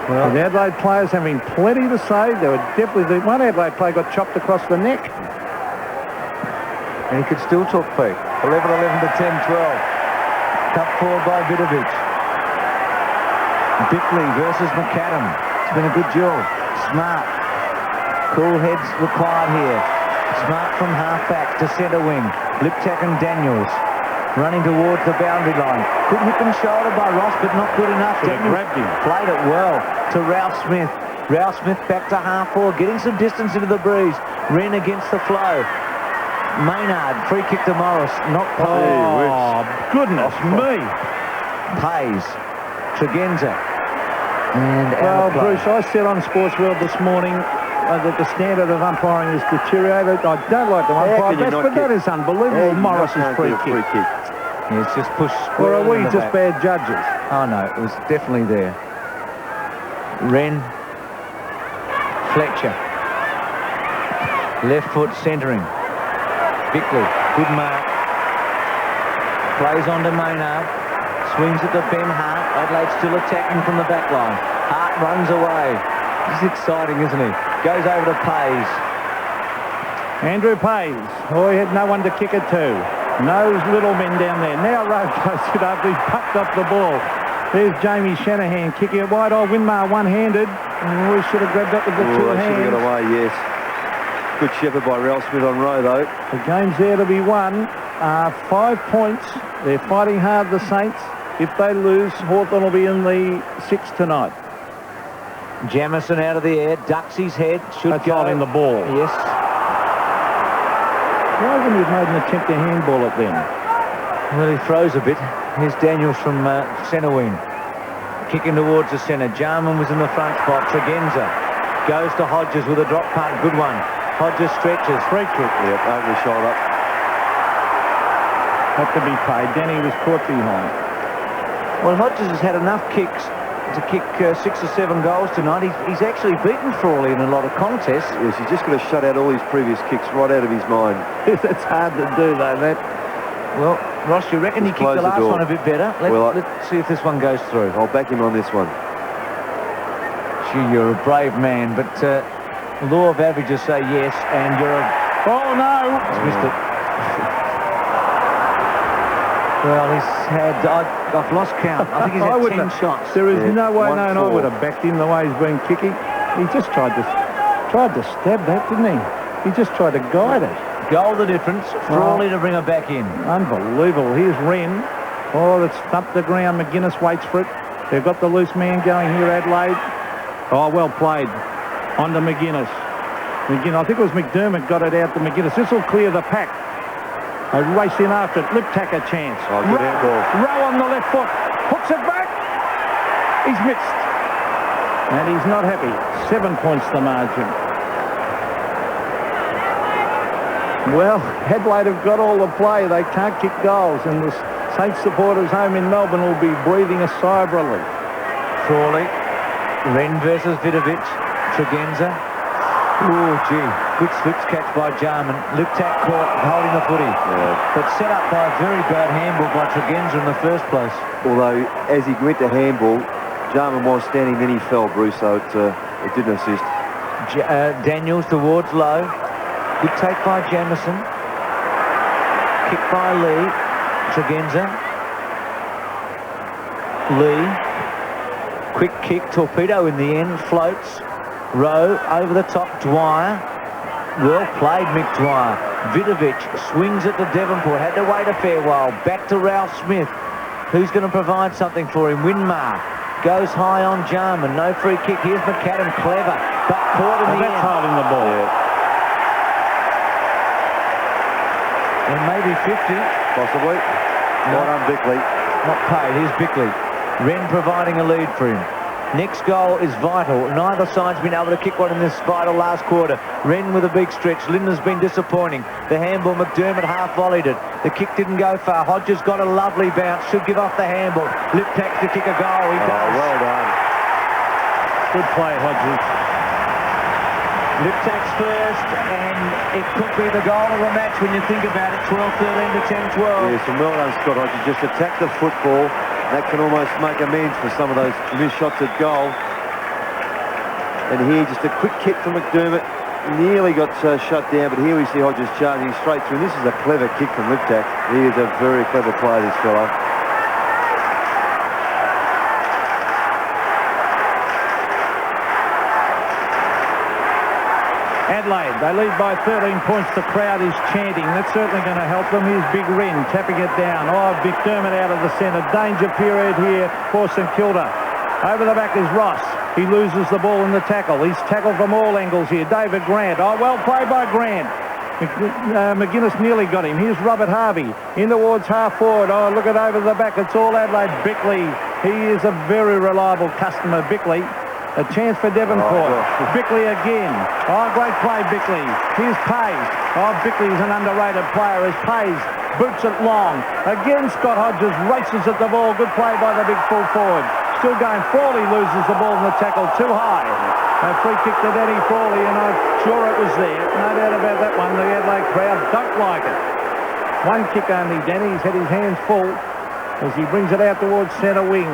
Well, the Adelaide players having plenty to say. There were definitely... One Adelaide player got chopped across the neck. And he could still talk, Pete. 11 to 10, 12. Cut forward by Vidovic. Bickley versus McAdam. It's been a good duel. Smart. Cool heads required here. Smart from half-back to centre wing. Liptak and Daniels running towards the boundary line. Good hip and shoulder by Ross, but not good enough. Daniels grabbed him. Played it well to Ralph Smith. Ralph Smith back to half-forward, getting some distance into the breeze. Wren against the flow. Maynard, free kick to Morris, not paid. Oh, goodness me. Pays. Tregenza. And well, Bruce, I said on Sports World this morning that the standard of umpiring is deteriorated. I don't like the umpire, but that is unbelievable. Morris's free kick. Yeah, it's just pushed. Or are we just bad judges? Oh, no, it was definitely there. Wren. Fletcher. Left foot centering. Bickley, good mark. Plays on to Maynard. Swings it to Ben Hart. Adelaide still attacking from the back line. Hart runs away. This is exciting, isn't he? Goes over to Pays. Andrew Pays. Oh, he had no one to kick it to. No little men down there. Now Rowe goes it up. He's pucked up the ball. There's Jamie Shanahan kicking it wide. Winmar one-handed. We should have grabbed up with the two hands. Should have got away, yes. Good shepherd by Ralph Smith on row, though. The game's there to be won. 5 points. They're fighting hard, the Saints. If they lose, Hawthorn will be in the 6 tonight. Jamison out of the air, ducks his head, should That's go. holding the ball. Yes. Why haven't you made an attempt to handball it then? Well, he throws a bit. Here's Daniels from centre wing. Kicking towards the centre. Jarman was in the front spot. Tregenza goes to Hodges with a drop punt. Good one. Hodges stretches. Free kick. Yep, over the shoulder. Had to be paid. Danny was caught behind. Well, Hodges has had enough kicks to kick 6 or 7 goals tonight. He's actually beaten Frawley in a lot of contests. Yes, he's just going to shut out all his previous kicks right out of his mind. It's hard to do, though, that. Well, Ross, you reckon he kicked the last one a bit better? Let's see if this one goes through. I'll back him on this one. Gee, you're a brave man, but law of averages say yes, and you're a... Oh, no! He's missed it. Well, he's had... I've lost count. I think he's had 10 shots. There is no way, no, and I would have backed him the way he's been kicking. He just tried to stab that, didn't he? He just tried to guide it. Goal the difference. Frawley to bring her back in. Unbelievable. Here's Wren. Oh, that's thumped the ground. McGuinness waits for it. They've got the loose man going here, Adelaide. Oh, well played. On to McGuinness. I think it was McDermott got it out to McGuinness. This will clear the pack. They race in after it. Liptak a chance. Oh, good handball. Rowe on the left foot. Hooks it back. He's missed. And he's not happy. 7 points the margin. Well, Adelaide have got all the play. They can't kick goals. And the Saints supporters home in Melbourne will be breathing a sigh of relief. Frawley. Wren versus Vidovic. Tregenza. Oh, gee. Good slips catch by Jarman. Liptak caught holding the footy. Yeah. But set up by a very bad handball by Tregenza in the first place. Although, as he went to handball, Jarman was standing, then he fell, Bruce, so it didn't assist. Daniels towards low. Good take by Jamison. Kick by Lee. Tregenza. Lee. Quick kick. Torpedo in the end. Floats. Rowe over the top. Dwyer. Well played, Mick Dwyer. Vidovic swings it to Devonport. Had to wait a fair while. Back to Ralph Smith. Who's going to provide something for him? Winmar goes high on Jarman. No free kick. Here's McAdam. Clever. But caught in the end. That's holding the ball. Yeah. And maybe 50. Possibly. Not on Bickley. Not paid. Here's Bickley. Wren providing a lead for him. Next goal is vital. Neither side's been able to kick one in this vital last quarter. Wren with a big stretch. Linden's been disappointing. The handball, McDermott half volleyed it. The kick didn't go far. Hodges got a lovely bounce. Should give off the handball. Liptak's to kick a goal. He does. Well done. Good play, Hodges. Liptak's first, and it could be the goal of the match when you think about it. 12-13 to 10-12. Yes, and well done, Scott Hodges. Just attack the football. That can almost make amends for some of those missed shots at goal. And here, just a quick kick from McDermott. Nearly got shut down, but here we see Hodges charging straight through. And this is a clever kick from Liptak. He is a very clever player, this fellow. Adelaide, they lead by 13 points. The crowd is chanting. That's certainly going to help them. Here's Big Wren tapping it down. Oh, McDermott out of the centre. Danger period here for St Kilda. Over the back is Ross. He loses the ball in the tackle. He's tackled from all angles here. David Grant. Oh, well played by Grant. McGuinness nearly got him. Here's Robert Harvey in towards half forward. Oh, look at over the back. It's all Adelaide. Bickley. He is a very reliable customer, Bickley. A chance for Devonport. Oh, Bickley again. Oh, great play, Bickley. Here's Pays. Oh, Bickley's an underrated player as Pays boots it long. Again, Scott Hodges races at the ball. Good play by the big full forward. Still going. Frawley loses the ball in the tackle too high. A free kick to Danny Frawley, and I'm sure it was there. No doubt about that one. The Adelaide crowd don't like it. One kick only, Danny. He's had his hands full as he brings it out towards centre wing.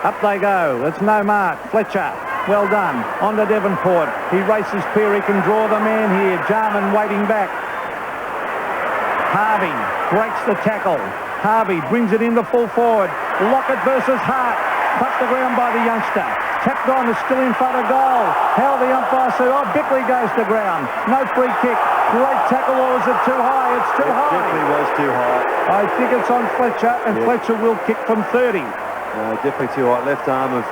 Up they go. It's no mark. Fletcher. Well done. On to Devonport. He races clear. He can draw the man here. Jarman waiting back. Harvey breaks the tackle. Harvey brings it in the full forward. Lockett versus Hart. Touched the ground by the youngster. Tapped on is still in front of goal. How the umpire said, oh, Bickley goes to ground. No free kick. Great tackle, or is it too high? It's too high. It definitely was too high. I think it's on Fletcher, and Fletcher will kick from 30. Definitely too high. Left arm of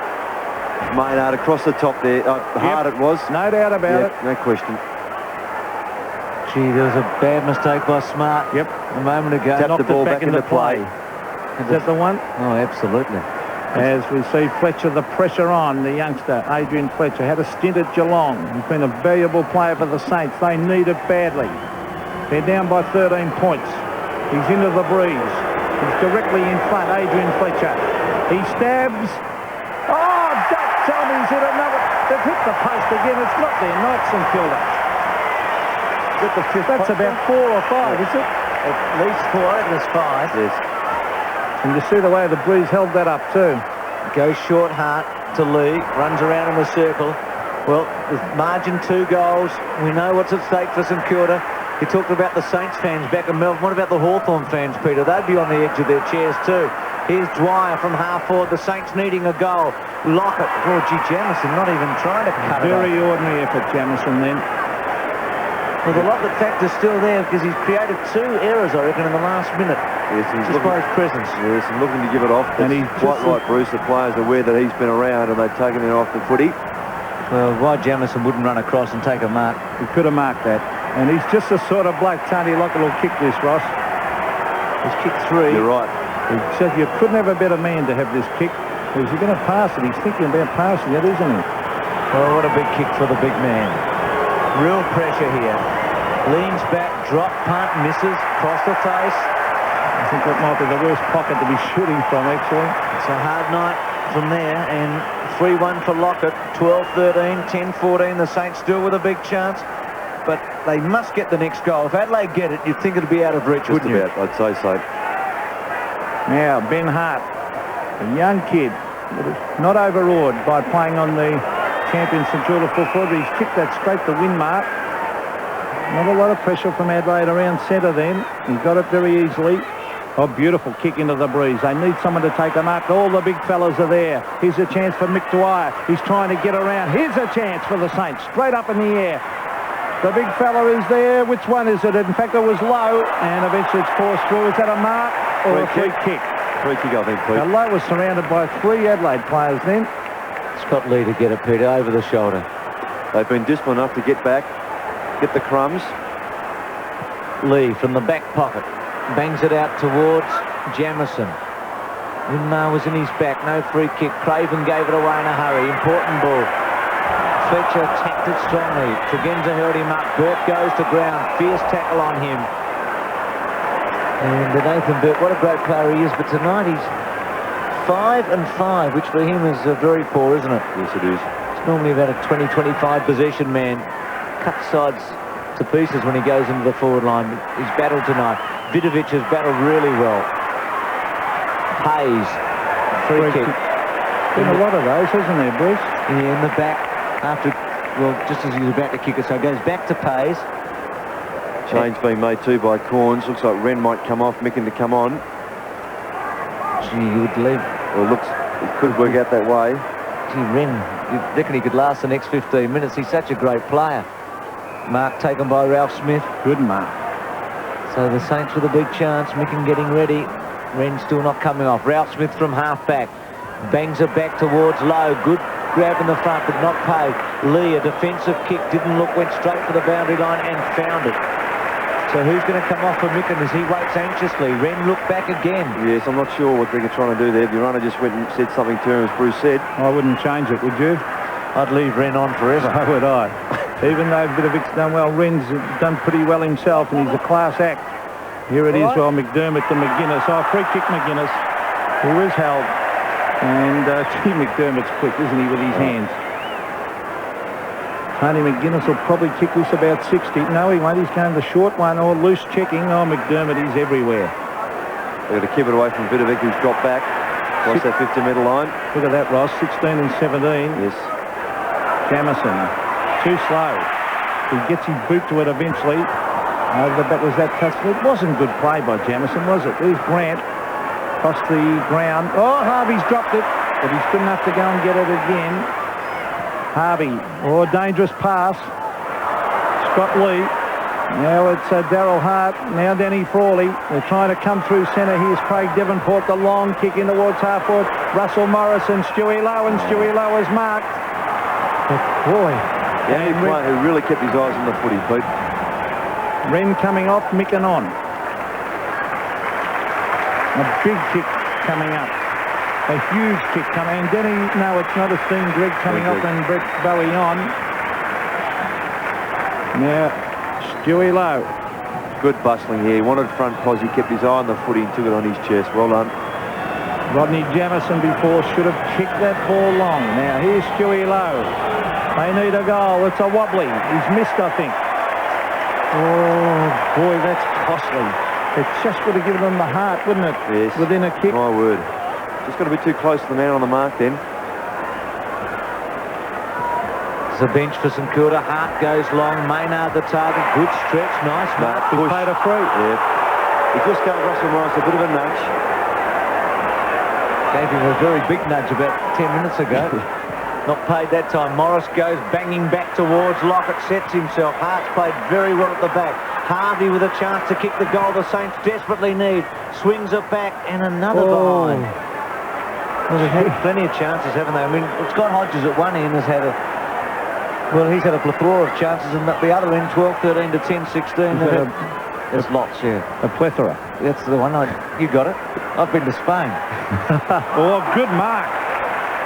Maynard across the top there. Hard it was. No doubt about it. No question. Gee, there was a bad mistake by Smart. Yep. A moment ago. Tapped the ball back into play. Is that the one? Oh, absolutely. As we see Fletcher, the pressure on the youngster, Adrian Fletcher, had a stint at Geelong. He's been a valuable player for the Saints. They need it badly. They're down by 13 points. He's into the breeze. He's directly in front, Adrian Fletcher. He stabs. Oh, don't tell me he's hit another. They've hit the post again. It's not their night, St Kilda. That's about 4 or 5, is it? At least 4, it was 5. Yes. And you see the way the breeze held that up too. Goes short Hart to Lee, runs around in the circle. Well, with margin 2 goals, we know what's at stake for St Kilda. You talked about the Saints fans back in Melbourne. What about the Hawthorn fans, Peter? They'd be on the edge of their chairs too. Here's Dwyer from half forward, the Saints needing a goal. Lockett, oh gee, Jamison not even trying to cut it off. Very ordinary effort, Jamison then. Well, the Lockett factor's still there because he's created 2 errors, I reckon, in the last minute. Yes, he's just by his presence. Yes, and looking to give it off. But he's quite right, Bruce. The players are aware that he's been around and they've taken it off the footy. Well, why Jamison wouldn't run across and take a mark? He could have marked that. And he's just the sort of bloke, Tony Lockett will kick this, Ross. He's kicked 3. You're right. He said you couldn't have a better man to have this kick. Because you're going to pass it. He's thinking about passing it, isn't he? Oh, what a big kick for the big man. Real pressure here. Leans back, drop, punt, misses, cross the face. I think that might be the worst pocket to be shooting from, actually. It's a hard night from there, and 3-1 for Lockett, 12-13, 10-14. The Saints still with a big chance, but they must get the next goal. If Adelaide get it, you'd think it'd be out of reach, wouldn't you? I'd say so. Now, Ben Hart, a young kid, not overawed by playing on the champion St Kilda full forward. He's kicked that straight to win mark. Not a lot of pressure from Adelaide around centre then. He got it very easily. Oh, beautiful kick into the breeze. They need someone to take a mark. All the big fellas are there. Here's a chance for Mick Dwyer. He's trying to get around. Here's a chance for the Saints. Straight up in the air. The big fella is there. Which one is it? In fact, it was low. And eventually it's forced through. Is that a mark or a free kick? Free kick, I think, Pete. Now, Lowe was surrounded by 3 Adelaide players then. Scott Lee to get it, Peter, over the shoulder. They've been disciplined enough to get back, get the crumbs. Lee from the back pocket. Bangs it out towards Jamison. Winmar was in his back. No free kick. Craven gave it away in a hurry. Important ball. Fletcher attacked it strongly. Tregenza held him up. Burt goes to ground. Fierce tackle on him. And Nathan Burt, what a great player he is. But tonight he's 5 and 5, which for him is very poor, isn't it? Yes, it is. It's normally about a 20-25 possession man. Cuts sides to pieces when he goes into the forward line. He's battled tonight. Vidovic has battled really well. Hayes, free kick. Been a lot of those, hasn't there, Bruce? Yeah, in the back after, well, just as he was about to kick it, so it goes back to Pays. Change being made too by Corns. Looks like Wren might come off, Mickin to come on. Gee, you would believe. Well, looks, it could work out that way. Gee, Wren, you reckon he could last the next 15 minutes? He's such a great player. Mark taken by Ralph Smith. Good mark. So the Saints with a big chance. Mickin getting ready. Wren still not coming off. Ralph Smith from half back. Bangs it back towards Lowe. Good grab in the front, but not paid. Lee, a defensive kick. Didn't look, went straight for the boundary line and found it. So who's going to come off for Mickin as he waits anxiously? Wren looked back again. Yes, I'm not sure what they're trying to do there. The runner just went and said something to him, as Bruce said. I wouldn't change it, would you? I'd leave Wren on forever. So would I. Even though Vidovic's done well, Wren's done pretty well himself, and he's a class act. Here it is, well, McDermott to McGuinness. Oh, free kick McGuinness, who is held. And gee, McDermott's quick, isn't he, with his hands? Tony McGuinness will probably kick this about 60. No, he won't. He's going the short one or loose checking. Oh, McDermott, he's everywhere. They've got to keep it away from Vidovic, who's dropped back across that 50-metre line. Look at that, Ross. 16 and 17. Yes. Jamison, too slow. He gets his boot to it eventually. Over the back, was that touch? It wasn't good play by Jamison, was it? There's Grant. Across the ground. Oh, Harvey's dropped it. but he's good enough to go and get it again. Harvey, dangerous pass. Scott Lee. Now it's Darryl Hart. Now Danny Frawley. They're trying to come through centre. Here's Craig Devonport. The long kick in towards half forward. Russell Morris and Stewie Lowe, and Stewie Lowe is marked. But boy. The only player who really kept his eyes on the footy, Pete. Wren coming off, Micken on. A big kick coming up. A huge kick coming. And Denny, no, it's not a steam. Greg coming off and Brett Bowie on. Now, Stewie Lowe. Good bustling here. He wanted front pos. He kept his eye on the footy and took it on his chest. Well done. Rodney Jamison before should have kicked that ball long. Now, here's Stewie Lowe. They need a goal. It's a wobbly. He's missed, I think. Oh, boy, that's costly. It just would have given them the heart, wouldn't it? Yes. Within a kick. My word. Just got to be too close to the man on the mark then. It's a bench for St Kilda. Hart goes long. Maynard the target. Good stretch. Nice mark. He played a free. Yeah. He just gave Russell Morris a bit of a nudge. Gave him a very big nudge about 10 minutes ago. Not paid that time. Morris goes banging back towards Lockett, sets himself. Hart's played very well at the back. Harvey with a chance to kick the goal the Saints desperately need. Swings it back and another behind. Well, they've had plenty of chances, haven't they? I mean, Scott Hodges at one end has had he's had a plethora of chances, and at the other end, 12, 13 to 10, 16. There's lots, yeah. A plethora. That's the one. You got it. I've been to Spain. Good mark.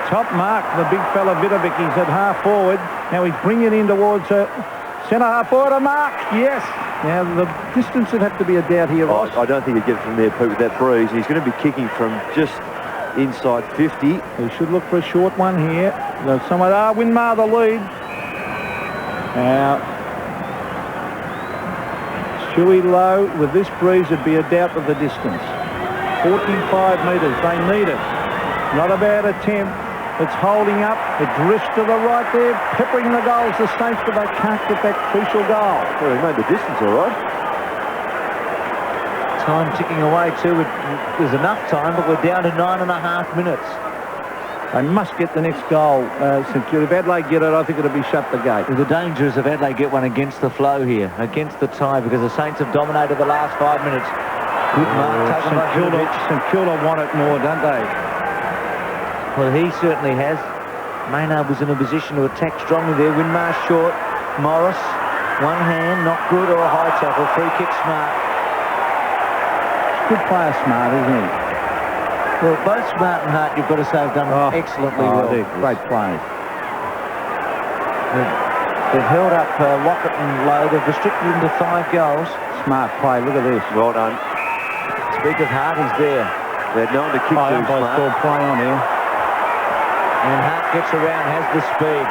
Top mark, the big fella Vidovic. He's at half forward. Now he's bringing it in towards centre half forward. A mark, yes. Now the distance would have to be a doubt here, Ross. I don't think he'd get it from there, Pete, with that breeze. He's going to be kicking from just inside 50. He should look for a short one here. There's someone, Winmar the lead. Now, Stewie Lowe, with this breeze, would be a doubt of the distance. 45 metres, they need it. Not a bad attempt. It's holding up. It drifts to the right there, peppering the goals, the Saints, but they can't get that crucial goal. Well, he made the distance all right. Time ticking away too. There's enough time, but we're down to 9.5 minutes. They must get the next goal, St Kilda. If Adelaide get it, I think it'll be shut the gate. The danger is if Adelaide get one against the flow here, against the tide, because the Saints have dominated the last 5 minutes. Good mark taken by St Kilda want it more, don't they? Well, he certainly has. Maynard was in a position to attack strongly there. Winmar short. Morris, one hand, not good, or a high tackle. Free kick, Smart. Good player, Smart, isn't he? Well, both Smart and Hart, you've got to say, have done excellently well. They're great players. They've held up Lockett and Lowe. They've restricted them to 5 goals. Smart play, look at this. Well done. Speak of Hart, he's there. They're known to kick to Smart. Play on here. And Hart gets around, has the speed.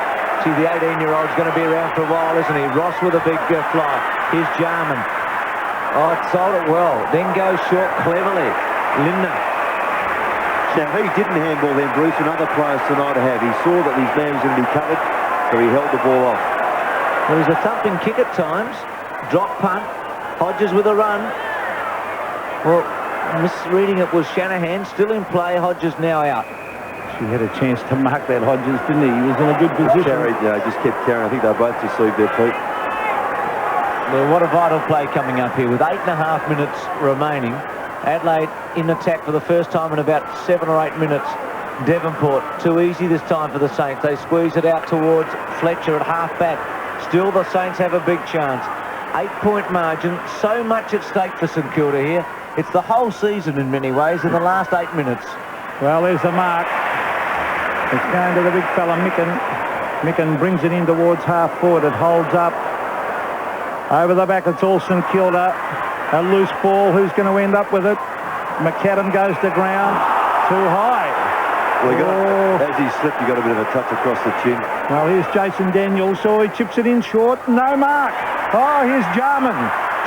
See, the 18-year-old's going to be around for a while, isn't he? Ross with a big fly. Here's Jarman. Oh, it sold it well. Then goes short cleverly. Lindner. Now, he didn't handball then, Bruce, and other players tonight have. He saw that his man was going to be covered, so he held the ball off. There was a thumping kick at times. Drop punt. Hodges with a run. Well, misreading it was Shanahan. Still in play. Hodges now out. He had a chance to mark that, Hodges, didn't he? He was in a good position. Just kept carrying. I think they both deceived their feet. Well, what a vital play coming up here with 8.5 minutes remaining. Adelaide in attack for the first time in about 7 or 8 minutes. Devonport, too easy this time for the Saints. They squeeze it out towards Fletcher at half-back. Still, the Saints have a big chance. 8-point margin, so much at stake for St Kilda here. It's the whole season in many ways in the last 8 minutes. Well, there's the mark. It's going to the big fella, Micken. Micken brings it in towards half forward. It holds up. Over the back, it's all St Kilda. A loose ball. Who's going to end up with it? McAdam goes to ground. Too high. Well, as he slipped, he got a bit of a touch across the chin. Well, here's Jason Daniels. So he chips it in short. No mark. Oh, here's Jarman.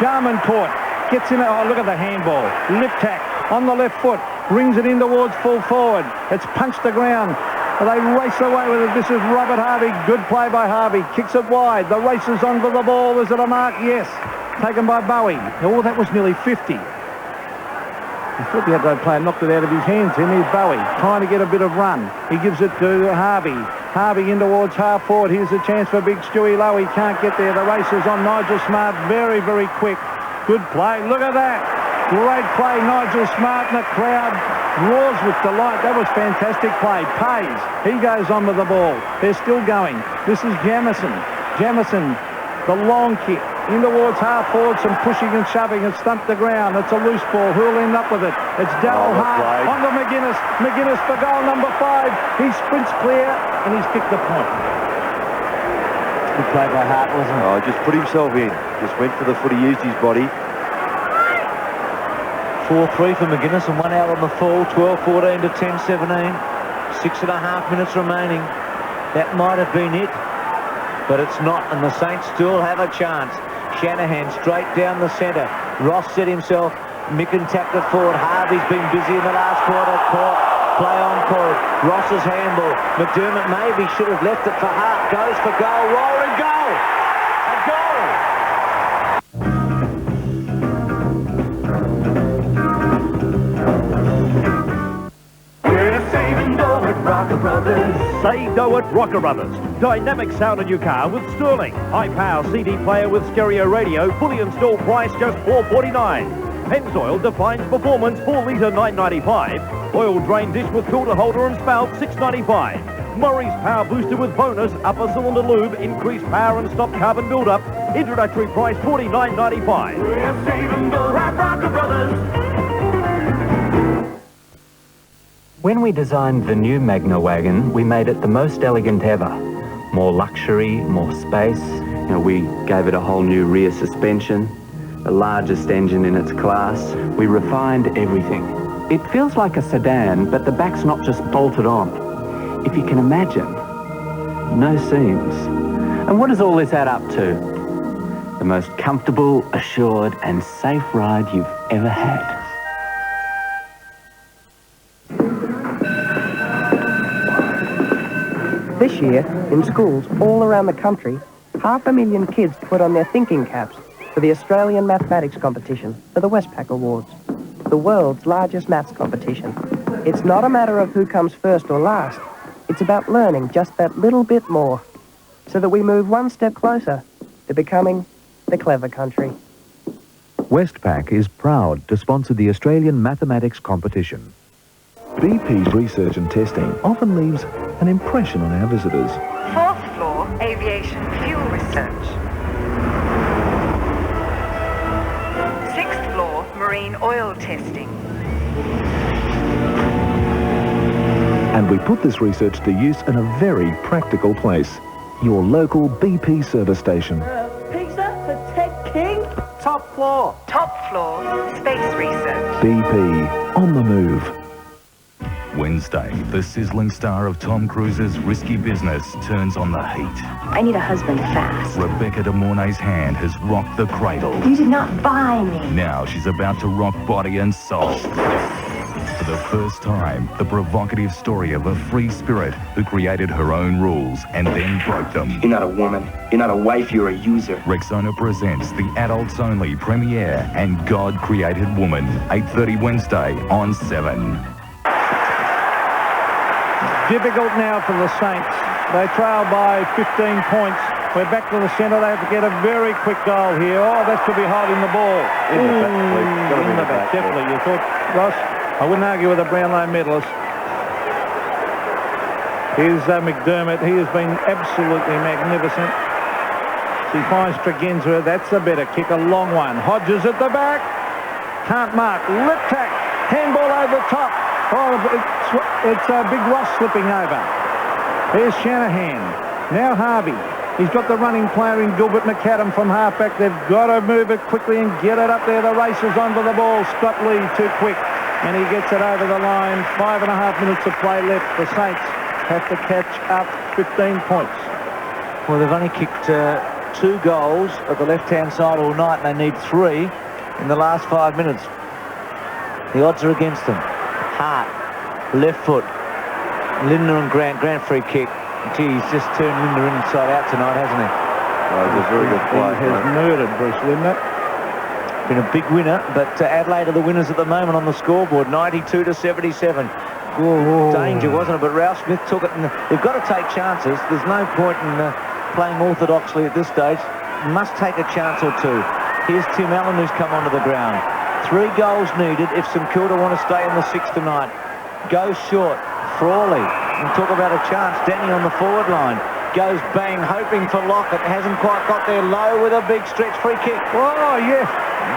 Jarman caught. Gets in it. Oh, look at the handball. Lip tack on the left foot. Brings it in towards full forward. It's punched the ground. They race away with it. This is Robert Harvey. Good play by Harvey. Kicks it wide. The race is on for the ball. Is it a mark? Yes. Taken by Bowie. Oh, that was nearly 50. He thought the Adelaide player knocked it out of his hands. Here near Bowie, trying to get a bit of run. He gives it to Harvey. Harvey in towards half forward. Here's a chance for big Stewie Lowe. He can't get there. The race is on Nigel Smart. Very, very quick. Good play. Look at that. Great play, Nigel Smart, and the crowd roars with delight. That was fantastic play. Pays. He goes on with the ball. They're still going. This is Jamison. Jamison, the long kick. In towards half forward, some pushing and shoving and stumped the ground. It's a loose ball. Who'll end up with it? It's Darryl Hart on to McGuinness. McGuinness for goal number 5. He sprints clear and he's kicked the point. Good play by Hart, wasn't it? Oh, just put himself in. Just went for the foot. He used his body. 4-3 for McGuinness and 1 out on the full. 12-14 to 10-17. 6.5 minutes remaining. That might have been it, but it's not, and the Saints still have a chance. Shanahan straight down the centre. Ross set himself. Micken tacked it forward. Harvey's been busy in the last quarter. Caught. Play on call. Ross's handball. McDermott maybe should have left it for Hart. Goes for goal. Roaring goal. A goal. We're saving dough at Rocker Brothers. Save dough at Rocker Brothers. Dynamic sound in your car with Sterling. High-power CD player with stereo radio. Fully installed price just $4.49. Pennzoil defines performance 4 litre $9.95. Oil drain dish with filter holder and spout $6.95. Murray's power booster with bonus upper cylinder lube. Increased power and stop carbon build-up. Introductory price $49.95. We're saving dough at Rocker Brothers. When we designed the new Magna wagon, we made it the most elegant ever. More luxury, more space. We gave it a whole new rear suspension, the largest engine in its class. We refined everything. It feels like a sedan, but the back's not just bolted on. If you can imagine, no seams. And what does all this add up to? The most comfortable, assured, and safe ride you've ever had. This year, in schools all around the country, 500,000 kids put on their thinking caps for the Australian Mathematics Competition for the Westpac Awards, the world's largest maths competition. It's not a matter of who comes first or last. It's about learning just that little bit more, so that we move one step closer to becoming the clever country. Westpac is proud to sponsor the Australian Mathematics Competition. BP's research and testing often leaves an impression on our visitors. 4th floor, aviation fuel research. 6th floor, marine oil testing. And we put this research to use in a very practical place. Your local BP service station. Pizza for Ted King? Top floor. Top floor, space research. BP, on the move. Wednesday, the sizzling star of Tom Cruise's Risky Business turns on the heat. I need a husband fast. Rebecca De Mornay's hand has rocked the cradle. You did not buy me. Now she's about to rock body and soul. For the first time, the provocative story of a free spirit who created her own rules and then broke them. You're not a woman. You're not a wife. You're a user. Rexona presents the adults-only premiere and God-Created Woman, 8:30 Wednesday on 7. Difficult now for the Saints. They trail by 15 points. We're back to the centre. They have to get a very quick goal here. Oh, that should be hiding the ball. In the back, definitely. You thought, Ross? I wouldn't argue with a Brownlow medalist. Here's McDermott. He has been absolutely magnificent. He finds Tregenza. That's a better kick, a long one. Hodges at the back. Can't mark. Lip tack. Handball over the top. Oh, it's Big Ross slipping over. There's Shanahan. Now Harvey. He's got the running player in Gilbert McAdam from halfback. They've got to move it quickly and get it up there. The race is onto the ball. Scott Lee too quick. And he gets it over the line. 5.5 minutes of play left. The Saints have to catch up 15 points. Well, they've only kicked 2 goals at the left-hand side all night, and they need 3 in the last 5 minutes. The odds are against them. Hart, left foot. Lindner and Grant free kick. Gee, he's just turned Lindner inside out tonight, hasn't he? Oh, it's a very good play. He has murdered Bruce Lindner. Been a big winner, but Adelaide are the winners at the moment on the scoreboard, 92-77. Danger, wasn't it? But Ralph Smith took it, and they've got to take chances. There's no point in playing orthodoxly at this stage. Must take a chance or two. Here's Tim Allen, who's come onto the ground. 3 goals needed if St Kilda want to stay in the 6 tonight. Goes short. Frawley. And talk about a chance. Danny on the forward line. Goes bang, hoping for Lockett. Hasn't quite got there. Low with a big stretch free kick. Oh, yes.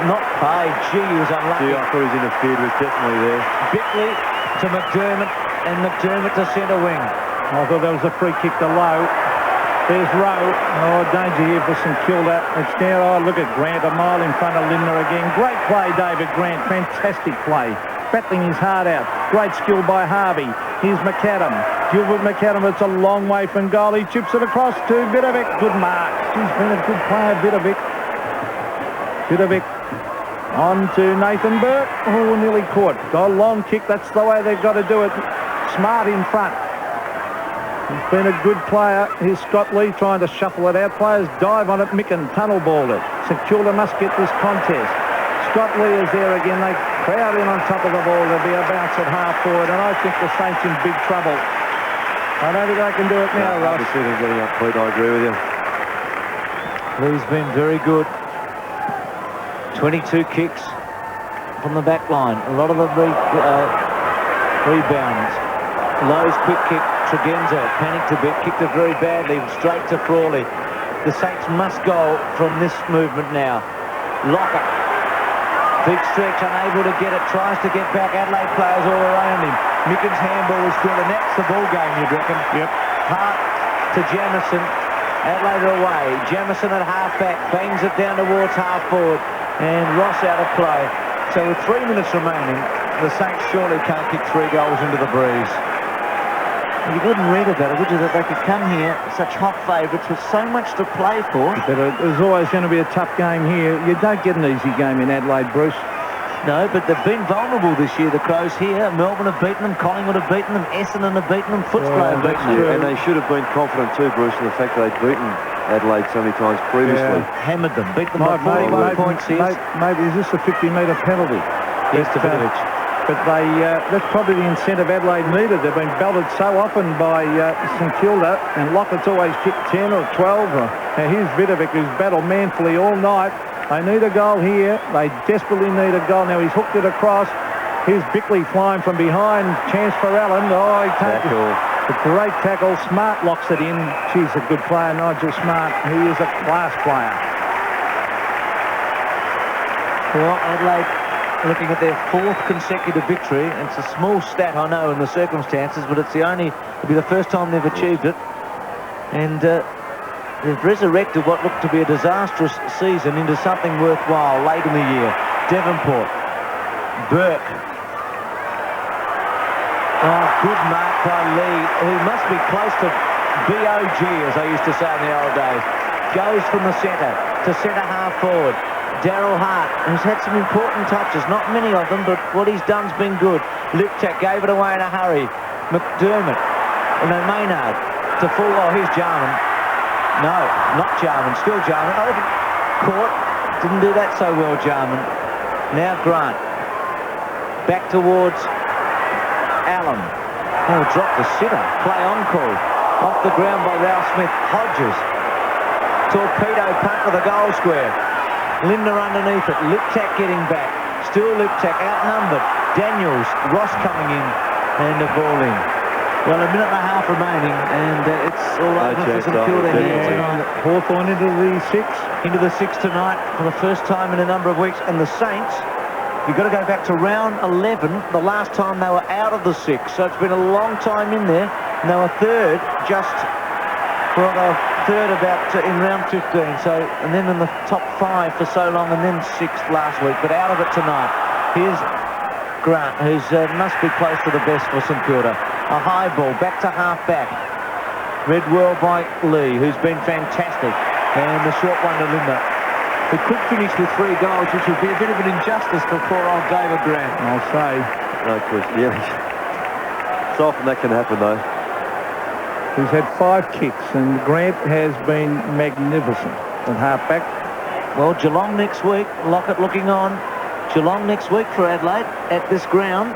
Not paid. Gee, he was unlucky. Gee, I thought he was interfered with, definitely there. Bickley to McDermott, and McDermott to centre wing. I thought that was a free kick to Low. There's Rowe. Oh, danger here for St Kilda. It's now, oh, look at Grant, a mile in front of Lindner again. Great play, David Grant. Fantastic play. Battling his heart out. Great skill by Harvey. Here's McAdam. Gilbert McAdam, it's a long way from goal. He chips it across to Bidovic. Good mark. He's been a good player, Bidovic. Bidovic on to Nathan Burke. Oh, nearly caught. Got a long kick. That's the way they've got to do it. Smart in front. He's been a good player. Here's Scott Lee trying to shuffle it out. Players dive on it. Micken tunnel balled it. St Kilda must get this contest. Scott Lee is there again. They crowd in on top of the ball. There'll be a bounce at half forward, and I think the Saints in big trouble. I don't think they can do it now, Russ. I see them getting up, Pete. I agree with you. Lee's been very good. 22 kicks from the back line. A lot of the rebounds. Lowe's quick kick. Tregenza panicked a bit, kicked it very badly, straight to Frawley. The Saints must go from this movement now. Lockett. Big stretch, unable to get it, tries to get back. Adelaide players all around him. Micken's handball is good, and that's the ball game, you'd reckon. Yep. Hart to Jamison. Adelaide are away. Jamison at half-back, bangs it down towards half-forward, and Ross out of play. So with 3 minutes remaining, the Saints surely can't kick 3 goals into the breeze. You wouldn't read about it, would you, that they could come here, such hot favourites, with so much to play for? But there's always going to be a tough game here. You don't get an easy game in Adelaide, Bruce. No, but they've been vulnerable this year, the Crows here. Melbourne have beaten them, Collingwood have beaten them, Essendon have beaten them, Footscray have beaten them. And they should have been confident too, Bruce, in the fact that they'd beaten Adelaide so many times previously. Hammered them, beat them by 41 points here. Maybe is this a 50-metre penalty? Yes, to Vidovic. But that's probably the incentive Adelaide needed. They've been belted so often by St Kilda, and Lockett's always kicked 10 or 12. Now here's Vidovic, who's battled manfully all night. They need a goal here. They desperately need a goal. Now he's hooked it across. Here's Bickley flying from behind. Chance for Allen. Oh, he takes a great tackle. Smart locks it in. She's a good player, Nigel Smart. He is a class player. Well, Adelaide looking at their 4th consecutive victory. It's a small stat, I know, in the circumstances, but it'll be the first time they've achieved it. And they've resurrected what looked to be a disastrous season into something worthwhile late in the year. Devonport. Burke. Oh, good mark by Lee, who must be close to BOG, as I used to say in the old days. Goes from the centre to centre half forward. Daryl Hart, who's had some important touches, not many of them, but what he's done's been good. Liptak gave it away in a hurry. McDermott, Maynard to full. Oh, here's Jarman. No, not Jarman, still Jarman. Oh, caught, didn't do that so well, Jarman. Now Grant, back towards Allen. Oh, dropped the sitter, play on call. Off the ground by Ralph Smith. Hodges, torpedo punt to the goal square. Lindner underneath it. Liptak getting back. Still Liptak outnumbered. Daniels, Ross coming in, and a ball in. Well, a minute and a half remaining, and it's all over for St Kilda here tonight. Hawthorn into the 6. Into the 6 tonight for the first time in a number of weeks. And the Saints, you've got to go back to round 11, the last time they were out of the 6. So it's been a long time in there. And they were third about in round 15, so, and then in the top 5 for so long, and then 6th last week, but out of it tonight. Here's Grant, who's must be close to the best for St Kilda. A high ball back to half-back. Read well by Lee, who's been fantastic, and the short one to Lindner. He could finish with 3 goals, which would be a bit of an injustice for poor old David Grant. I'll say. No question, yeah. So often that can happen, though. He's had 5 kicks, and Grant has been magnificent at half-back. Well, Geelong next week. Lockett looking on. Geelong next week for Adelaide at this ground.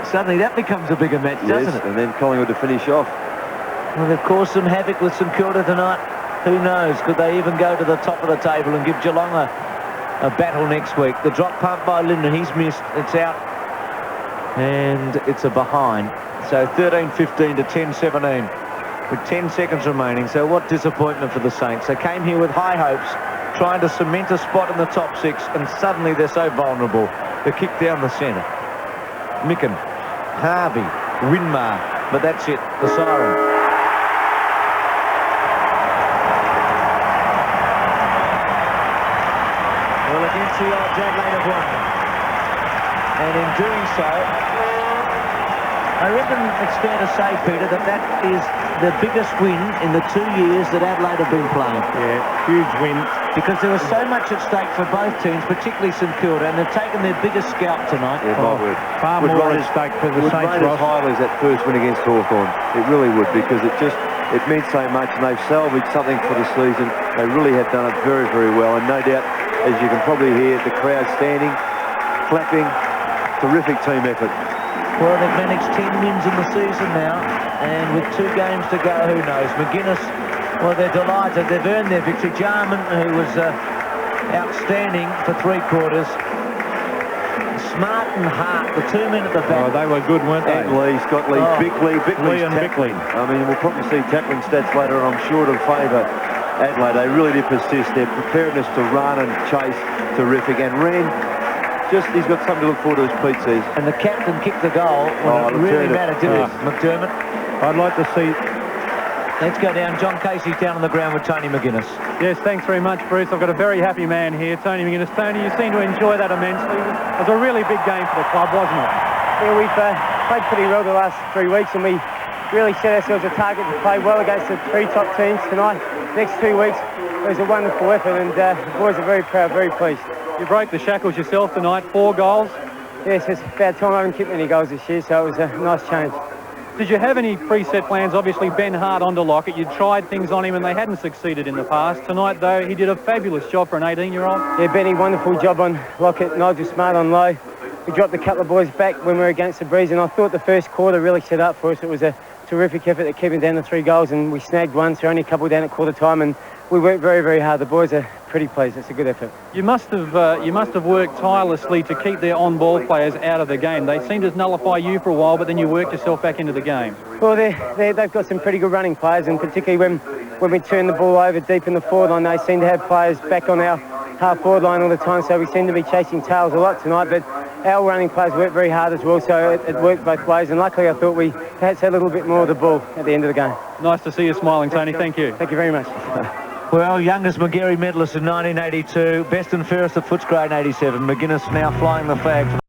Suddenly that becomes a bigger match, doesn't it? And then Collingwood to finish off. Well, they've caused some havoc with St Kilda tonight. Who knows? Could they even go to the top of the table and give Geelong a battle next week? The drop punt by Linden, he's missed. It's out. And it's a behind. So 13-15 to 10-17 with 10 seconds remaining. So what disappointment for the Saints. They came here with high hopes, trying to cement a spot in the top 6, and suddenly they're so vulnerable. The kick down the centre. Micken, Harvey, Winmar, but that's it, the siren. Well, against the odds, Adelaide have won. And in doing so, I reckon it's fair to say, Peter, that is the biggest win in the 2 years that Adelaide have been playing. Yeah, huge win. Because there was so much at stake for both teams, particularly St Kilda, and they've taken their biggest scalp tonight. Yeah, far more at stake for the Saints, Ross. Would rate as highly as that first win against Hawthorn. It really would, because it meant so much, and they've salvaged something for the season. They really have done it very, very well, and no doubt, as you can probably hear, the crowd standing, clapping. Terrific team effort. Well, they've managed 10 wins in the season now, and with 2 games to go, who knows? McGuinness, well, they're delighted. They've earned their victory. Jarman, who was outstanding for 3 quarters. Smart and Hart, the 2 men at the back. Oh, they were good, weren't they? And Lee, Scott Lee, Bickley's and Bickley. I mean, we'll probably see tackling stats later, and I'm sure to favour Adelaide. They really did persist. Their preparedness to run and chase, terrific. And Ren, he's got something to look forward to, as Pete says. And the captain kicked the goal when it really mattered, didn't it, McDermott? I'd like to see... Let's go down. John Casey's down on the ground with Tony McGuinness. Yes, thanks very much, Bruce. I've got a very happy man here, Tony McGuinness. Tony, you seem to enjoy that immensely. It was a really big game for the club, wasn't it? Yeah, we've played pretty well the last 3 weeks, and we really set ourselves a target to play well against the 3 top teams tonight. Next 2 weeks, it was a wonderful effort, and the boys are very proud, very pleased. You broke the shackles yourself tonight, 4 goals. Yes, it's about time. I haven't kicked many goals this year, so it was a nice change. Did you have any preset plans? Obviously, Ben Hart onto Lockett. You tried things on him and they hadn't succeeded in the past. Tonight, though, he did a fabulous job for an 18-year-old. Yeah, Benny, wonderful job on Lockett. Nigel Smart on low. We dropped a couple of boys back when we were against the Breeze, and I thought the first quarter really set up for us. It was a terrific effort at keeping down the 3 goals, and we snagged one, so only a couple down at quarter time, and we worked very, very hard. The boys are pretty pleased. It's a good effort. You must have worked tirelessly to keep their on-ball players out of the game. They seemed to nullify you for a while, but then you worked yourself back into the game. Well, they've got some pretty good running players, and particularly when we turn the ball over deep in the forward line, they seem to have players back on our half-forward line all the time, so we seem to be chasing tails a lot tonight, but our running players worked very hard as well, so it worked both ways, and luckily I thought we perhaps had a little bit more of the ball at the end of the game. Nice to see you smiling, Tony. Thank you. Thank you very much. Well, youngest McGarry medalist in 1982, best and fairest at Footscray in 87. McGuinness now flying the flag for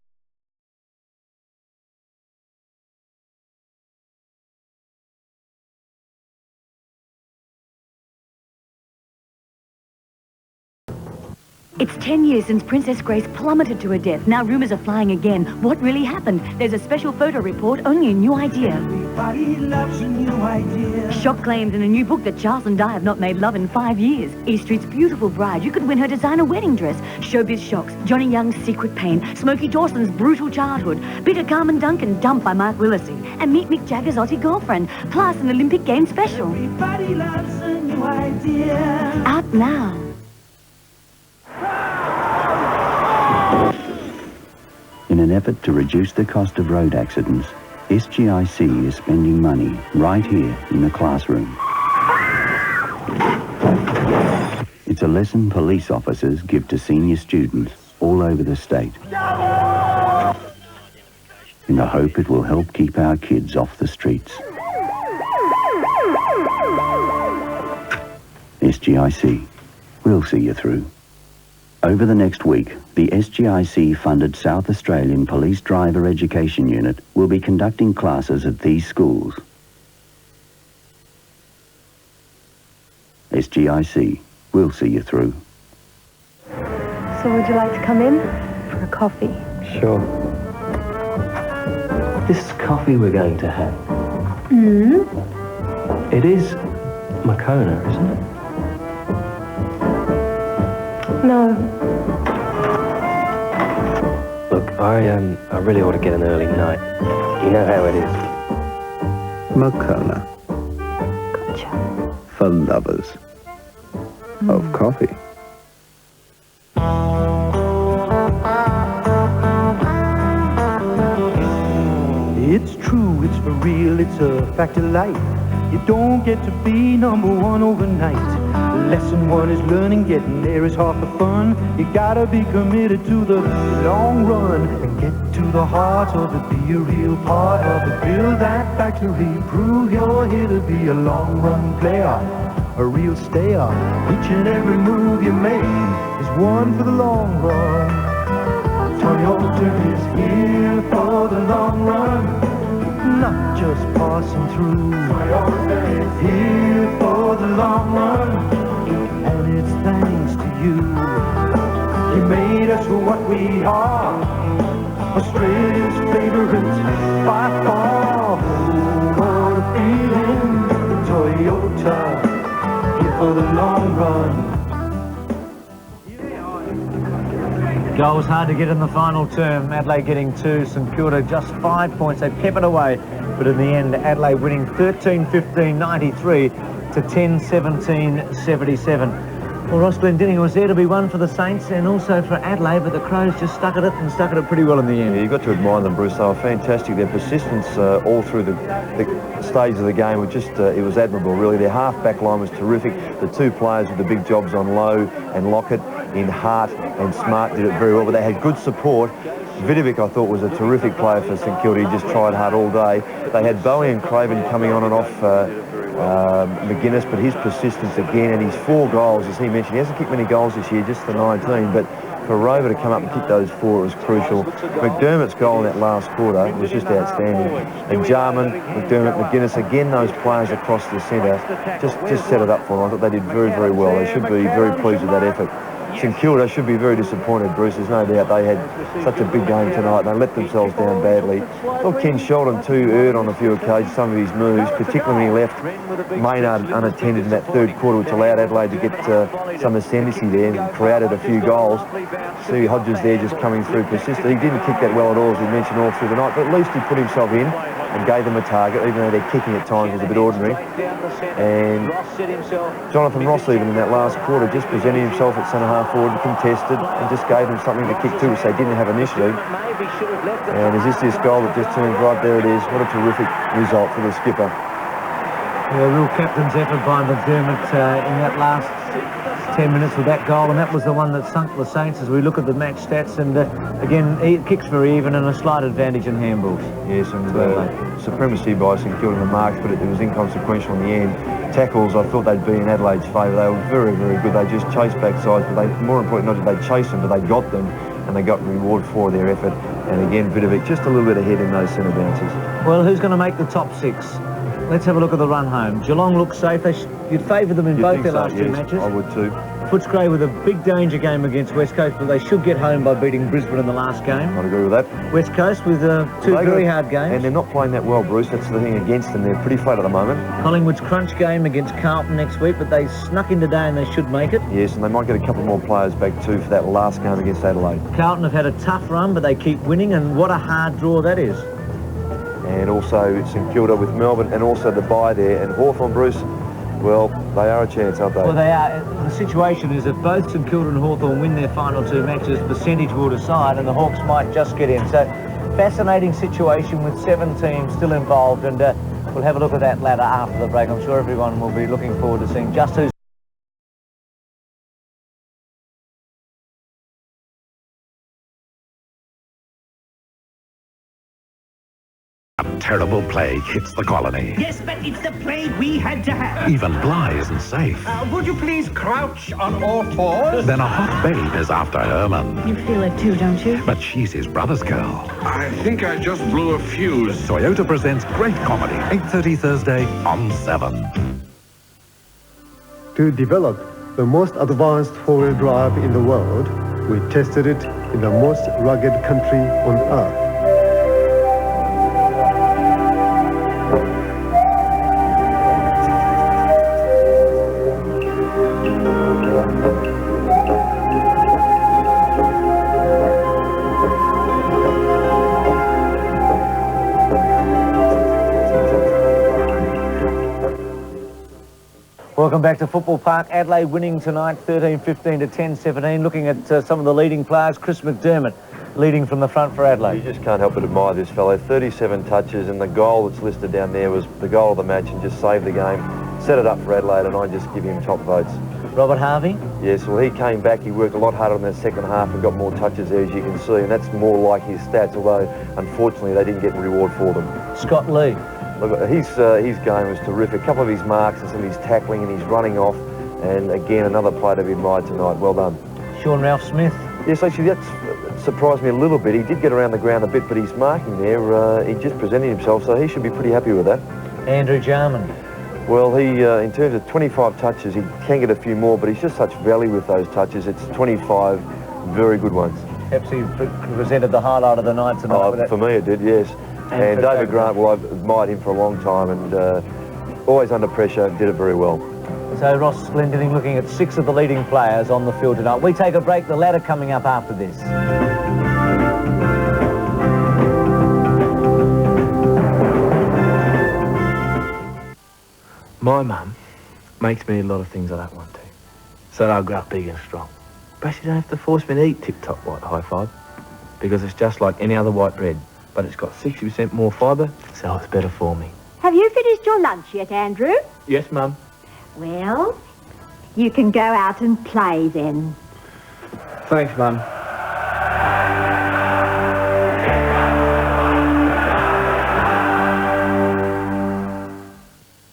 It's 10 years since Princess Grace plummeted to her death. Now rumours are flying again. What really happened? There's a special photo report, only a new idea. Everybody loves a new idea. Shock claims in a new book that Charles and Di have not made love in 5 years. E Street's beautiful bride. You could win her designer wedding dress. Showbiz shocks. Johnny Young's secret pain. Smokey Dawson's brutal childhood. Peter Carmen Duncan dumped by Mark Willisey. And meet Mick Jagger's Aussie girlfriend. Plus an Olympic Games special. Everybody loves a new idea. Out now. In an effort to reduce the cost of road accidents, SGIC is spending money right here in the classroom. It's a lesson police officers give to senior students all over the state, in the hope it will help keep our kids off the streets. SGIC, we'll see you through. Over the next week, the SGIC-funded South Australian Police Driver Education Unit will be conducting classes at these schools. SGIC, we'll see you through. So would you like to come in for a coffee? Sure. This coffee we're going to have, It is Moccona, isn't it? No. Look, I really ought to get an early night. You know how it is. Moccona. Gotcha. For lovers of coffee. It's true, it's for real, it's a fact of life. You don't get to be number one overnight. Lesson one is learning, getting there is half the fun. You gotta be committed to the long run and get to the heart of it, be a real part of it. Build that factory, prove you're here to be a long run player, a real stayer. Each and every move you make is one for the long run. Toyota is here for the long run, not just passing through. Toyota is here for the long run, and it's thanks to you. You made us what we are, Australia's favorite by far. Oh, what a feeling, Toyota, here for the long run. Goals hard to get in the final term. Adelaide getting 2, St Kilda just 5 points. They've kept it away, but in the end, Adelaide winning 13-15-93 to 10-17-77. Well, Ross Glendinning was there to be one for the Saints and also for Adelaide, but the Crows just stuck at it and stuck at it pretty well in the end. Yeah, you've got to admire them, Bruce. They were fantastic. Their persistence all through the stage of the game was just, it was admirable, really. Their half-back line was terrific. The two players with the big jobs on Lowe and Lockett in Hart and Smart did it very well, but they had good support. Vidovic, I thought, was a terrific player for St Kilda. He just tried hard all day. They had Bowie and Craven coming on and off McGuinness, but his persistence again, and his 4 goals, as he mentioned, he hasn't kicked many goals this year, just the 19, but for Rover to come up and kick those 4, it was crucial. McDermott's goal in that last quarter was just outstanding. And Jarman, McDermott, McGuinness, again, those players across the centre just set it up for them. I thought they did very, very well. They should be very pleased with that effort. St Kilda should be very disappointed, Bruce. There's no doubt they had such a big game tonight. They let themselves down badly. Well, Ken Sheldon too erred on a few occasions, some of his moves, particularly when he left Maynard unattended in that third quarter, which allowed Adelaide to get some ascendancy there and created a few goals. See Hodges there just coming through persistently. He didn't kick that well at all, as we mentioned, all through the night, but at least he put himself in and gave them a target, even though their kicking at times was a bit ordinary. And Jonathan Ross, even in that last quarter, just presented himself at centre-half forward and contested and just gave them something to kick to, which they didn't have initially. And is this goal that just turns right? There it is. What a terrific result for the skipper. Yeah, real captain's effort by McDermott in that last 10 minutes with that goal, and that was the one that sunk the Saints as we look at the match stats. And again, it kicks very even and a slight advantage in handballs. Yes, and supremacy by St Kilda in the marks, but it was inconsequential in the end. Tackles, I thought they'd be in Adelaide's favour. They were very, very good. They just chased backsides, but more importantly, not that they chased them, but they got them, and they got reward for their effort. And again, Vidovic just a little bit ahead in those centre bounces. Well, who's going to make the top 6? Let's have a look at the run home. Geelong looks safe. You'd favour them in both their last 2 matches. I would too. Footscray with a big danger game against West Coast, but they should get home by beating Brisbane in the last game. I'd agree with that. West Coast with 2 very hard games. And they're not playing that well, Bruce. That's the thing against them. They're pretty flat at the moment. Collingwood's crunch game against Carlton next week, but they snuck in today and they should make it. Yes, and they might get a couple more players back too for that last game against Adelaide. Carlton have had a tough run, but they keep winning, and what a hard draw that is. And also St Kilda with Melbourne, and also the bye there. And Hawthorn, Bruce, well, they are a chance, aren't they? Well, they are. The situation is if both St Kilda and Hawthorn win their final 2 matches, percentage will decide, and the Hawks might just get in. So, fascinating situation with 7 teams still involved, and we'll have a look at that ladder after the break. I'm sure everyone will be looking forward to seeing just who's terrible plague hits the colony. Yes, but it's the plague we had to have. Even Bly isn't safe. Would you please crouch on all fours? Then a hot babe is after Herman. You feel it too, don't you? But she's his brother's girl. I think I just blew a fuse. Toyota presents great comedy, 8:30 Thursday on 7. To develop the most advanced four-wheel drive in the world, we tested it in the most rugged country on earth. Welcome back to Football Park. Adelaide winning tonight 13-15 to 10-17. Looking at some of the leading players, Chris McDermott leading from the front for Adelaide. You just can't help but admire this fellow. 37 touches, and the goal that's listed down there was the goal of the match and just saved the game. Set it up for Adelaide, and I just give him top votes. Robert Harvey? Yes, well, he came back. He worked a lot harder in that second half and got more touches there, as you can see, and that's more like his stats, although unfortunately they didn't get reward for them. Scott Lee? Look, his game was terrific. A couple of his marks and some of his tackling and his running off, and again another player to be admired tonight. Well done. Sean Ralph Smith? Yes, actually that surprised me a little bit. He did get around the ground a bit, but his marking there, he just presented himself, so he should be pretty happy with that. Andrew Jarman? Well, he, in terms of 25 touches, he can get a few more, but he's just such value with those touches. It's 25 very good ones. Perhaps he presented the highlight of the night tonight. Oh, for me it did, yes. And David Grant, well, I've admired him for a long time, and always under pressure, did it very well. So Ross Glendinning looking at 6 of the leading players on the field tonight. We take a break, the ladder coming up after this. My mum makes me a lot of things I don't want to, so that I'll grow up big and strong. But she don't have to force me to eat tip-top white high five, because it's just like any other white bread, but it's got 60% more fibre, so it's better for me. Have you finished your lunch yet, Andrew? Yes, Mum. Well, you can go out and play then. Thanks, Mum.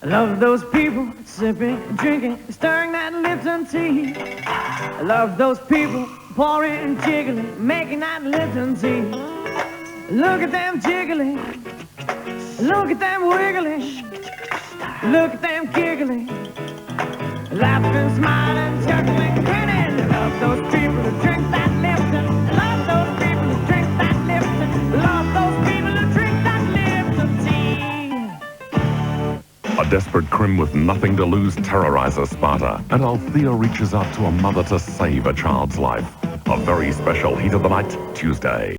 I love those people sipping, drinking, stirring that Lipton tea. I love those people pouring and jiggling, making that Lipton tea. Look at them jiggling, look at them wiggling, look at them giggling, laughing, smiling, chuckling, grinning. I love those people who drink that Lipton. I love those people who drink that Lipton. I love those people who drink that Lipton tea. A desperate crim with nothing to lose terrorizes Sparta, and Althea reaches out to a mother to save a child's life. A very special Heat of the Night, Tuesday.